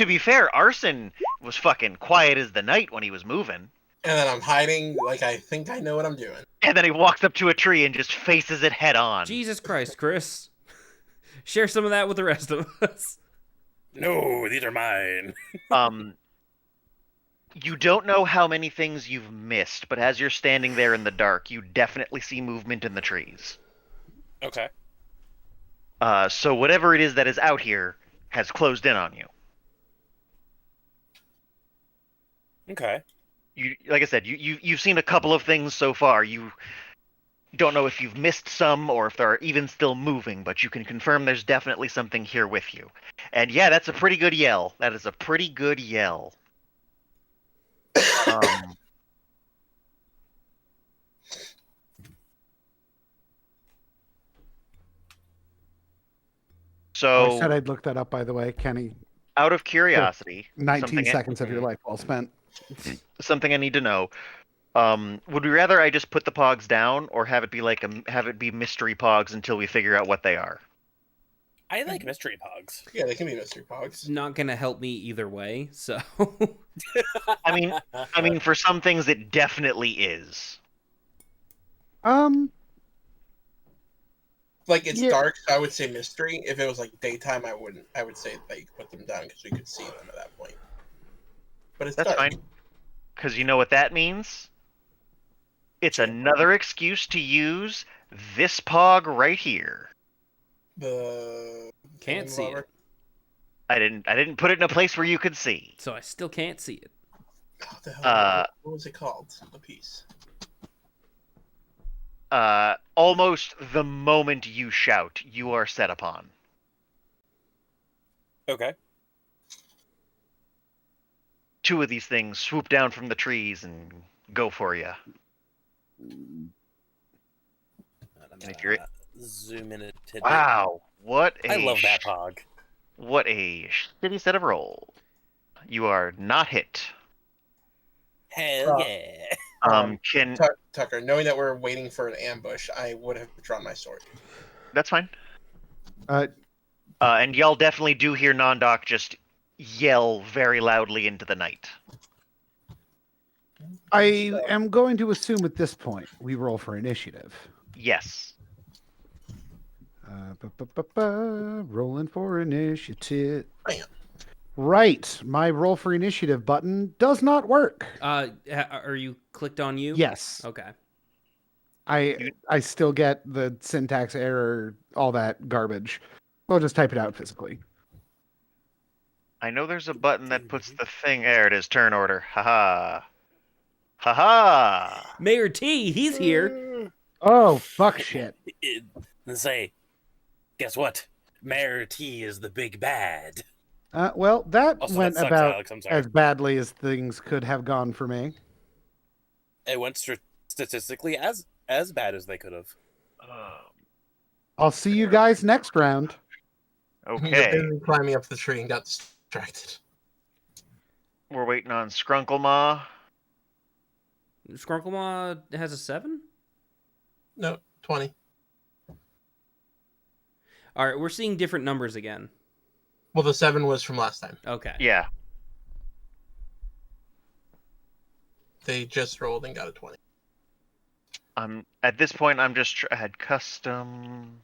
be fair, Arson was fucking quiet as the night when he was moving, And then I'm hiding like I think I know what I'm doing. and then he walks up to a tree and just faces it head on. Jesus Christ, Chris. Share some of that with the rest of us. No, these are mine. You don't know how many things you've missed, but as you're standing there in the dark, you definitely see movement in the trees. Okay. So whatever it is that is out here has closed in on you. Okay. Like I said, you've seen a couple of things so far. You don't know if you've missed some or if they're even still moving, but you can confirm there's definitely something here with you. And yeah, that's a pretty good yell. That is a pretty good yell. I said So, I'd look that up, by the way, Kenny. out of curiosity, 19 something seconds of your life well spent. something I need to know. Would we rather I just put the pogs down, or have it be have it be mystery pogs until we figure out what they are? I like mystery pogs. Yeah, they can be mystery pogs. It's not gonna help me either way, so I mean, for some things it definitely is. Like it's Yeah. dark, so I would say mystery. If it was like daytime, I wouldn't. I would say like put them down because we could see them at that point. But it's That's dark. fine. Because you know what that means? It's another excuse to use this pog right here. The Can't see it. I didn't put it in a place where you could see. so I still can't see it. What the hell? What was it called? The piece. Almost the moment you shout, you are set upon. Okay. Two of these things swoop down from the trees and go for you. And I'm And if you're- zoom in a tidbit. Wow, what a I love that pog. What a shitty set of rolls. You are not hit. Hell Uh, yeah. Can Tucker, knowing that we're waiting for an ambush, I would have drawn my sword. That's fine. Uh, And y'all definitely do hear Nondok just yell very loudly into the night. I am going to assume at this point we roll for initiative. Yes. Rolling for initiative. Bam. Right, my roll for initiative button does not work. Are you clicked on you? Yes, Okay. I still get the syntax error, all that garbage. I'll just type it out physically. I know there's a button that puts the thing. There it is. Turn order. Haha. Haha. Mayor T, he's here. Oh fuck shit! And say, guess what? Mayor T is the big bad. Well, that Also, went that sucks, about Alex. I'm sorry. as badly as things could have gone for me. It went statistically as bad as they could have. I'll see you guys next round. You're Okay. busy climbing up the tree and got distracted. We're waiting on Skrunklemaw. Skrunklemaw has a 7? No, 20. All right, we're seeing different numbers again. Well, the 7 was from last time. Okay. Yeah. They just rolled and got a 20. At this point, I'm just I had custom.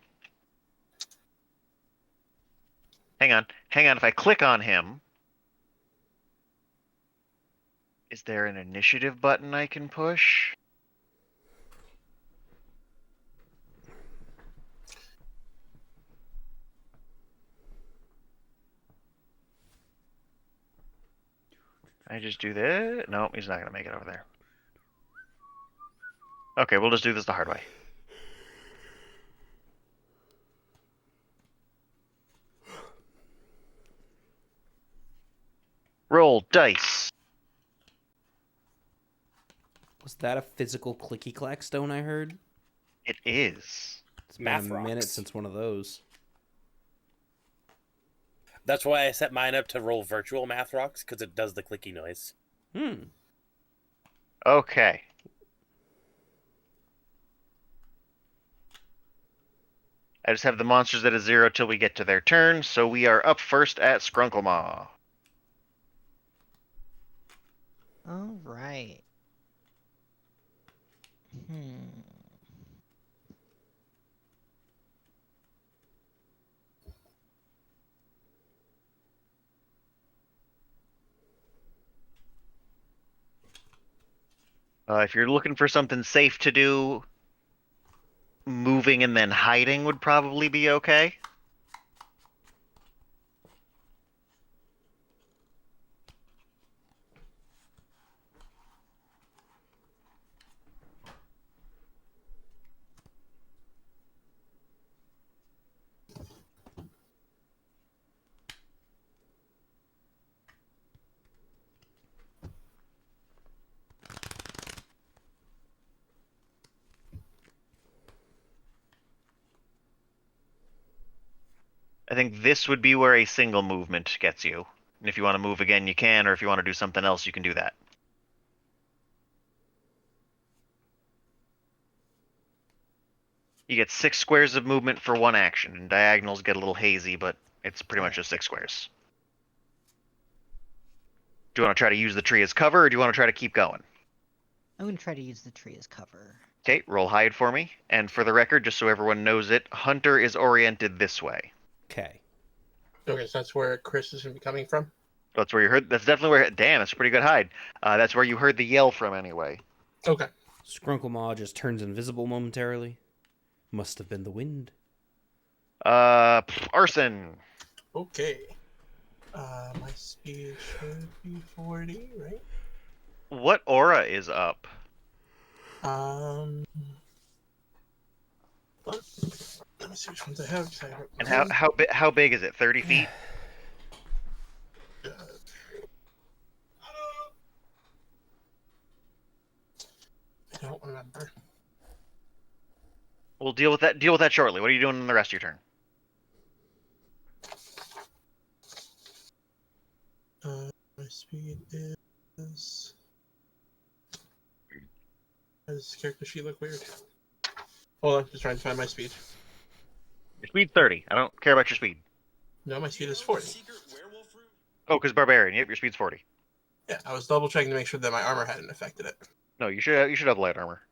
Hang on. If I click on him, is there an initiative button I can push? I just do this? No, he's not gonna make it over there. Okay, we'll just do this the hard way. Roll dice. Was that a physical clicky clack stone I heard? It is. It's been Math a minute rocks. since one of those. That's why I set mine up to roll virtual math rocks, because it does the clicky noise. Okay. I just have the monsters at a 0 till we get to their turn, so we are up first at Skrunklemaw. All right. If you're looking for something safe to do, moving and then hiding would probably be okay. I think this would be where a single movement gets you. And if you want to move again, you can, or if you want to do something else, you can do that. You get 6 squares of movement for one action, and diagonals get a little hazy, but it's pretty much just 6 squares. Do you want to try to use the tree as cover, or do you want to try to keep going? I'm gonna try to use the tree as cover. Okay, roll hide for me. And for the record, just so everyone knows it, Hunter is oriented this way. Okay. Okay, so that's where Chris is going to be coming from? That's where you heard. That's definitely where. Damn, that's a pretty good hide. That's where you heard the yell from, anyway. Okay. Skrunklemaw just turns invisible momentarily. Must have been the wind. Arson. Okay. My speed should be 40, right? What aura is up? Let me see which ones I have. 'cause I haven't- And how big is it? 30 feet? Uh, I don't remember. We'll deal with that shortly. What are you doing in the rest of your turn? My speed is. Why does this character sheet look weird? Hold on, just trying to find my speed. Your speed's 30. I don't care about your speed. No, my speed is 40. Oh, because barbarian. Yep, your speed's 40. Yeah, I was double checking to make sure that my armor hadn't affected it. No, you should have light armor.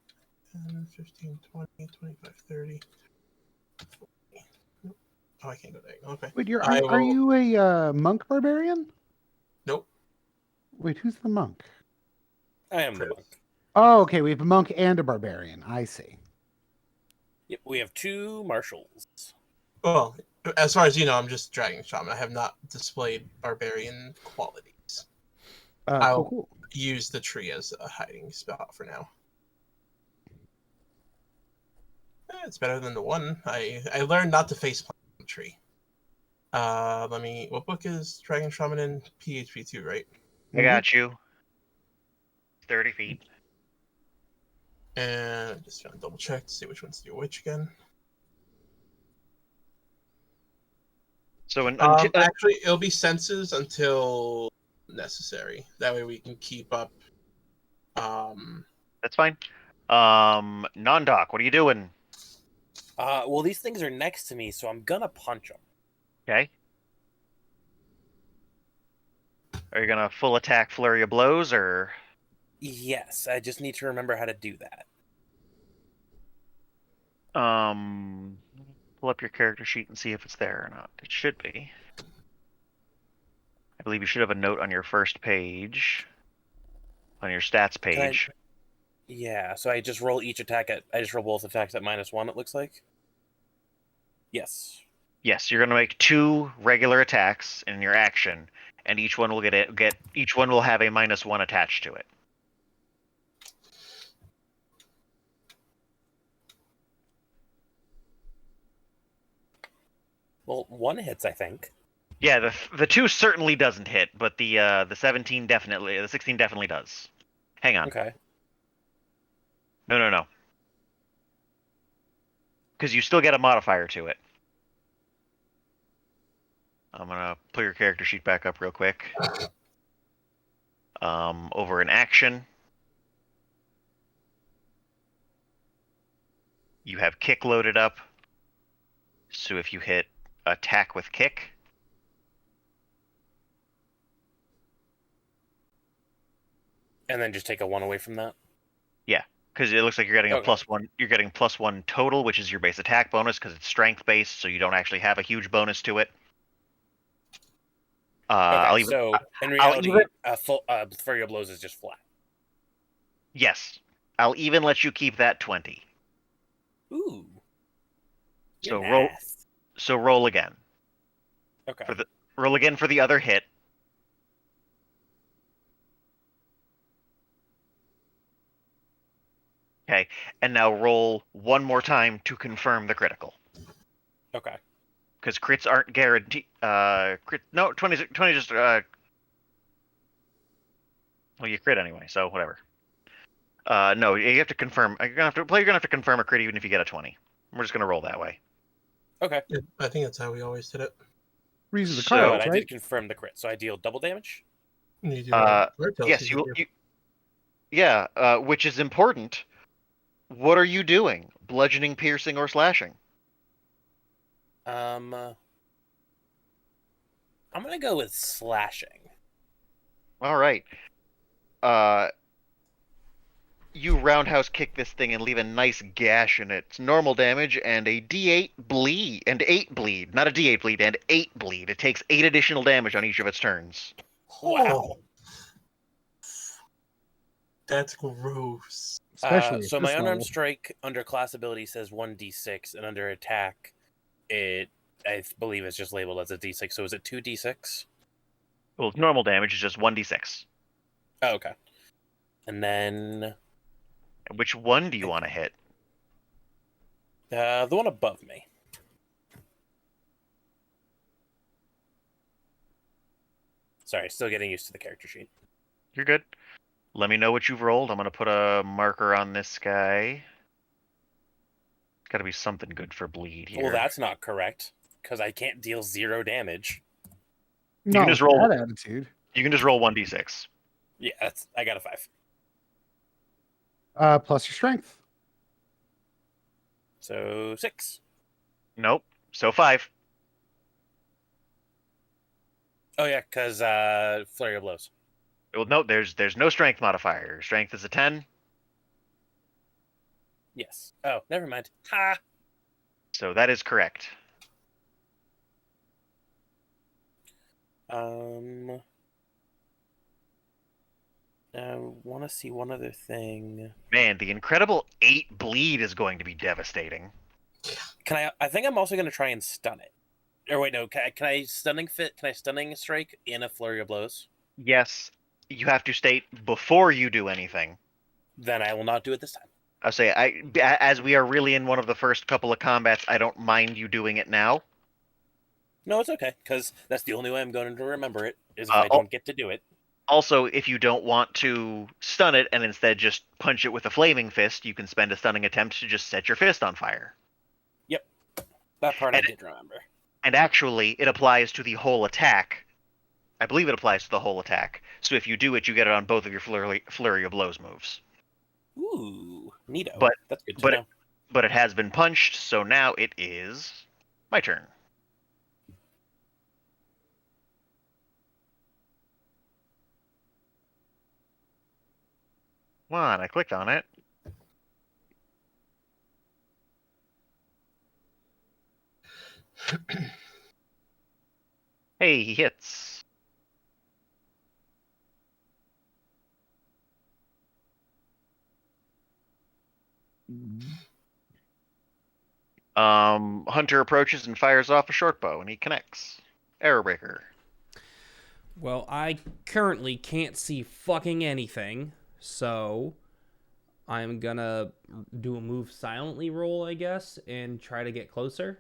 10, 15, 20, 25, 30. 40. Nope. Oh, I can't go diagonal. Okay. Wait, I are will- you a monk barbarian? Nope. Wait, who's the monk? I am the Chris. monk. Oh, okay. We have a monk and a barbarian. I see. Yep, we have 2 marshals. Well, as far as you know, I'm just Dragon Shaman. I have not displayed barbarian qualities. I'll Cool. use the tree as a hiding spot for now. It's better than the one. I learned not to face plant the tree. What book is Dragon Shaman in? PHP 2, right? I got you. 30 feet. And I'm just gonna double check to see which one's do which again. So Actually, it'll be senses until necessary. That way we can keep up. that's fine. Non-doc, what are you doing? Well, these things are next to me, so I'm gonna punch them. Okay. Are you gonna full attack flurry of blows, or Yes, I just need to remember how to do that. pull up your character sheet and see if it's there or not? It should be. I believe you should have a note on your first page, on your stats page. Yeah, so I just roll both attacks at -1, it looks like. Yes. Yes, you're gonna make 2 regular attacks in your action, and each one will each one will have a -1 attached to it. Well, 1 hits, I think. Yeah, the 2 certainly doesn't hit, but the 16 definitely does. Hang on. Okay. No. Because you still get a modifier to it. I'm gonna pull your character sheet back up real quick. Over in action, you have kick loaded up. So if you hit attack with kick, And then just take a 1 away from that. because it looks like you're getting a Okay. +1. You're getting +1 total, which is your base attack bonus because it's strength based, so you don't actually have a huge bonus to it. Okay, so in reality, full Flurry of Blows is just flat. Yes, I'll even let you keep that 20. Ooh. So You're roll. nice. So roll again. Okay. Roll again for the other hit. Okay, and now roll one more time to confirm the critical. Okay. Because crits aren't guaranteed. 20 just. Well, you crit anyway, so whatever. No, you have to confirm. You're gonna have to confirm a crit even if you get a 20. We're just gonna roll that way. Okay. Yeah, I think that's how we always did it. Reason the So- cards, But I right? did confirm the crit, so I deal double damage. You do Word tells Yes, you you. Yeah, which is important. What are you doing? Bludgeoning, piercing, or slashing? I'm gonna go with slashing. All right. You roundhouse kick this thing and leave a nice gash in its normal damage and a D8 bleed and 8 bleed, not a D8 bleed and 8 bleed. It takes 8 additional damage on each of its turns. Wow. That's gross. Especially at So my this unarmed level. strike under class ability says 1d6, and under attack, I believe it's just labeled as a d6. So is it 2d6? Well, normal damage is just 1d6. Oh, okay. And then Which one do you want to hit? The one above me. Sorry, still getting used to the character sheet. You're good. Let me know what you've rolled. I'm gonna put a marker on this guy. It's gotta be something good for bleed here. Well, that's not correct, because I can't deal 0 damage. No, can just roll- that attitude. You can just roll 1d6. Yeah, I got a 5. Plus your strength. So 6. Nope. So 5. Oh yeah, because flurry of blows. Well, no, there's no strength modifier. Strength is a 10, Yes. Oh, never mind. Ha! so that is correct. I want to see one other thing. Man, the incredible 8 bleed is going to be devastating. I think I'm also going to try and stun it. Or wait, no. Can I stunning strike in a flurry of blows? Yes, you have to state before you do anything. Then I will not do it this time. I'll say, as we are really in one of the first couple of combats, I don't mind you doing it now. No, it's okay, because that's the only way I'm going to remember it, is if I don't get to do it. Also, if you don't want to stun it and instead just punch it with a flaming fist, you can spend a stunning attempt to just set your fist on fire. Yep. That part And I did remember. And actually, it applies to the whole attack. I believe it applies to the whole attack. So if you do it, you get it on both of your flurry of blows moves. Ooh, neato. But- that's good to but- know. But it has been punched, so now it is my turn. Come on, I clicked on it. Hey, he hits. Hunter approaches and fires off a short bow, and he connects. Arrowbreaker. Well, I currently can't see fucking anything, so I'm gonna do a move silently roll, I guess, and try to get closer.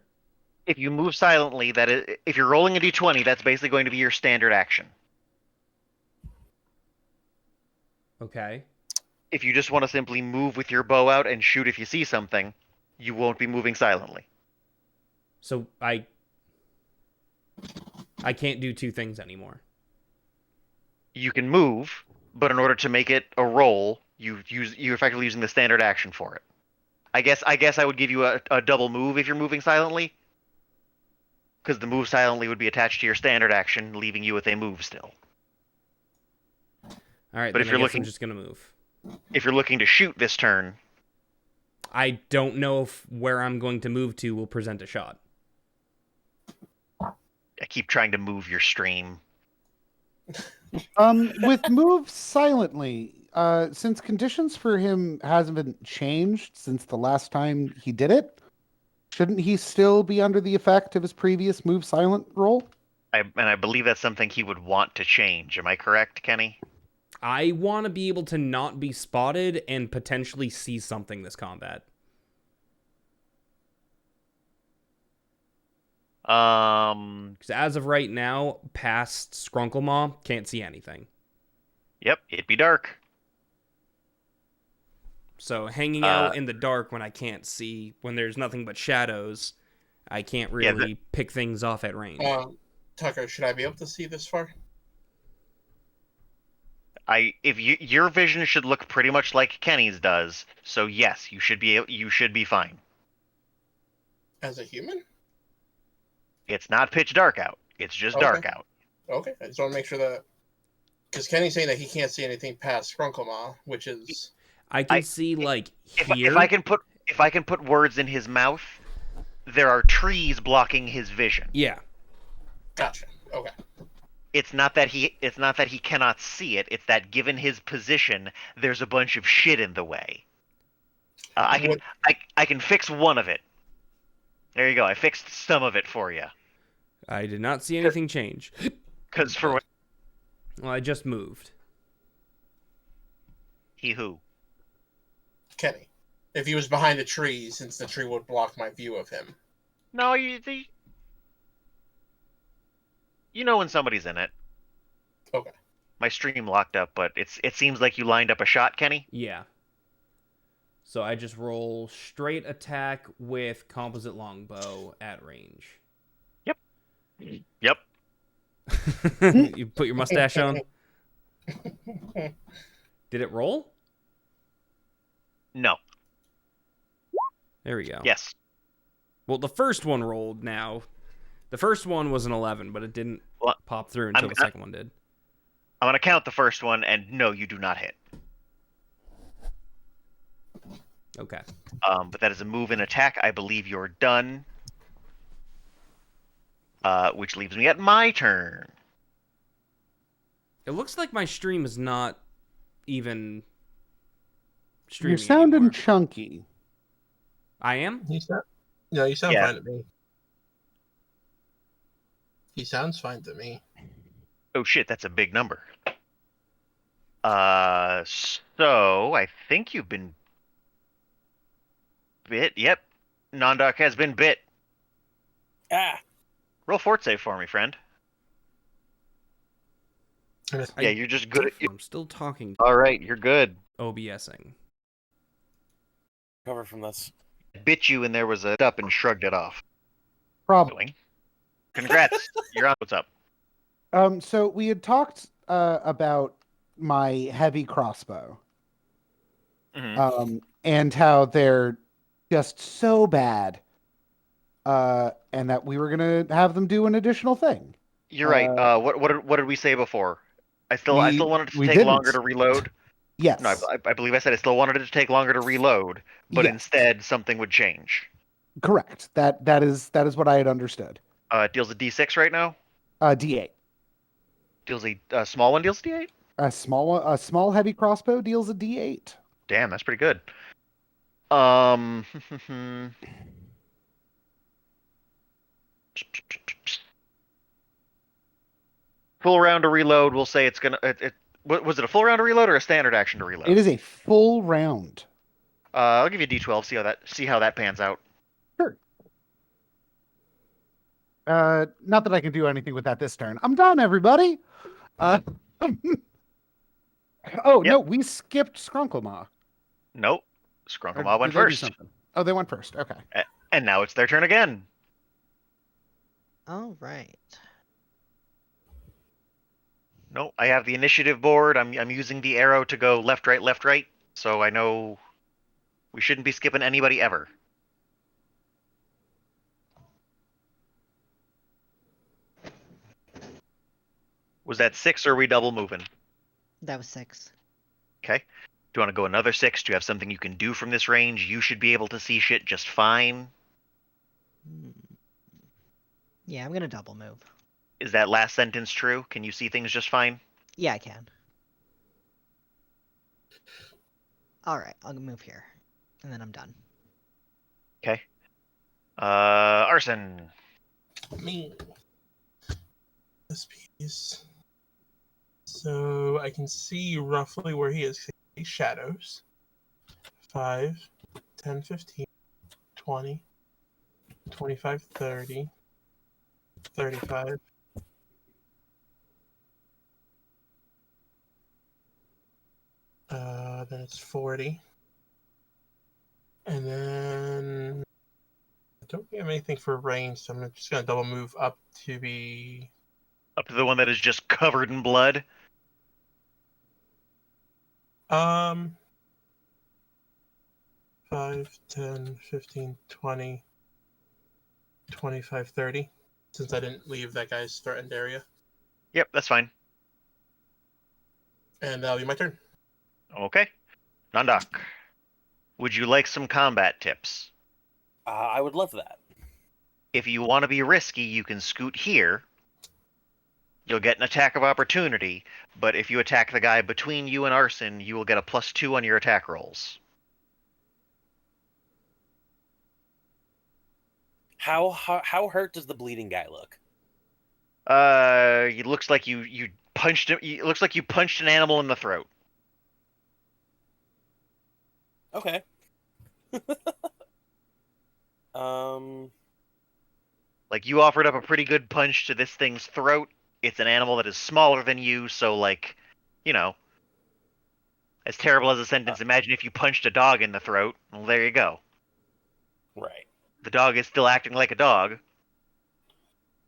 If you move silently, if you're rolling a d20, that's basically going to be your standard action. Okay. If you just want to simply move with your bow out and shoot if you see something, you won't be moving silently. So I can't do two things anymore. You can move, but in order to make it a roll, you're effectively using the standard action for it. I guess I would give you a double move if you're moving silently, because the move silently would be attached to your standard action, leaving you with a move still. All right, But then if you're I guess looking- I'm just gonna move. If you're looking to shoot this turn, I don't know if where I'm going to move to will present a shot. I keep trying to move your stream. With move silently, since conditions for him hasn't been changed since the last time he did it, shouldn't he still be under the effect of his previous move silent roll? I believe that's something he would want to change. Am I correct, Kenny? I want to be able to not be spotted and potentially see something this combat. Because as of right now, past Skrunkle can't see anything. Yep, it'd be dark. So hanging out in the dark when I can't see, when there's nothing but shadows, I can't really pick things off at range. Tucker, should I be able to see this far? Your vision should look pretty much like Kenny's does. So yes, you should be fine. As a human? It's not pitch dark out. It's just Okay. dark out. Okay, I just want to make sure that... Because Kenny's saying that he can't see anything past Skrunkle, which is... I can see like here. If I can put words in his mouth, there are trees blocking his vision. Yeah. Gotcha. Okay. It's not that he cannot see it. It's that given his position, there's a bunch of shit in the way. I can fix one of it. There you go. I fixed some of it for you. I did not see anything change. Because for what Well, I just moved. he who Kenny. If he was behind the tree, since the tree would block my view of him. No, you know when somebody's in it. Okay. My stream locked up, but it seems like you lined up a shot, Kenny. Yeah. So I just roll straight attack with composite longbow at range. Yep. You put your mustache on. Did it roll? No. There we go. Yes. Well, the first one rolled now. The first one was an 11, but it didn't Well, pop through until I'm- the second one did. I'm gonna count the first one, and no, you do not hit. Okay. But that is a move and attack. I believe you're done. Which leaves me at my turn. It looks like my stream is not even streaming You're sounding anymore. chunky. I am? You sound Yeah. fine to me. He sounds fine to me. Oh shit, that's a big number. So I think you've been bit. Yep, Nondark has been bit. Ah, Roll fort save for me, friend. Yeah, you're just good at. I'm still talking All right, you're good. OBSing. Cover from this. Bit you, and there was a up and shrugged it off. Probably. Congrats, you're on. What's up? So we had talked about my heavy crossbow, Mhm. and how they're just so bad, and that we were gonna have them do an additional thing. You're right. What did we say before? I still wanted it to we take longer didn't. to reload. Yes, No, I believe I said I still wanted it to take longer to reload, but Yes. instead something would change. correct. That is what I had understood. It deals a D6 right now. D8. Deals a small one. Deals a D8. A small heavy crossbow deals a D8. Damn, that's pretty good. Um, full round to reload. We'll say it's gonna. Was it a full round to reload or a standard action to reload? It is a full round. I'll give you a D12. See how that pans out. Sure. Not that I can do anything with that this turn. I'm done, everybody. Oh Yep. no, we skipped Skrunklemah. Nope. Or Skrunklemah went did they do first, something? Oh, they went first. Okay. and now it's their turn again. All right. No, I have the initiative board. I'm using the arrow to go left, right, so I know we shouldn't be skipping anybody ever. Was that 6 or are we double moving? That was 6. Okay. Do you want to go another 6? Do you have something you can do from this range? You should be able to see shit just fine. Yeah, I'm gonna double move. Is that last sentence true? Can you see things just fine? Yeah, I can. All right, I'll move here, and then I'm done. Okay. Arson. Me. This piece. So I can see roughly where he is. These shadows. 5, 10, 15, 20, 25, 30, 35. Then it's 40. And then I don't have anything for range, so I'm just gonna double move up to be Up to the one that is just covered in blood. 5, 10, 15, 20, 25, 30. Since I didn't leave that guy's threatened area. Yep, that's fine. And that'll be my turn. Okay. Nondak. Would you like some combat tips? I would love that. If you want to be risky, you can scoot here. You'll get an attack of opportunity, but if you attack the guy between you and Arson, you will get a +2 on your attack rolls. How hurt does the bleeding guy look? It looks like you punched him. It looks like you punched an animal in the throat. Okay. Like, you offered up a pretty good punch to this thing's throat. It's an animal that is smaller than you, so, like, you know, as terrible as a sentence, imagine if you punched a dog in the throat. Well, there you go. Right. The dog is still acting like a dog.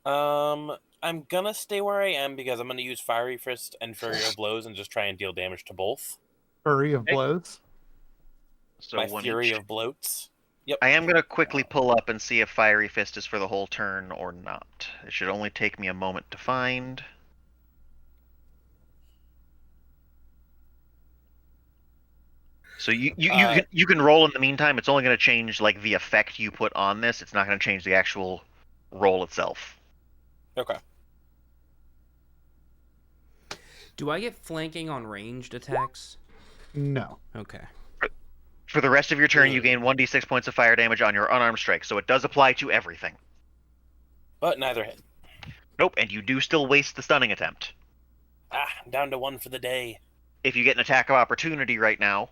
I'm gonna stay where I am because I'm gonna use Fiery Fist and Flurry of Blows and just try and deal damage to both. Flurry of blows. So My one Fury each. of Bloats. Yep. I am going to quickly pull up and see if Fiery Fist is for the whole turn or not. It should only take me a moment to find. So you can roll in the meantime. It's only going to change like the effect you put on this. It's not going to change the actual roll itself. Okay. Do I get flanking on ranged attacks? No. Okay. For the rest of your turn, you gain 1d6 points of fire damage on your unarmed strike, so it does apply to everything. But neither hit. Nope, and you do still waste the stunning attempt. I'm down to 1 for the day. If you get an attack of opportunity right now,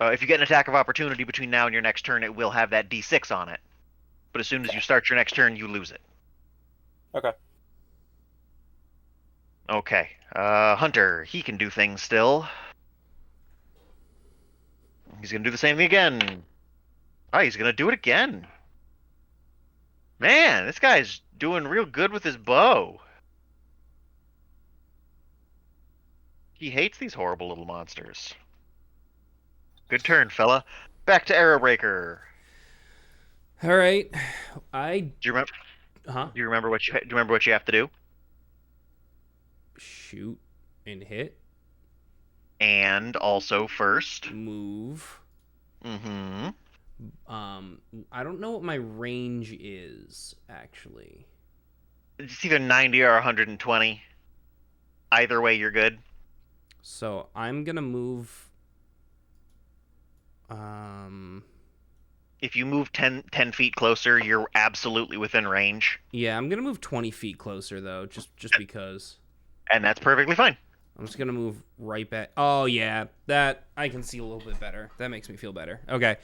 if you get an attack of opportunity between now and your next turn, it will have that d6 on it. But as soon as you start your next turn, you lose it. Okay. Okay. Hunter, he can do things still. He's gonna do the same thing again. Oh, he's gonna do it again. Man, this guy's doing real good with his bow. He hates these horrible little monsters. Good turn, fella. Back to Arrowbreaker. All right. Do you remember? Huh? Do you remember what you have to do? Shoot and hit. And also first. Move. Mm-hmm. I don't know what my range is, actually. It's either 90 or 120. Either way, you're good. So I'm gonna move. If you move 10 feet closer, you're absolutely within range. Yeah, I'm gonna move 20 feet closer though, just because. And that's perfectly fine. I'm just gonna move right back. Oh yeah, that I can see a little bit better. That makes me feel better. Okay.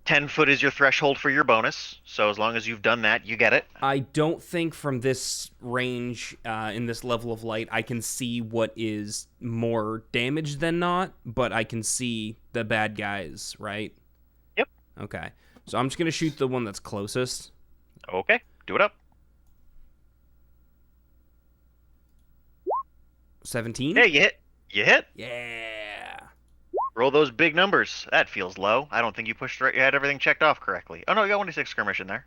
10 foot is your threshold for your bonus, so as long as you've done that, you get it. I don't think from this range, in this level of light, I can see what is more damage than not, but I can see the bad guys, right? Yep. Okay. So I'm just gonna shoot the one that's closest. Okay, do it up. 17? Yeah, you hit. You hit. Yeah. Roll those big numbers. That feels low. I don't think you pushed right. You had everything checked off correctly. Oh no, you got 1d6 skirmish in there.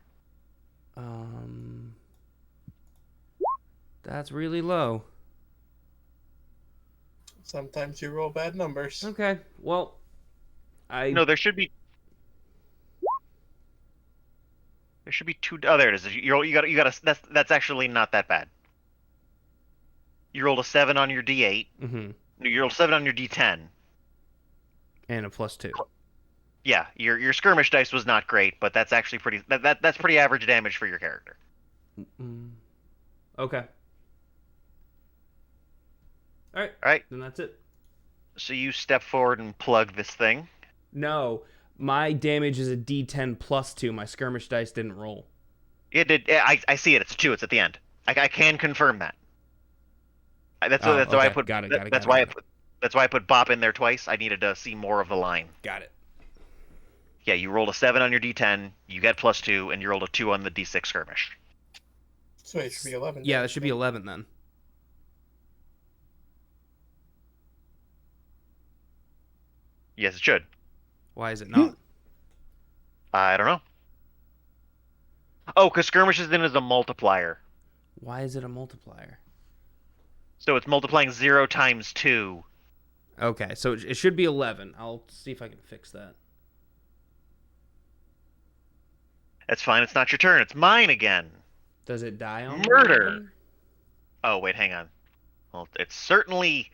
That's really low. Sometimes you roll bad numbers. Okay. Well, No, there should be. There should be two. Oh, there it is. You got a. That's actually not that bad. You rolled a 7 on your d8. Mm-hmm. You rolled a 7 on your d10. And a +2. Yeah, your skirmish dice was not great, but that's actually pretty. That's pretty average damage for your character. Okay. All right. Then that's it. So you step forward and plug this thing. No, my damage is a D10 +2. My skirmish dice didn't roll. It did. I see it. It's a 2. It's at the end. I can confirm that. That's why I put. Got it. That's why I put Bop in there twice. I needed to see more of the line. Got it. Yeah, you rolled a 7 on your D10. You get +2, and you rolled a 2 on the D6 skirmish. So it should be 11. Yeah, that should be 11 then. Yes, it should. Why is it not? I don't know. Oh, because skirmish is in as a multiplier. Why is it a multiplier? So it's multiplying 0 times 2. Okay, so it should be 11. I'll see if I can fix that. That's fine. It's not your turn. It's mine again. Does it die on Murder. 11? Oh, wait, hang on. Well, it's certainly...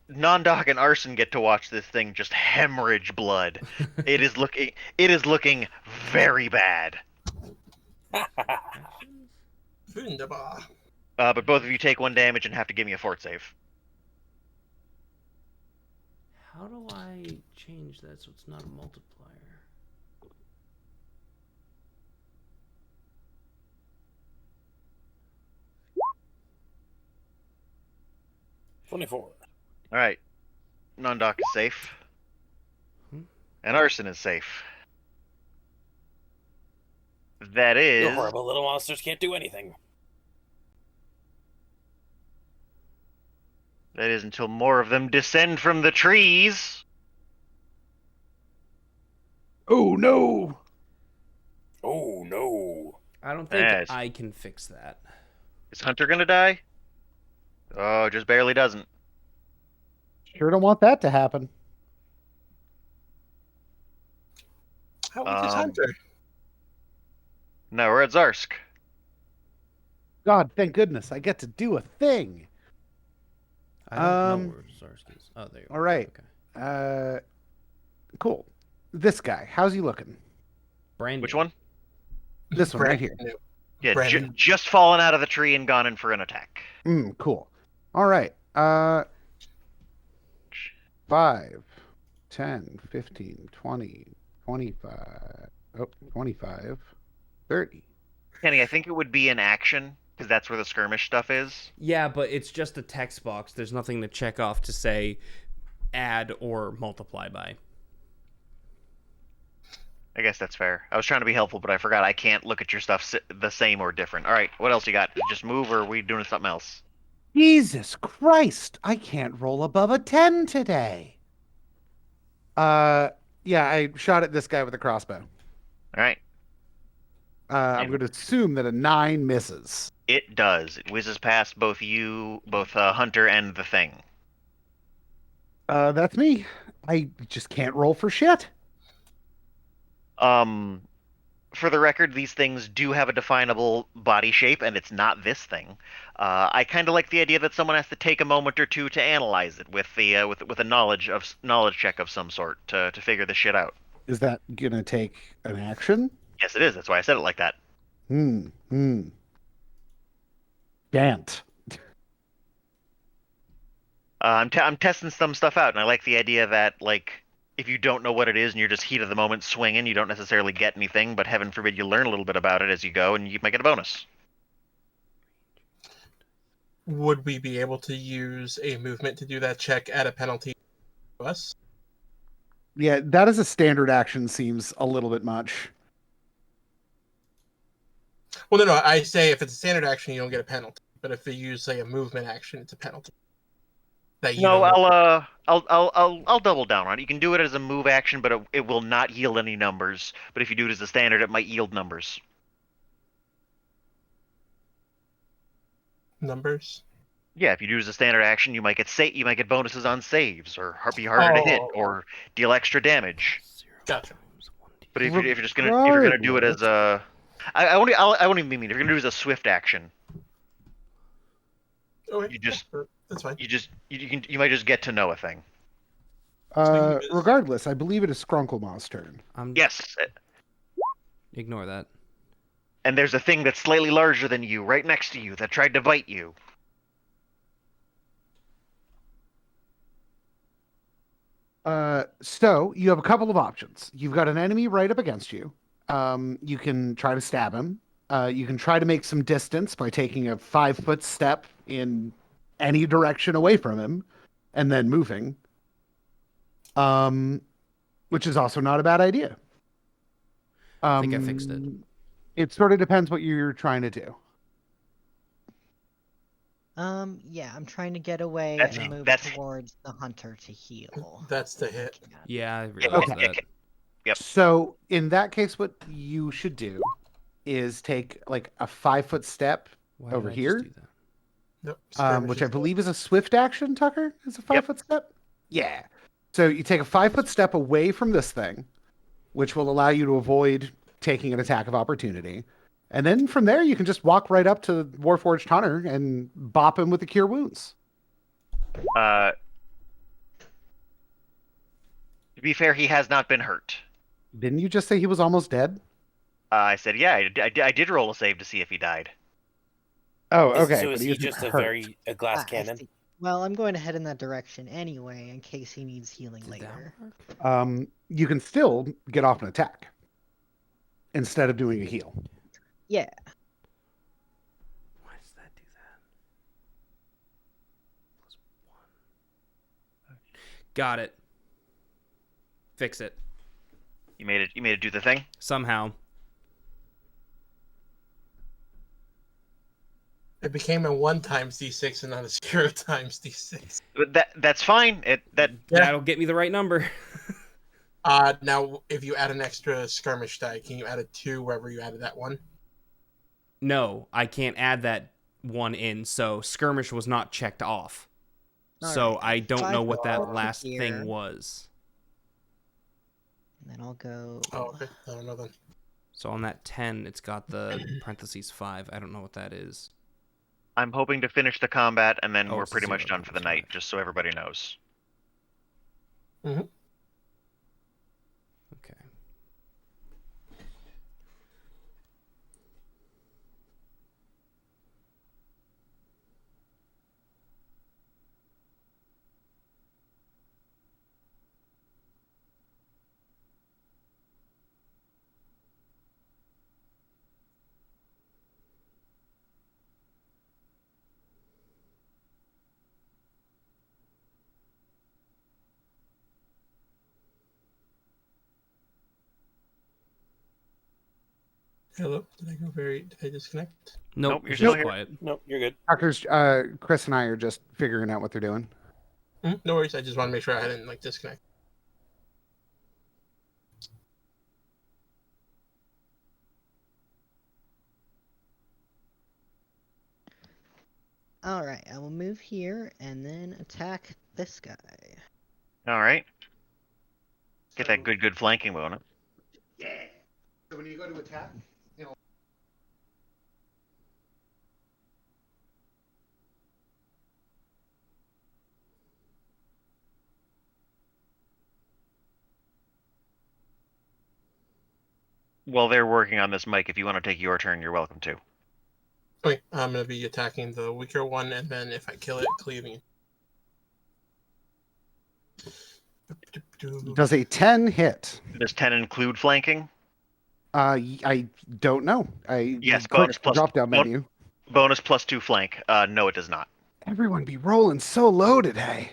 Non-Doc and Arson get to watch this thing just hemorrhage blood. It is looking very bad. Wunderbar. But both of you take 1 damage and have to give me a fort save. How do I change change that so it's not a multiplier. 24. All right. Nondoc is safe. Hmm. And Arson is safe. That is... Your horrible little monsters can't do anything. That is until more of them descend from the trees. Oh no! Oh, no. I don't think Yes. I can fix that. Is Hunter gonna die? Oh, just barely doesn't. Sure don't want that to happen. How weak is Um, Hunter? No, we're at Zarsk. God, thank goodness I get to do a thing. I don't know Um, where Zarsk is. Oh, there you all are. right. Okay. Cool. This guy, how's he looking? Brand Which new. one? This one right here. Brand new. Yeah, Brandon. just fallen out of the tree and gone in for an attack. Cool. All right. 5, 10, 15, 20, 25. Oh, 25, 30. Kenny, I think it would be an action, because that's where the skirmish stuff is. Yeah, but it's just a text box. There's nothing to check off to say add or multiply by. I guess that's fair. I was trying to be helpful, but I forgot I can't look at your stuff the same or different. All right, what else you got? Just move, or are we doing something else? Jesus Christ, I can't roll above a 10 today. Yeah, I shot at this guy with a crossbow. All right, I'm going to assume that a 9 misses. it does. It whizzes past both Hunter and the thing. That's me. I just can't roll for shit. For the record, these things do have a definable body shape, and it's not this thing. I kind of like the idea that someone has to take a moment or two to analyze it with a knowledge check of some sort to figure this shit out. Is that going to take an action? Yes, it is. That's why I said it like that. Dant. I'm testing some stuff out, and I like the idea that, like, if you don't know what it is and you're just heat of the moment swinging, you don't necessarily get anything, but heaven forbid you learn a little bit about it as you go, and you might get a bonus. Would we be able to use a movement to do that check at a penalty to us? Yeah, that is a standard action. Seems a little bit much. Well, no. I say if it's a standard action, you don't get a penalty. But if you use, say, a movement action, it's a penalty. That you No, don't I'll double down on it. You can do it as a move action, but it will not yield any numbers. But if you do it as a standard, it might yield numbers. numbers. Yeah, if you do it as a standard action, you might get bonuses on saves, or be harder to hit, or deal extra damage. Gotcha. But if you're gonna do it as a, I won't even mean if you're gonna do it as a swift action. Okay, You just- that's fine. You might just get to know a thing. Regardless, I believe it is Skrunklemoth's turn. Yes, Ignore that. and there's a thing that's slightly larger than you right next to you that tried to bite you. So you have a couple of options. You've got an enemy right up against you. You can try to stab him. You can try to make some distance by taking a 5-foot step in any direction away from him and then moving. Which is also not a bad idea. I think I fixed it. It sort of depends what you're trying to do. Yeah, I'm trying to get away That's- and move that's- towards the hunter to heal. That's the hit. Yeah, I realized Okay. that. Yep. So in that case, what you should do is take like a 5-foot step, Why Over did I just here? do that? Nope. which I believe is a swift action, Tucker? Is a 5-foot step? Yeah. So you take a 5-foot step away from this thing, which will allow you to avoid taking an attack of opportunity. And then from there, you can just walk right up to Warforged Hunter and bop him with the Cure Wounds. To be fair, he has not been hurt. Didn't you just say he was almost dead? I said, yeah, I did roll a save to see if he died. Oh, okay. So but is he he isn't just hurt. a glass Ah, I cannon? see. Well, I'm going to head in that direction anyway, in case he needs healing Did that later. work? You can still get off an attack instead of doing a heal. Yeah. Why does that do that? Got it. Fix it. You made it do the thing. Somehow. It became a 1 times d6 and not a 0 times d6. But that's fine. Yeah. That'll get me the right number. Now, if you add an extra skirmish die, can you add a 2 wherever you added that 1? No, I can't add that one in, so skirmish was not checked off. So Alright, I don't know what that 5 last here. thing was. And then I'll go. Oh, okay. I don't know then. So on that 10, it's got the parentheses 5. I don't know what that is. I'm hoping to finish the combat, and then Oh, we're it's pretty much 0 done for the times night, 5. just so everybody knows. Okay. Hello? Did I disconnect? Nope, Nope, you're it's still just here. quiet. Nope, you're good. Doctors, Chris and I are just figuring out what they're doing. No worries. I just want to make sure I didn't disconnect. Alright, I will move here and then attack this guy. All right. Get that good flanking bonus. Yeah. So when you go to attack, While they're working on this, Mike, if you want to take your turn, you're welcome to. Okay, I'm going to be attacking the weaker one, and then if I kill it, cleaving. does a 10 hit? Does 10 include flanking? I don't know. Yes, clicked bonus the plus- drop down bon- menu. Bonus plus 2 flank. No, it does not. Everyone be rolling so low today.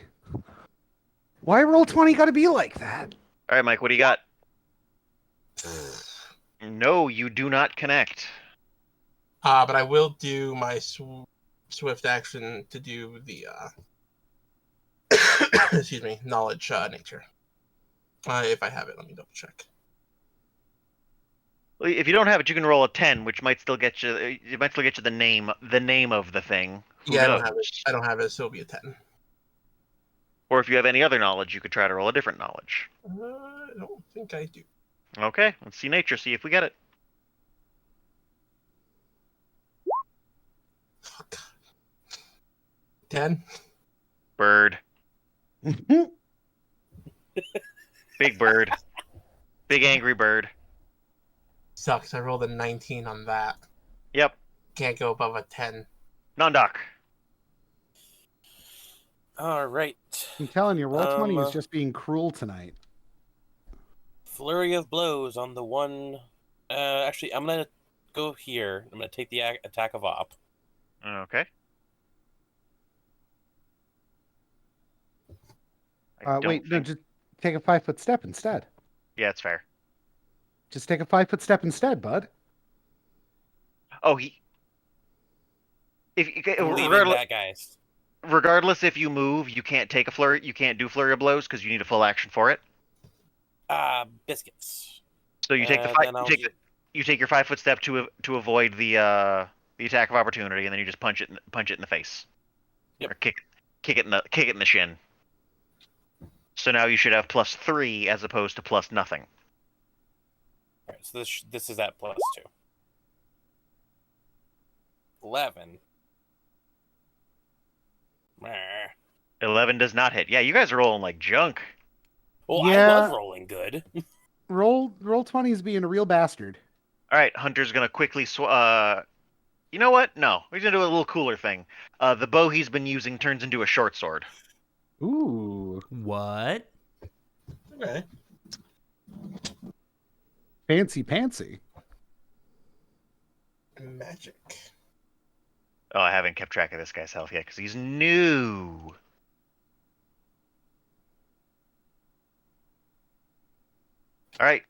Why roll 20 got to be like that? All right, Mike, what do you got? No, you do not connect. But I will do my swift action to do the excuse me, knowledge nature. If I have it, let me double check. Well, if you don't have it, you can roll a 10, which might still get you. It might still get you the name of the thing. Who Yeah, knows? I don't have it, so it'll be a 10. Or if you have any other knowledge, you could try to roll a different knowledge. I don't think I do. Okay, let's see nature. See if we get it. Fuck. 10. Bird. Big bird. Big angry bird. Sucks. I rolled a 19 on that. Yep. Can't go above a 10. Non-doc. All right. I'm telling you, roll 20 is Um, just being cruel tonight. Flurry of blows on the one. Actually, I'm gonna go here. I'm gonna take the attack of op. Okay. I don't Wait, no, think- just take a 5-foot step instead. Yeah, it's fair. Just take a 5-foot step instead, bud. Oh, he. If Leaving regardless, that, guys. regardless if you move, you can't take a flurry. You can't do flurry of blows because you need a full action for it. Biscuits. So you take the Then I'll you take your 5-foot step to avoid the attack of opportunity, and then you just punch it in the face. Yep. Or kick it in the shin. So now you should have +3 as opposed to plus nothing. All right, so this is at +2. 11. Meh. 11 does not hit. Yeah, you guys are rolling like junk. Well, Yeah. I was rolling good. Roll 20 is being a real bastard. All right, Hunter's gonna quickly You know what? No, he's gonna do a little cooler thing. The bow he's been using turns into a short sword. Ooh, What? Okay. fancy pantsy. Magic. Oh, I haven't kept track of this guy's health yet because he's new. All right.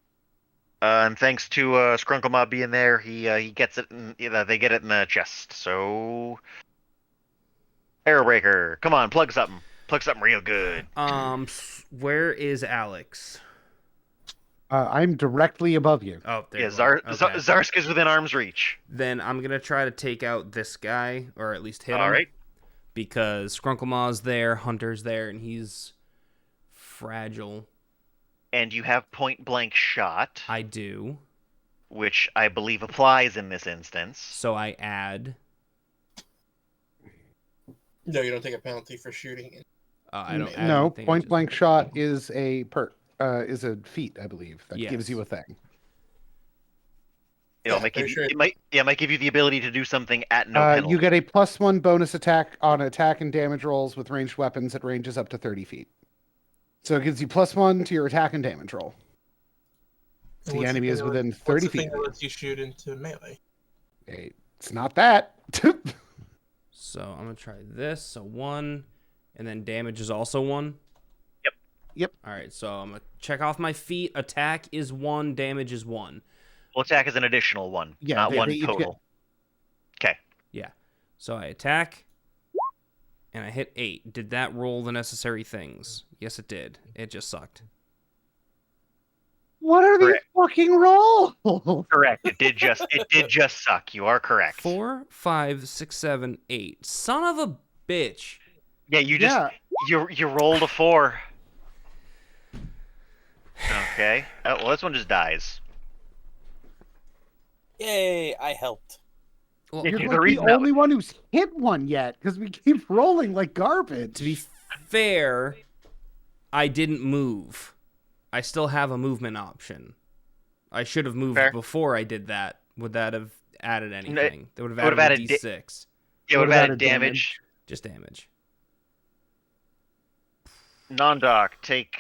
And thanks to Skrunkle Mob being there, he gets it. They get it in the chest. So, Arrowbreaker, come on, plug something. Plug something real good. Where is Alex? I'm directly above you. Oh, there. Yeah, you are. Okay. Zarsk is within arm's reach. Then I'm gonna try to take out this guy, or at least hit him. All right. Because Skrunklemaw's there, Hunter's there, and he's fragile. And you have point blank shot, I do. which I believe applies in this instance. So I add. No, you don't take a penalty for shooting. I don't add No, anything, I point just- blank shot is a feat, I believe, that gives Yes. you a thing. It'll Yeah, make pretty you, sure it might give you the ability to do something at no penalty. You get a +1 bonus attack on attack and damage rolls with ranged weapons at ranges up to 30 feet. So it gives you +1 to your attack and damage roll. And The what's enemy thing is that within lets- 30 what's the feet thing of that you. lets you shoot into melee? It's not that. So I'm gonna try this. So 1, and then damage is also 1. Yep. All right. So I'm gonna check off my feet. Attack is 1. Damage is 1. Well, attack is an additional one, Yeah, not they one each get- total. Okay. Yeah. So I attack, and I hit 8. Did that roll the necessary things? Yes, it did. It just sucked. What are these Correct. fucking rolls? Correct. It did just suck. You are correct. 4, 5, 6, 7, 8. Son of a bitch. Yeah, you rolled a 4. Okay. Oh, well, this one just dies. Yay! I helped. Well, Yeah, You're the like the reason that- only one who's hit one yet because we keep rolling like garbage. to be fair, I didn't move. I still have a movement option. I should have moved Fair. before I did that. Would that have added anything? That would have it would've added a added D6. It would What have about added a damage. Just damage. Non-doc, take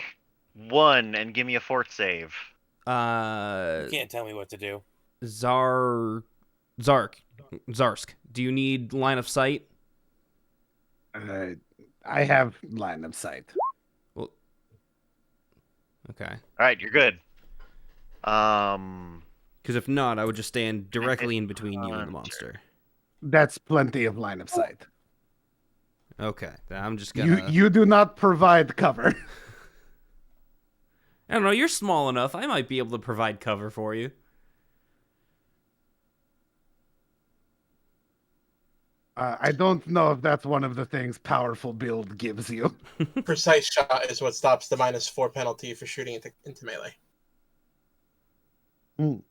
1 and give me a fort save. You can't tell me what to do. Zarsk, do you need line of sight? I have line of sight. Well, okay. All right, you're good. Because if not, I would just stand directly in between you and the Hunter. monster. That's plenty of line of sight. Okay, then I'm just gonna. You do not provide cover. I don't know. You're small enough. I might be able to provide cover for you. I don't know if that's one of the things powerful build gives you. Precise shot is what stops the -4 penalty for shooting into melee. Mm.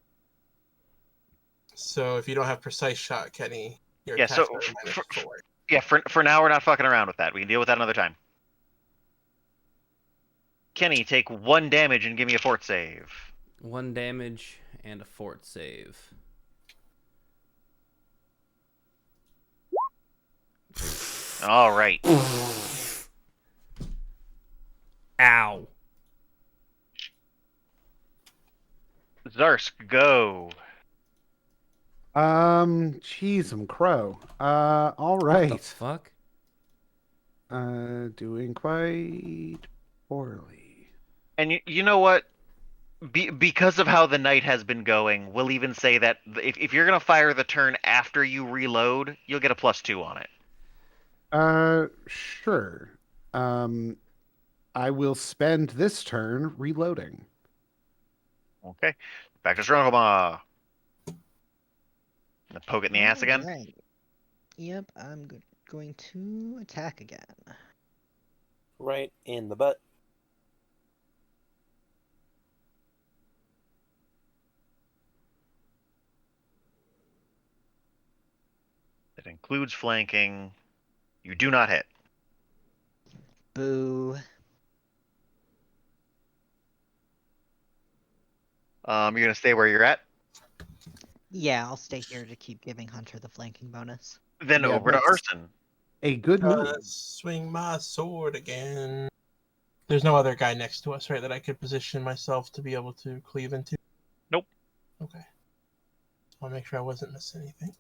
So if you don't have precise shot, Kenny, your Yeah, attacks so are -4. Yeah, for now we're not fucking around with that. We can deal with that another time. Kenny, take 1 damage and give me a fort save. 1 damage and a fort save. All right. Ow. Zarsk, go. Jeez, I'm crow. All What the right. fuck? Doing quite poorly. And you know what? Because of how the night has been going, we'll even say that if you're going to fire the turn after you reload, you'll get a +2 on it. Sure. I will spend this turn reloading. Okay. Back to Strongoma. Poke it in the ass again. Alright. Yep, I'm going to attack again. Right in the butt. It includes flanking. You do not hit. Boo. You're going to stay where you're at? Yeah, I'll stay here to keep giving Hunter the flanking bonus. Then Yeah, over to that's- Arson. A good move. Swing my sword again. There's no other guy next to us, right, that I could position myself to be able to cleave into? Nope. Okay. I'll make sure I wasn't missing anything.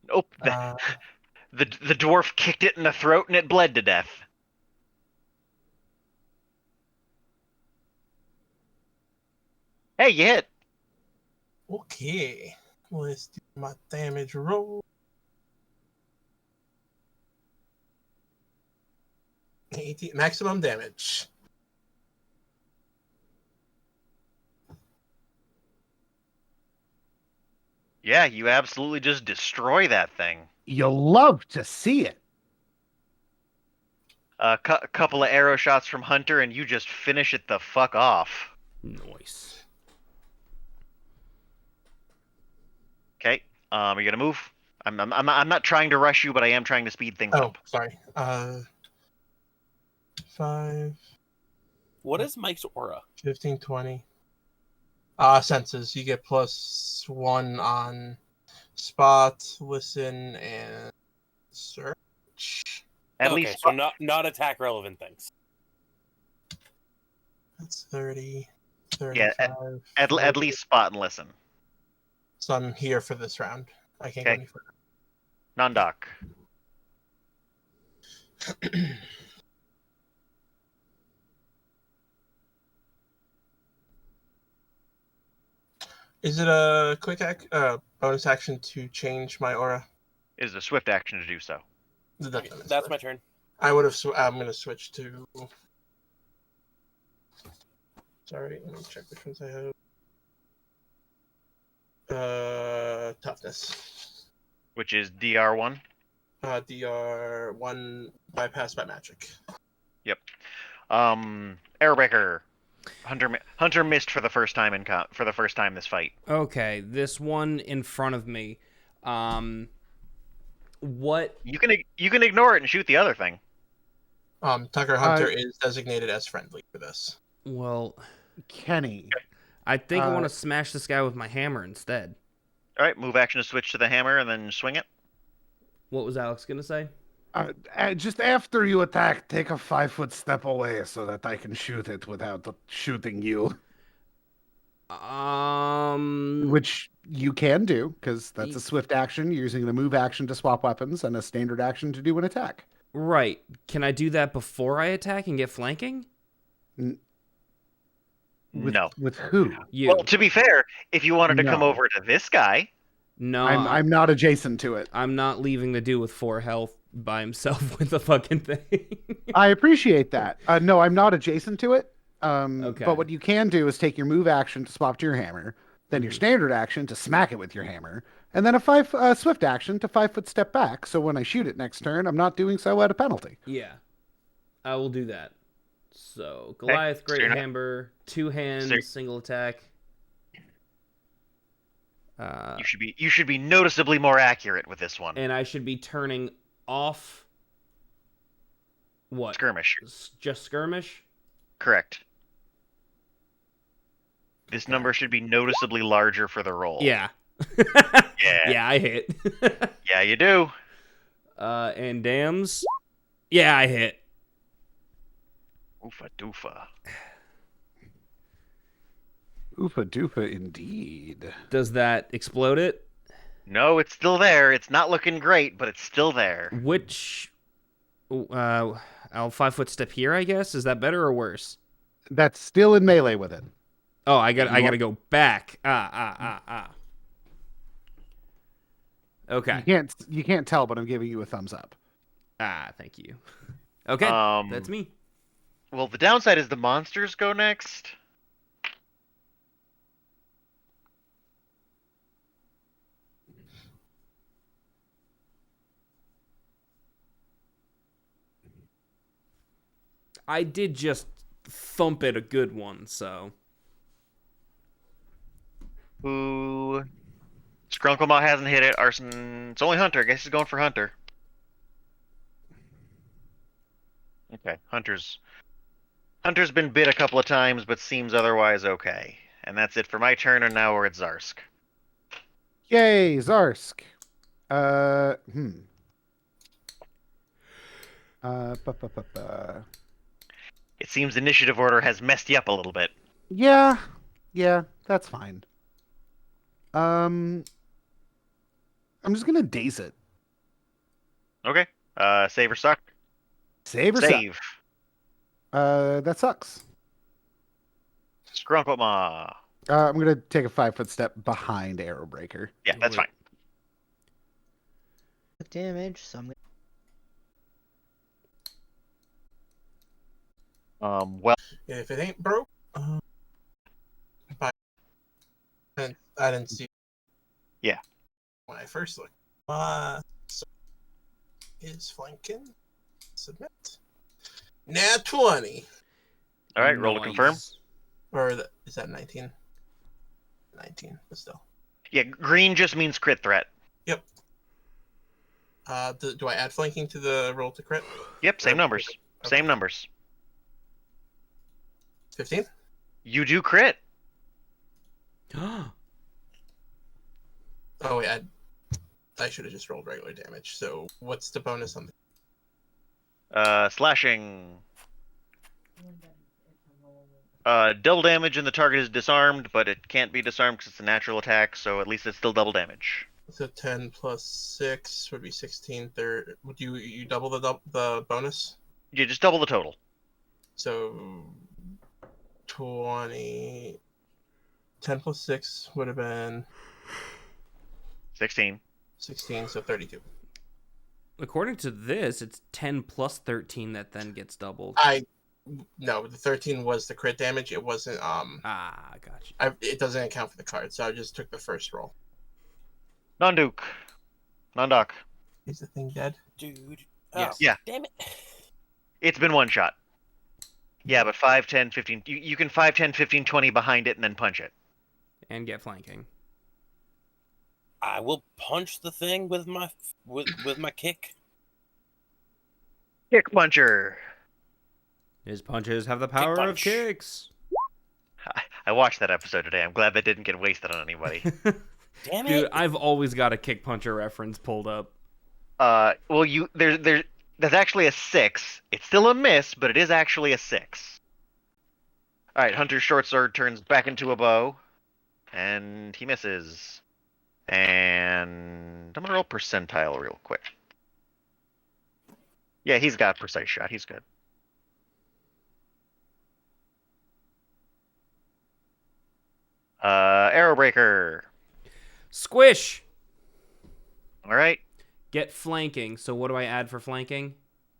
Nope. The dwarf kicked it in the throat and it bled to death. Hey, you hit. Okay. Let's do my damage roll. 18, maximum damage. Yeah, you absolutely just destroy that thing. You'll love to see it. A couple of arrow shots from Hunter, and you just finish it the fuck off. Nice. Okay. Are you gonna move? I'm not trying to rush you, but I am trying to speed things Oh, up. sorry. 5, What is Mike's aura? 15, 20. Senses. You get +1 on spot, listen, and search. At Okay, least so not attack relevant things. That's 30, Yeah, 35. at 40. least spot and listen. So I'm here for this round. I can't Okay. go any further. Non-doc. Is it a quick bonus action to change my aura? It is a swift action to do so. That's my turn. I would have. I'm going to switch to. Sorry, let me check which ones I have. Toughness. Which is DR1. DR1 bypass by magic. Yep. Airbreaker. Hunter missed for the first time this fight. Okay, this one in front of me. What? You can ignore it and shoot the other thing. Tucker Hunter is designated as friendly for this. Well, Kenny. I think I want to smash this guy with my hammer instead. All right, move action to switch to the hammer and then swing it. What was Alex gonna say? Just after you attack, take a 5-foot step away so that I can shoot it without shooting you. Which you can do, because that's a swift action, using the move action to swap weapons and a standard action to do an attack. Right. Can I do that before I attack and get flanking? No. With who? You. Well, to be fair, if you wanted to come No. over to this guy, No, I'm not adjacent to it. I'm not leaving the dude with 4 health by himself with the fucking thing. I appreciate that. No, I'm not adjacent to it. Okay. But what you can do is take your move action to swap to your hammer, then your standard action to smack it with your hammer, and then a swift action to 5-foot step back. So when I shoot it next turn, I'm not doing so at a penalty. Yeah, I will do that. So Goliath, so Great you're not- Hammer, 2 hands, so- single attack. you should be noticeably more accurate with this one. And I should be turning off. What? Skirmish. Just skirmish. Correct. This number should be noticeably larger for the roll. Yeah. Yeah. Yeah, I hit. Yeah, you do. And dams. Yeah, I hit. Oofa doofa. Oofa doofa indeed. Does that explode it? No, it's still there. It's not looking great, but it's still there. Which? I'll 5-foot step here, I guess. Is that better or worse? That's still in melee with it. Oh, I gotta go back. Okay. You can't tell, but I'm giving you a thumbs up. Thank you. Okay, that's me. Well, the downside is the monsters go next. I did just thump it a good one, so. Ooh. Skrunklemont hasn't hit it. Arson. It's only Hunter. I guess he's going for Hunter. Okay, Hunter's been bit a couple of times, but seems otherwise okay. And that's it for my turn, and now we're at Zarsk. Yay, Zarsk. Hmm. Ba. It seems initiative order has messed you up a little bit. Yeah, yeah, that's fine. I'm just gonna daze it. Okay. Save or suck? Save or suck? Save. That sucks. Scrunkle Ma. I'm gonna take a 5-foot step behind Arrowbreaker. Yeah, Do that's it. fine. Took damage, so I'm gonna... Well, If it ain't broke, but I didn't see. Yeah. When I first looked, so is flanking. Submit. Nat 20. all right. Roll to confirm. Nice. Or is that 19? 19, but still. Yeah, green just means crit threat. Yep. Do I add flanking to the roll to crit? Yep, same numbers. Okay. Same numbers. 15? You do crit. Oh wait, I should have just rolled regular damage. So what's the bonus on the... Slashing. Double damage and the target is disarmed, but it can't be disarmed because it's a natural attack, so at least it's still double damage. So 10 plus 6 would be 16. Would you double the bonus? You just double the total. So 20. 10 plus 6 would have been 16. 16, so 32. According to this, it's 10 plus 13 that then gets doubled. No, the 13 was the crit damage. It wasn't. Gotcha. It doesn't account for the card, so I just took the first roll. Non-Duke. Non-Doc. Is the thing dead? Dude. Yes. Oh, Yeah. Damn it. It's been one shot. Yeah, but 5, 10, 15. You can 5, 10, 15, 20 behind it and then punch it. And get flanking. I will punch the thing with my kick. Kick puncher. His punches have the power of punch. kicks. I watched that episode today. I'm glad that didn't get wasted on anybody. Damn Dude, it! I've always got a kick puncher reference pulled up. Well, there's actually a 6. It's still a miss, but it is actually a 6. All right, Hunter's short sword turns back into a bow, and he misses. And I'm gonna roll percentile real quick. Yeah, he's got precise shot. He's good. Arrowbreaker. Squish! All right, Get flanking. So what do I add for flanking?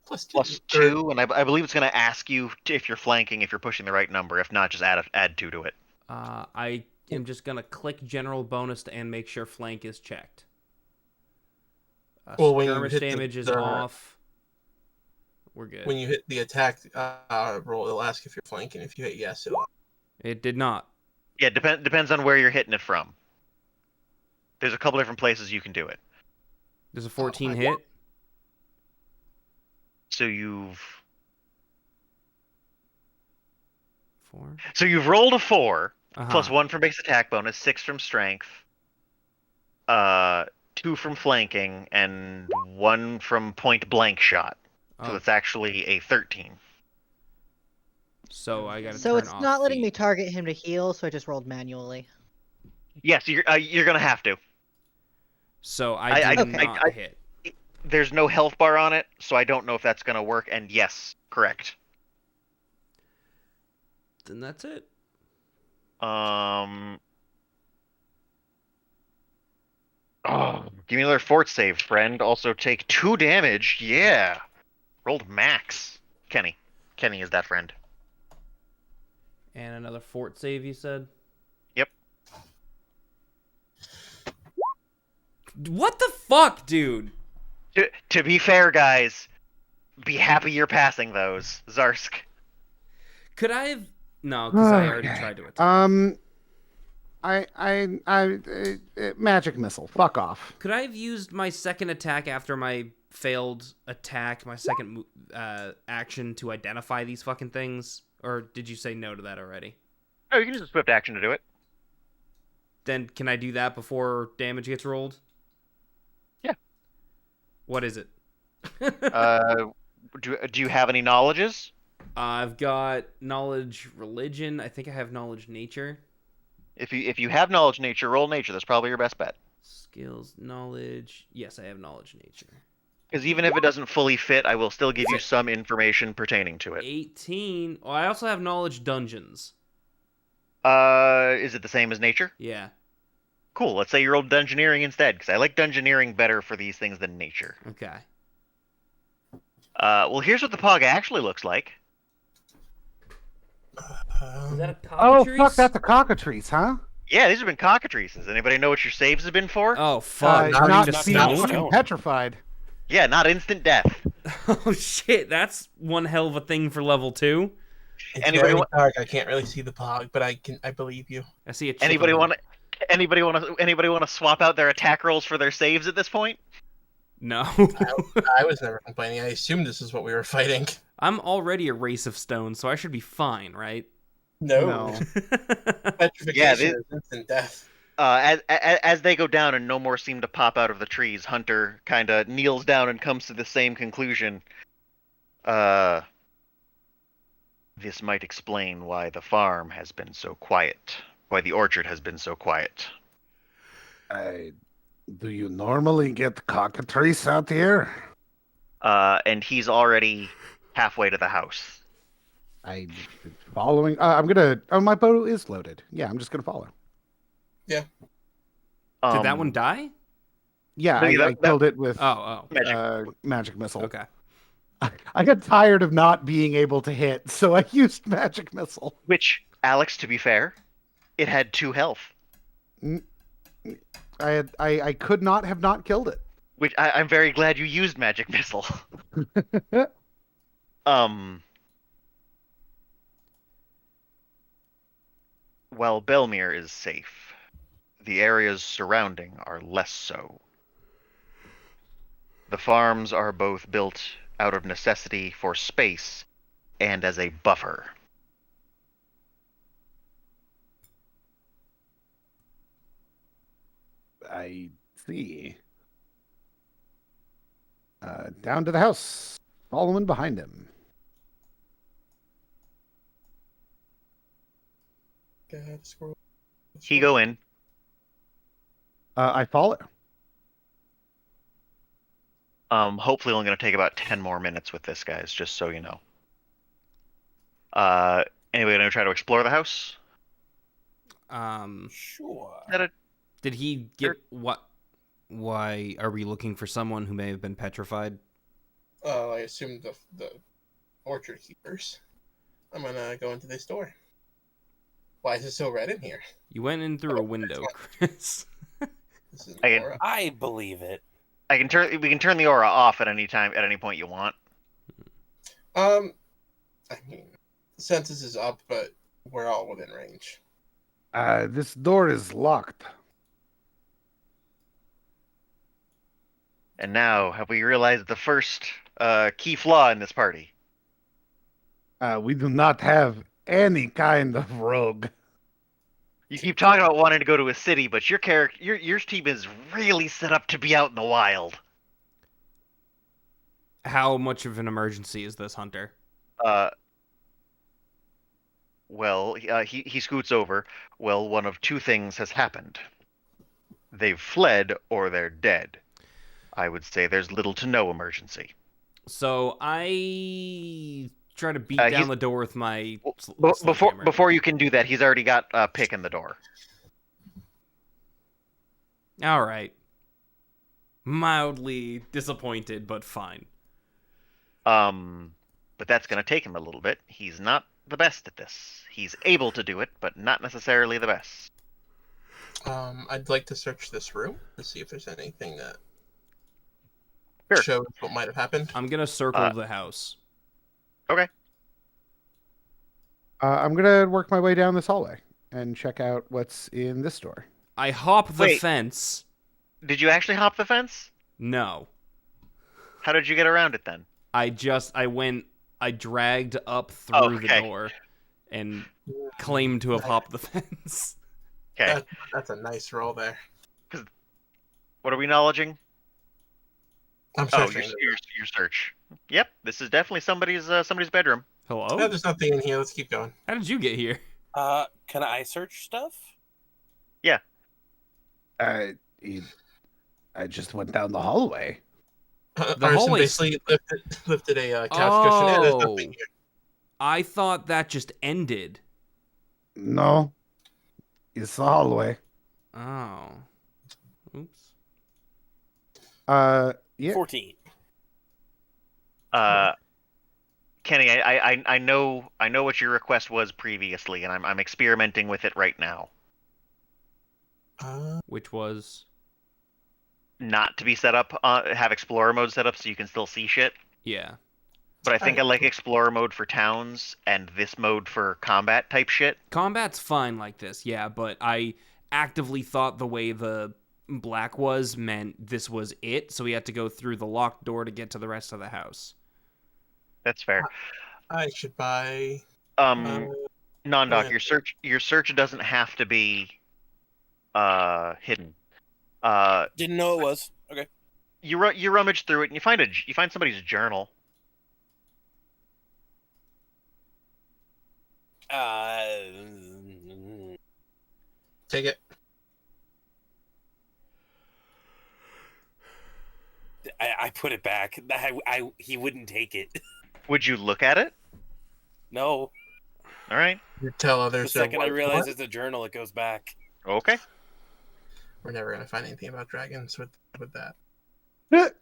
Plus 2. plus 2, and I believe it's gonna ask you if you're flanking, if you're pushing the right number. If not, just add 2 to it. I am just going to click general bonus and make sure flank is checked. Well, when you skirmish hit the- damage is the- off. We're good. When you hit the attack roll, it'll ask if you're flanking. If you hit yes, it'll. It did not. Yeah, depends on where you're hitting it from. There's a couple different places you can do it. There's a 14 my hit. So you've 4. rolled a 4 Uh-huh. plus 1 from base attack bonus, 6 from strength, 2 from flanking, and 1 from point blank shot. So Oh, it's actually a 13. so I got to So turn it's off not letting me feet. target him to heal, so I just rolled manually. Yes, you're gonna have to. So I- I did Okay. not hit. There's no health bar on it, so I don't know if that's gonna work. And yes, correct. Then that's it. Oh, give me another fort save, friend. Also take 2 damage. Yeah. Rolled max. Kenny is that friend. And another fort save, you said? Yep. What the fuck, dude? To be fair, guys, be happy you're passing those, Zarsk. Could I have... No, because I already Okay. tried to attack. Magic missile. Fuck off. Could I have used my second attack after my failed attack, my second action to identify these fucking things? Or did you say no to that already? Oh, you can use a swift action to do it. then can I do that before damage gets rolled? Yeah. What is it? Do you have any knowledges? I've got knowledge religion. I think I have knowledge nature. If you have knowledge nature, roll nature. That's probably your best bet. Skills, knowledge. Yes, I have knowledge nature. Because even if it doesn't fully fit, I will still give you some information pertaining to it. 18. Oh, I also have knowledge dungeons. Is it the same as nature? Yeah. Cool. Let's say you rolled dungeoneering instead, because I like dungeoneering better for these things than nature. Okay. Well, here's what the pog actually looks like. Is that a Oh, cockatrice? fuck, that's a cockatrice, huh? Yeah, these have been cockatrices. Anybody know what your saves have been for? Oh, fuck. not Not just being stone. fucking petrified. Yeah, not instant death. Oh, shit. That's one hell of a thing for level 2. It's Anybody very wa- dark. I can't really see the pog, but I believe you. I see a chicken. Anybody head. want to swap out their attack rolls for their saves at this point? No. I was never complaining. I assumed this is what we were fighting. I'm already a race of stone, so I should be fine, right? No. Petrification Yeah, is instant death. As they go down and no more seem to pop out of the trees, Hunter kind of kneels down and comes to the same conclusion. This might explain why the farm has been so quiet, why the orchard has been so quiet. Do you normally get cockatrice out here? And he's already halfway to the house. I'm following. I'm gonna. Oh, my bow is loaded. Yeah, I'm just gonna follow. Did that one die? Yeah, No, I killed it with Oh. magic missile. Okay. I got tired of not being able to hit, so I used magic missile. Which, Alex, to be fair, it had 2 health. I could not have not killed it. Which I'm very glad you used magic missile. Well, Belmere is safe. The areas surrounding are less so. The farms are both built out of necessity for space and as a buffer. I see. Down to the house, following behind him. God, scroll. He go in. I follow. Hopefully only going to take about 10 more minutes with this, guys, just so you know. Anybody going to try to explore the house? Sure. Did he get what? Why are we looking for someone who may have been petrified? I assume the orchard keepers. I'm gonna go into this door. Why is it so red in here? You went in through a window, Chris. This is I can- Laura. I believe it. We can turn the aura off at any time, at any point you want. I mean, the census is up, but we're all within range. This door is locked. And now, have we realized the first key flaw in this party? We do not have any kind of rogue. You keep talking about wanting to go to a city, but your team is really set up to be out in the wild. How much of an emergency is this, Hunter? Well, he scoots over. Well, one of 2 things has happened. They've fled or they're dead. I would say there's little to no emergency. So I try to beat he's- down the door with my sledgehammer. Before you can do that, he's already got a pick in the door. All right. Mildly disappointed, but fine. But that's going to take him a little bit. He's not the best at this. He's able to do it, but not necessarily the best. I'd like to search this room to see if there's anything that Sure. shows what might have happened. I'm gonna circle the house. Okay. I'm gonna work my way down this hallway and check out what's in this door. I hop the Wait. fence. Did you actually hop the fence? No. How did you get around it then? I dragged up through Okay. the door and claimed to have hopped the fence. Okay. That's a nice roll there. What are we acknowledging? I'm Oh, searching. your search. Yep, this is definitely somebody's bedroom. Hello? Oh, there's nothing in here. Let's keep going. How did you get here? Can I search stuff? I just went down the hallway. The Arson hallway's- basically lifted a couch cushion. Yeah, there's Oh. nothing here. I thought that just ended. No, it's the hallway. Oh. Oops. Yeah. 14. Kenny, I know what your request was previously, and I'm experimenting with it right now. Which was... Not to be set up, have Explorer mode set up so you can still see shit. Yeah. But I think I like Explorer mode for towns and this mode for combat type shit. Combat's fine like this, yeah, but I actively thought the way the black was meant this was it, so we had to go through the locked door to get to the rest of the house. That's fair. I should buy. Non-doc, yeah. your search doesn't have to be hidden. Didn't know it was. Okay. You rummage through it and you find somebody's journal. Take it. I put it back. He wouldn't take it. Would you look at it? No. All right. You tell The others. second I what- realize what? it's a journal, it goes back. Okay. We're never gonna find anything about dragons with that. The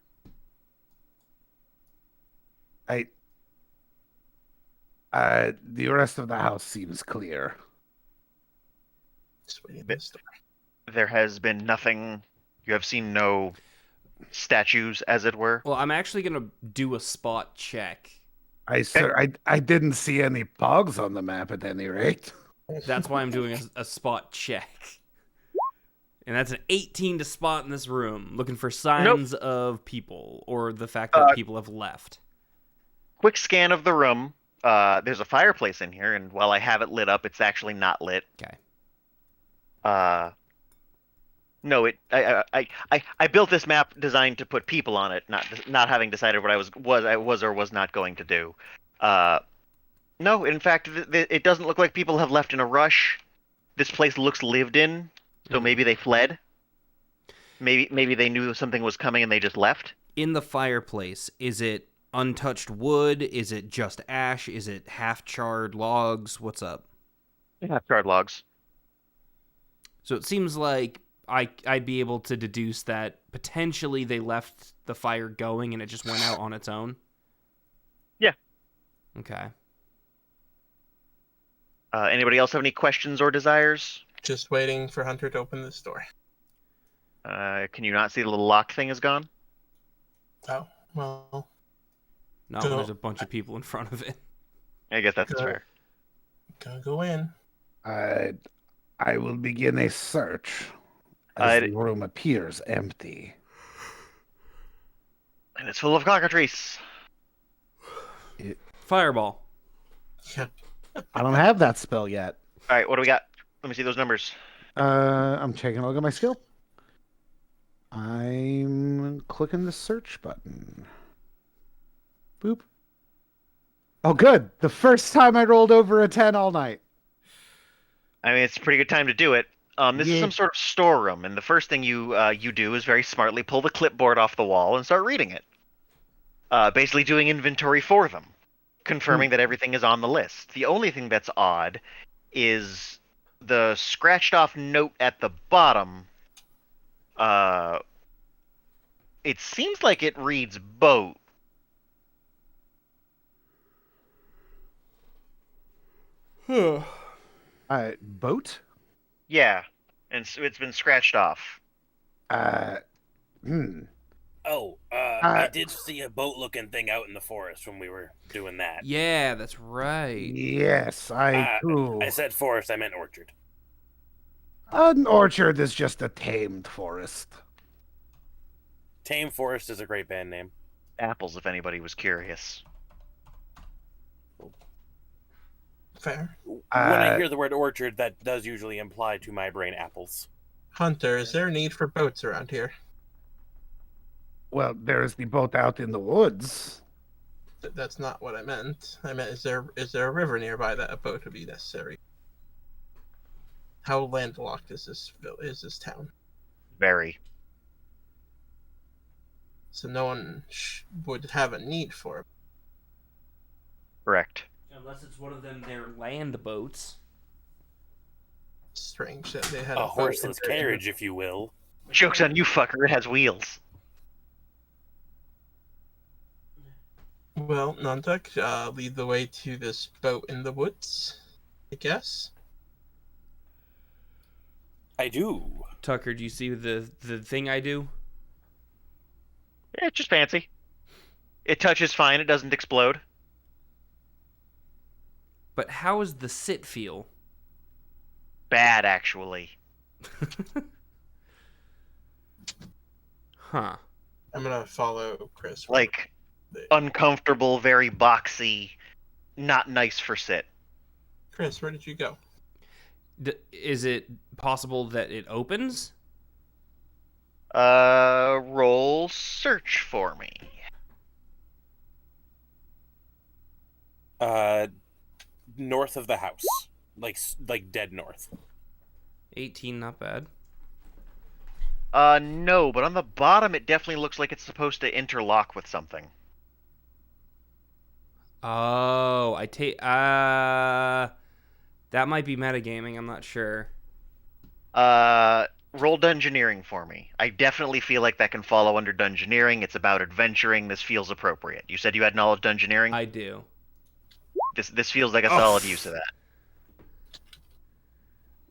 rest of the house seems clear. Just waiting for this door. There has been nothing. You have seen no statues, as it were. Well, I'm actually gonna do a spot check. I didn't see any pogs on the map at any rate. That's why I'm doing a spot check. And that's an 18 to spot in this room, looking for signs of people or the fact that people have left. Quick scan of the room. There's a fireplace in here, and while I have it lit up, it's actually not lit. Okay. No, I built this map designed to put people on it, not having decided what I was or was not going to do. No, in fact, it doesn't look like people have left in a rush. This place looks lived in, so maybe they fled. Maybe they knew something was coming and they just left. In the fireplace, is it untouched wood? Is it just ash? Is it half-charred logs? What's up? Half-charred logs. So it seems like I'd be able to deduce that potentially they left the fire going and it just went out on its own? Yeah. Okay. Anybody else have any questions or desires? Just waiting for Hunter to open this door. Can you not see the little lock thing is gone? Oh, well. Not when there's a bunch of people in front of it. I guess that's fair. Gotta go in. I will begin a search as the room appears empty. And it's full of cockatrice. Fireball. Yep. I don't have that spell yet. All right, what do we got? Let me see those numbers. I'm taking a look at my skill. I'm clicking the search button. Boop. Oh, good. The first time I rolled over a 10 all night. I mean, it's a pretty good time to do it. This is some sort of storeroom, and the first thing you do is very smartly pull the clipboard off the wall and start reading it. Basically doing inventory for them, confirming that everything is on the list. The only thing that's odd is the scratched off note at the bottom. It seems like it reads boat. Boat? Yeah, and so it's been scratched off. Oh, I did see a boat-looking thing out in the forest when we were doing that. Yeah, that's right. Yes, I too. I said forest, I meant orchard. An orchard is just a tamed forest. Tame Forest is a great band name. Apples, if anybody was curious. Fair. When I Uh, hear the word orchard, that does usually imply to my brain apples. Hunter, is there a need for boats around here? Well, there's the boat out in the woods. That's not what I meant. I meant, is there a river nearby that a boat would be necessary? How landlocked is this town? Very. So no one would have a need for it. Correct. Unless it's one of their land boats. Strange that they had A boat horseless in their- carriage, if you will. Joke's on you, fucker. It has wheels. Well, Nantuk, lead the way to this boat in the woods, I guess. I do. Tucker, do you see the thing I do? Yeah, it's just fancy. It touches fine. It doesn't explode. But how does the sit feel? Bad, actually. Huh. I'm gonna follow Chris. Like, uncomfortable, very boxy, not nice for sit. Chris, where did you go? Is it possible that it opens? Roll search for me. North of the house, like dead north. 18, not bad. No, but on the bottom it definitely looks like it's supposed to interlock with something. Oh, that might be metagaming, I'm not sure. Roll dungeoneering for me. I definitely feel like that can follow under dungeoneering. It's about adventuring. This feels appropriate. You said you had knowledge dungeoneering? I do. This feels like a solid use of that.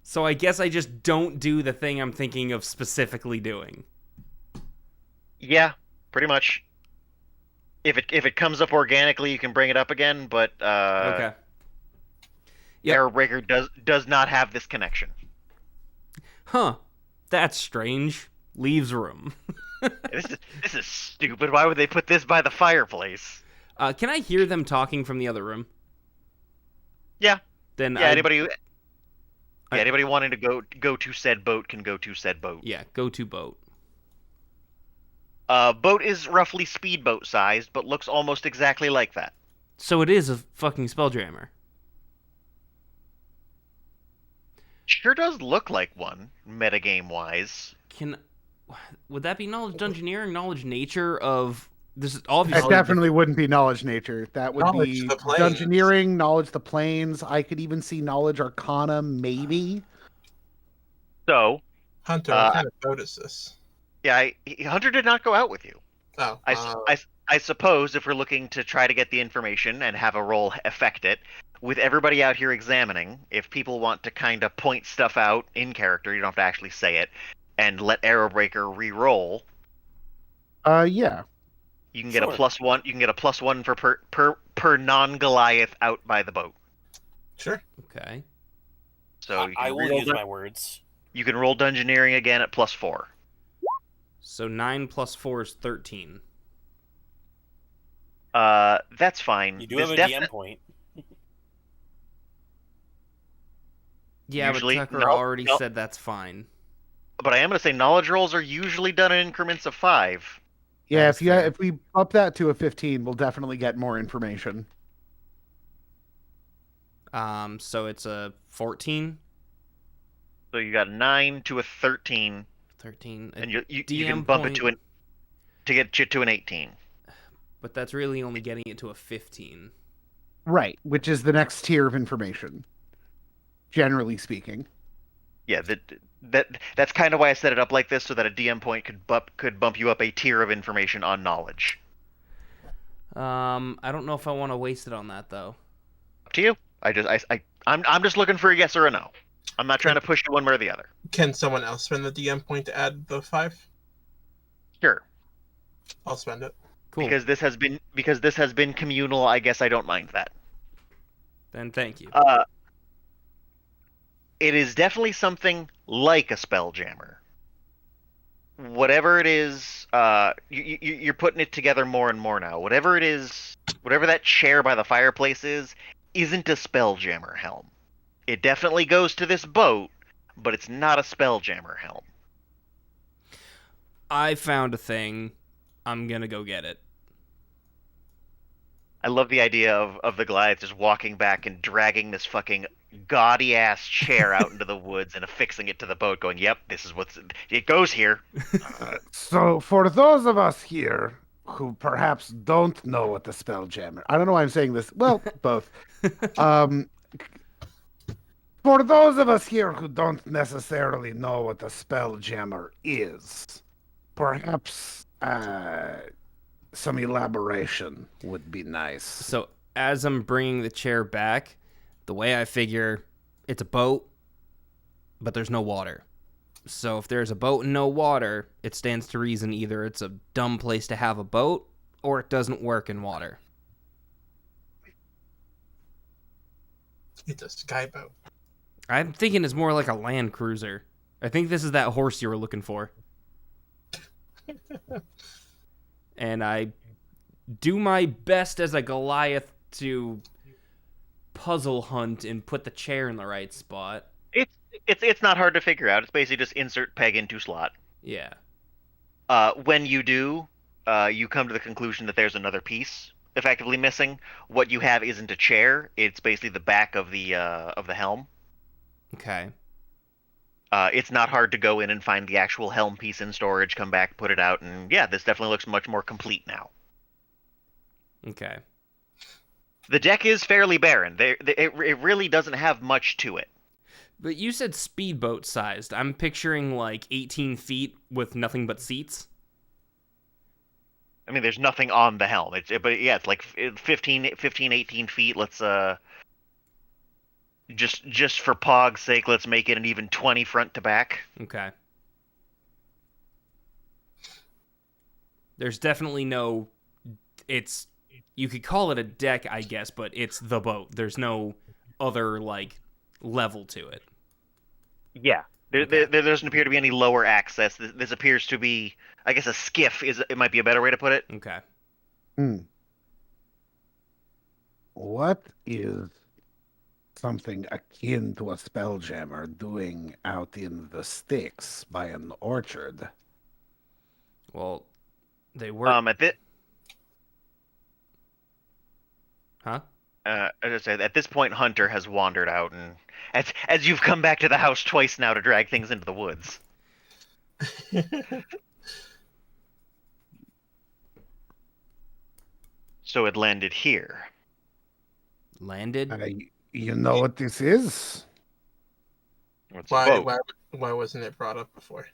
So I guess I just don't do the thing I'm thinking of specifically doing. Yeah, pretty much. If it comes up organically, you can bring it up again, but Okay. Yep. Arrow Breaker does not have this connection. Huh. That's strange. Leaves room. This is stupid. Why would they put this by the fireplace? Can I hear them talking from the other room? Yeah. Then Yeah, anybody wanting to go to said boat can go to said boat. Yeah, go to boat. Boat is roughly speedboat sized, but looks almost exactly like that. So it is a fucking spelljammer. Sure does look like one, metagame wise. Would that be knowledge dungeoneering, knowledge nature of this is That obviously definitely wouldn't be knowledge nature. That would Knowledge be the planes. dungeoneering, knowledge the planes. I could even see knowledge arcana, maybe. So, Hunter, what kind of boat is this? yeah, Hunter did not go out with you. Oh, I suppose if we're looking to try to get the information and have a roll affect it, with everybody out here examining, if people want to kind of point stuff out in character, you don't have to actually say it, and let Arrowbreaker re-roll, Yeah. you can get Sure. a +1. You can get a +1 for per non-Goliath out by the boat. sure. Okay. So you I can will roll use my words. You can roll dungeoneering again at +4. So 9 plus 4 is 13. That's fine. You do have a DM point. Yeah, Usually- but Tucker no, already no. said that's fine. But I am going to say knowledge rolls are usually done in increments of 5. Yeah, That's fair. if we up that to a 15, we'll definitely get more information. So it's a 14, So you got a 9 to a 13, 13, and you can DM bump point, it to get you to an 18. but that's really only getting it to a 15. Right, which is the next tier of information, generally speaking. Yeah, that's kind of why I set it up like this, so that a DM point could bump you up a tier of information on knowledge. I don't know if I want to waste it on that though. Up to you. I'm just looking for a yes or a no. I'm not trying to push you one way or the other. Can someone else spend the DM point to add the 5? Sure. I'll spend it. Cool. Because this has been communal, I guess I don't mind that. Then thank you. It is definitely something like a spelljammer. Whatever it is, you're putting it together more and more now. Whatever it is, whatever that chair by the fireplace is, isn't a Spelljammer helm. It definitely goes to this boat, but it's not a Spelljammer helm. I found a thing. I'm gonna go get it. I love the idea of the Goliath just walking back and dragging this fucking gaudy ass chair out into the woods and affixing it to the boat, going, "Yep, this is it goes here." So, for those of us here who perhaps don't know what the Spelljammer, I don't know why I'm saying this. Well, both. Um, for those of us here who don't necessarily know what the Spelljammer is, perhaps some elaboration would be nice. So as I'm bringing the chair back, the way I figure it's a boat, but there's no water. So if there's a boat and no water, it stands to reason either it's a dumb place to have a boat or it doesn't work in water. It's a skyboat. I'm thinking it's more like a land cruiser. I think this is that horse you were looking for. And I do my best as a Goliath to puzzle hunt and put the chair in the right spot. It's not hard to figure out. It's basically just insert peg into slot. Yeah. When you do, you come to the conclusion that there's another piece effectively missing. What you have isn't a chair. It's basically the back of the helm. Okay. It's not hard to go in and find the actual helm piece in storage, come back, put it out, and yeah, this definitely looks much more complete now. Okay. The deck is fairly barren. It really doesn't have much to it. But you said speedboat sized. I'm picturing like 18 feet with nothing but seats. I mean, there's nothing on the helm. But yeah, it's like 15, 18 feet. Let's just for Pog's sake, let's make it an even 20 front to back. Okay. There's definitely no... It's... You could call it a deck, I guess, but it's the boat. There's no other, like, level to it. Yeah. There doesn't appear to be any lower access. This appears to be, I guess, a skiff. It might be a better way to put it. Okay. What is something akin to a Spelljammer doing out in the sticks by an orchard? Well, they were... Huh? As I said, at this point, Hunter has wandered out, and as you've come back to the house twice now to drag things into the woods. So it landed here. Landed? You know what this is? It's a boat. Why wasn't it brought up before?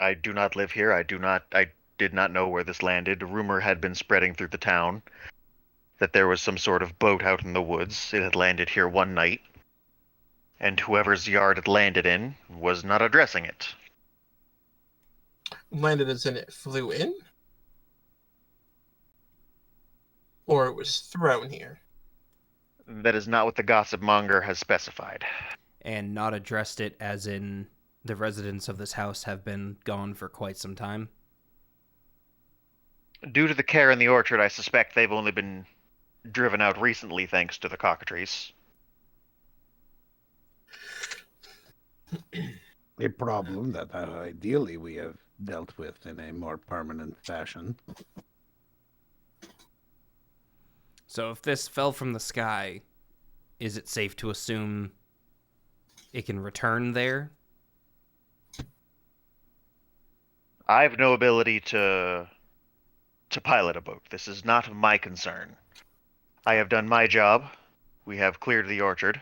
I do not live here. I did not know where this landed. A rumor had been spreading through the town that there was some sort of boat out in the woods. It had landed here one night, and whoever's yard it landed in was not addressing it. Landed as in it flew in? Or it was thrown here? That is not what the gossip monger has specified. And not addressed it as in the residents of this house have been gone for quite some time? Due to the care in the orchard, I suspect they've only been driven out recently thanks to the cockatrice. A problem that ideally we have dealt with in a more permanent fashion. So if this fell from the sky, is it safe to assume it can return there? I have no ability to pilot a boat. This is not my concern. I have done my job. We have cleared the orchard.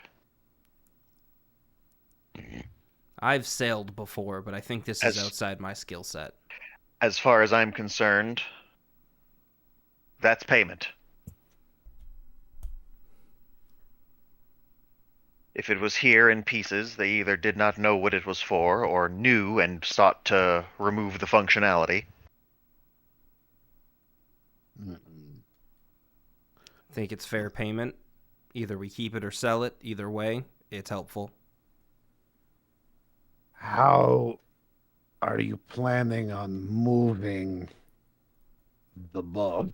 I've sailed before, but I think this is outside my skill set. As far as I'm concerned, that's payment. If it was here in pieces, they either did not know what it was for, or knew and sought to remove the functionality. Think it's fair payment. Either we keep it or sell it. Either way, it's helpful. How are you planning on moving the boat?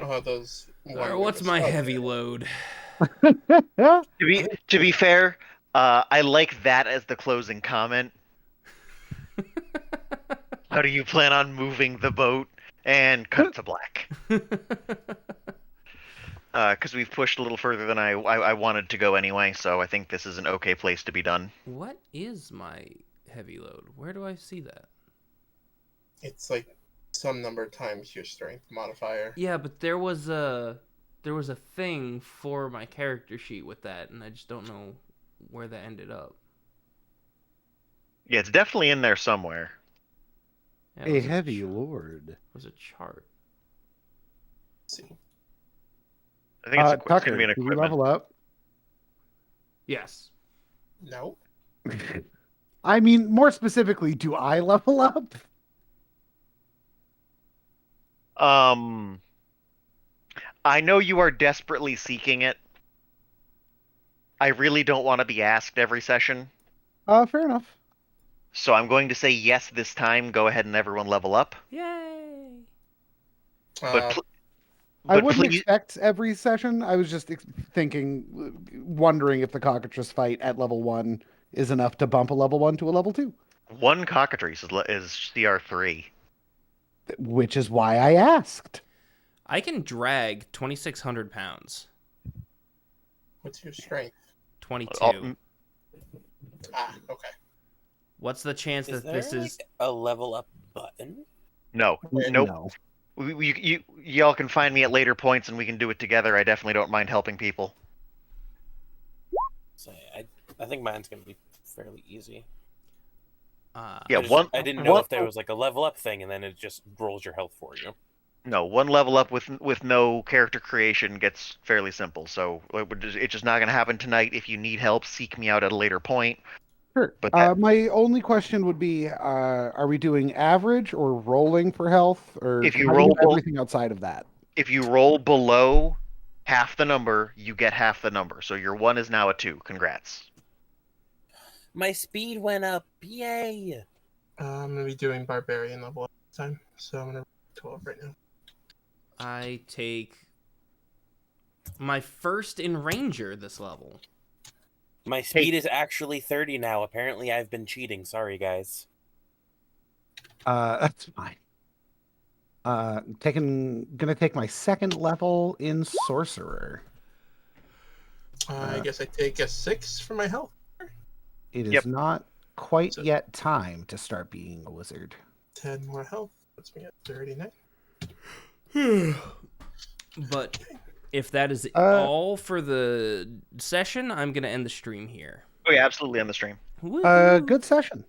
Oh, those. What's my heavy load? To be fair, I like that as the closing comment. How do you plan on moving the boat? And cut to black. Because we've pushed a little further than I wanted to go anyway, so I think this is an okay place to be done. What is my heavy load? Where do I see that? It's like some number times your strength modifier. Yeah, but there was a thing for my character sheet with that, and I just don't know where that ended up. Yeah, it's definitely in there somewhere. Yeah, it A was heavy chart. lord. It was a chart. Let's see. I think it's Tucker, gonna be an do we equipment. level up? Yes. No. I mean, more specifically, do I level up? I know you are desperately seeking it. I really don't want to be asked every session, Fair enough. so I'm going to say yes this time. Go ahead and everyone level up. Yay! But I wouldn't please, expect every session. I was just wondering if the cockatrice fight at level 1 is enough to bump a level 1 to a level 2. one cockatrice is CR3. Which is why I asked. I can drag 2,600 pounds. What's your strength? 22. Okay. What's the chance Is that there this is? a level up button? No, nope. Y'all can find me at later points and we can do it together. I definitely don't mind helping people. So I think mine's gonna be fairly easy. Yeah, I didn't know if there was like a level up thing, and then it just rolls your health for you. No, one level up with no character creation gets fairly simple. So it's just not going to happen tonight. If you need help, seek me out at a later point. Sure. But that- My only question would be, are we doing average or rolling for health? Or If you how do we roll do everything outside of that? If you roll below half the number, you get half the number. So your 1 is now a 2. Congrats. My speed went up! Yay! I'm gonna be doing barbarian level up this time, so I'm gonna 12 right now. I take my first in ranger this level. My speed is actually 30 now. Apparently, I've been cheating. Sorry, guys. That's fine. Gonna take my second level in sorcerer. I guess I take a 6 for my health. It is Yep. not quite yet time to start being a wizard. 10 more health. Puts me at 39. But if that is all for the session, I'm gonna end the stream here. Oh yeah, absolutely on the stream. Woohoo. Good session.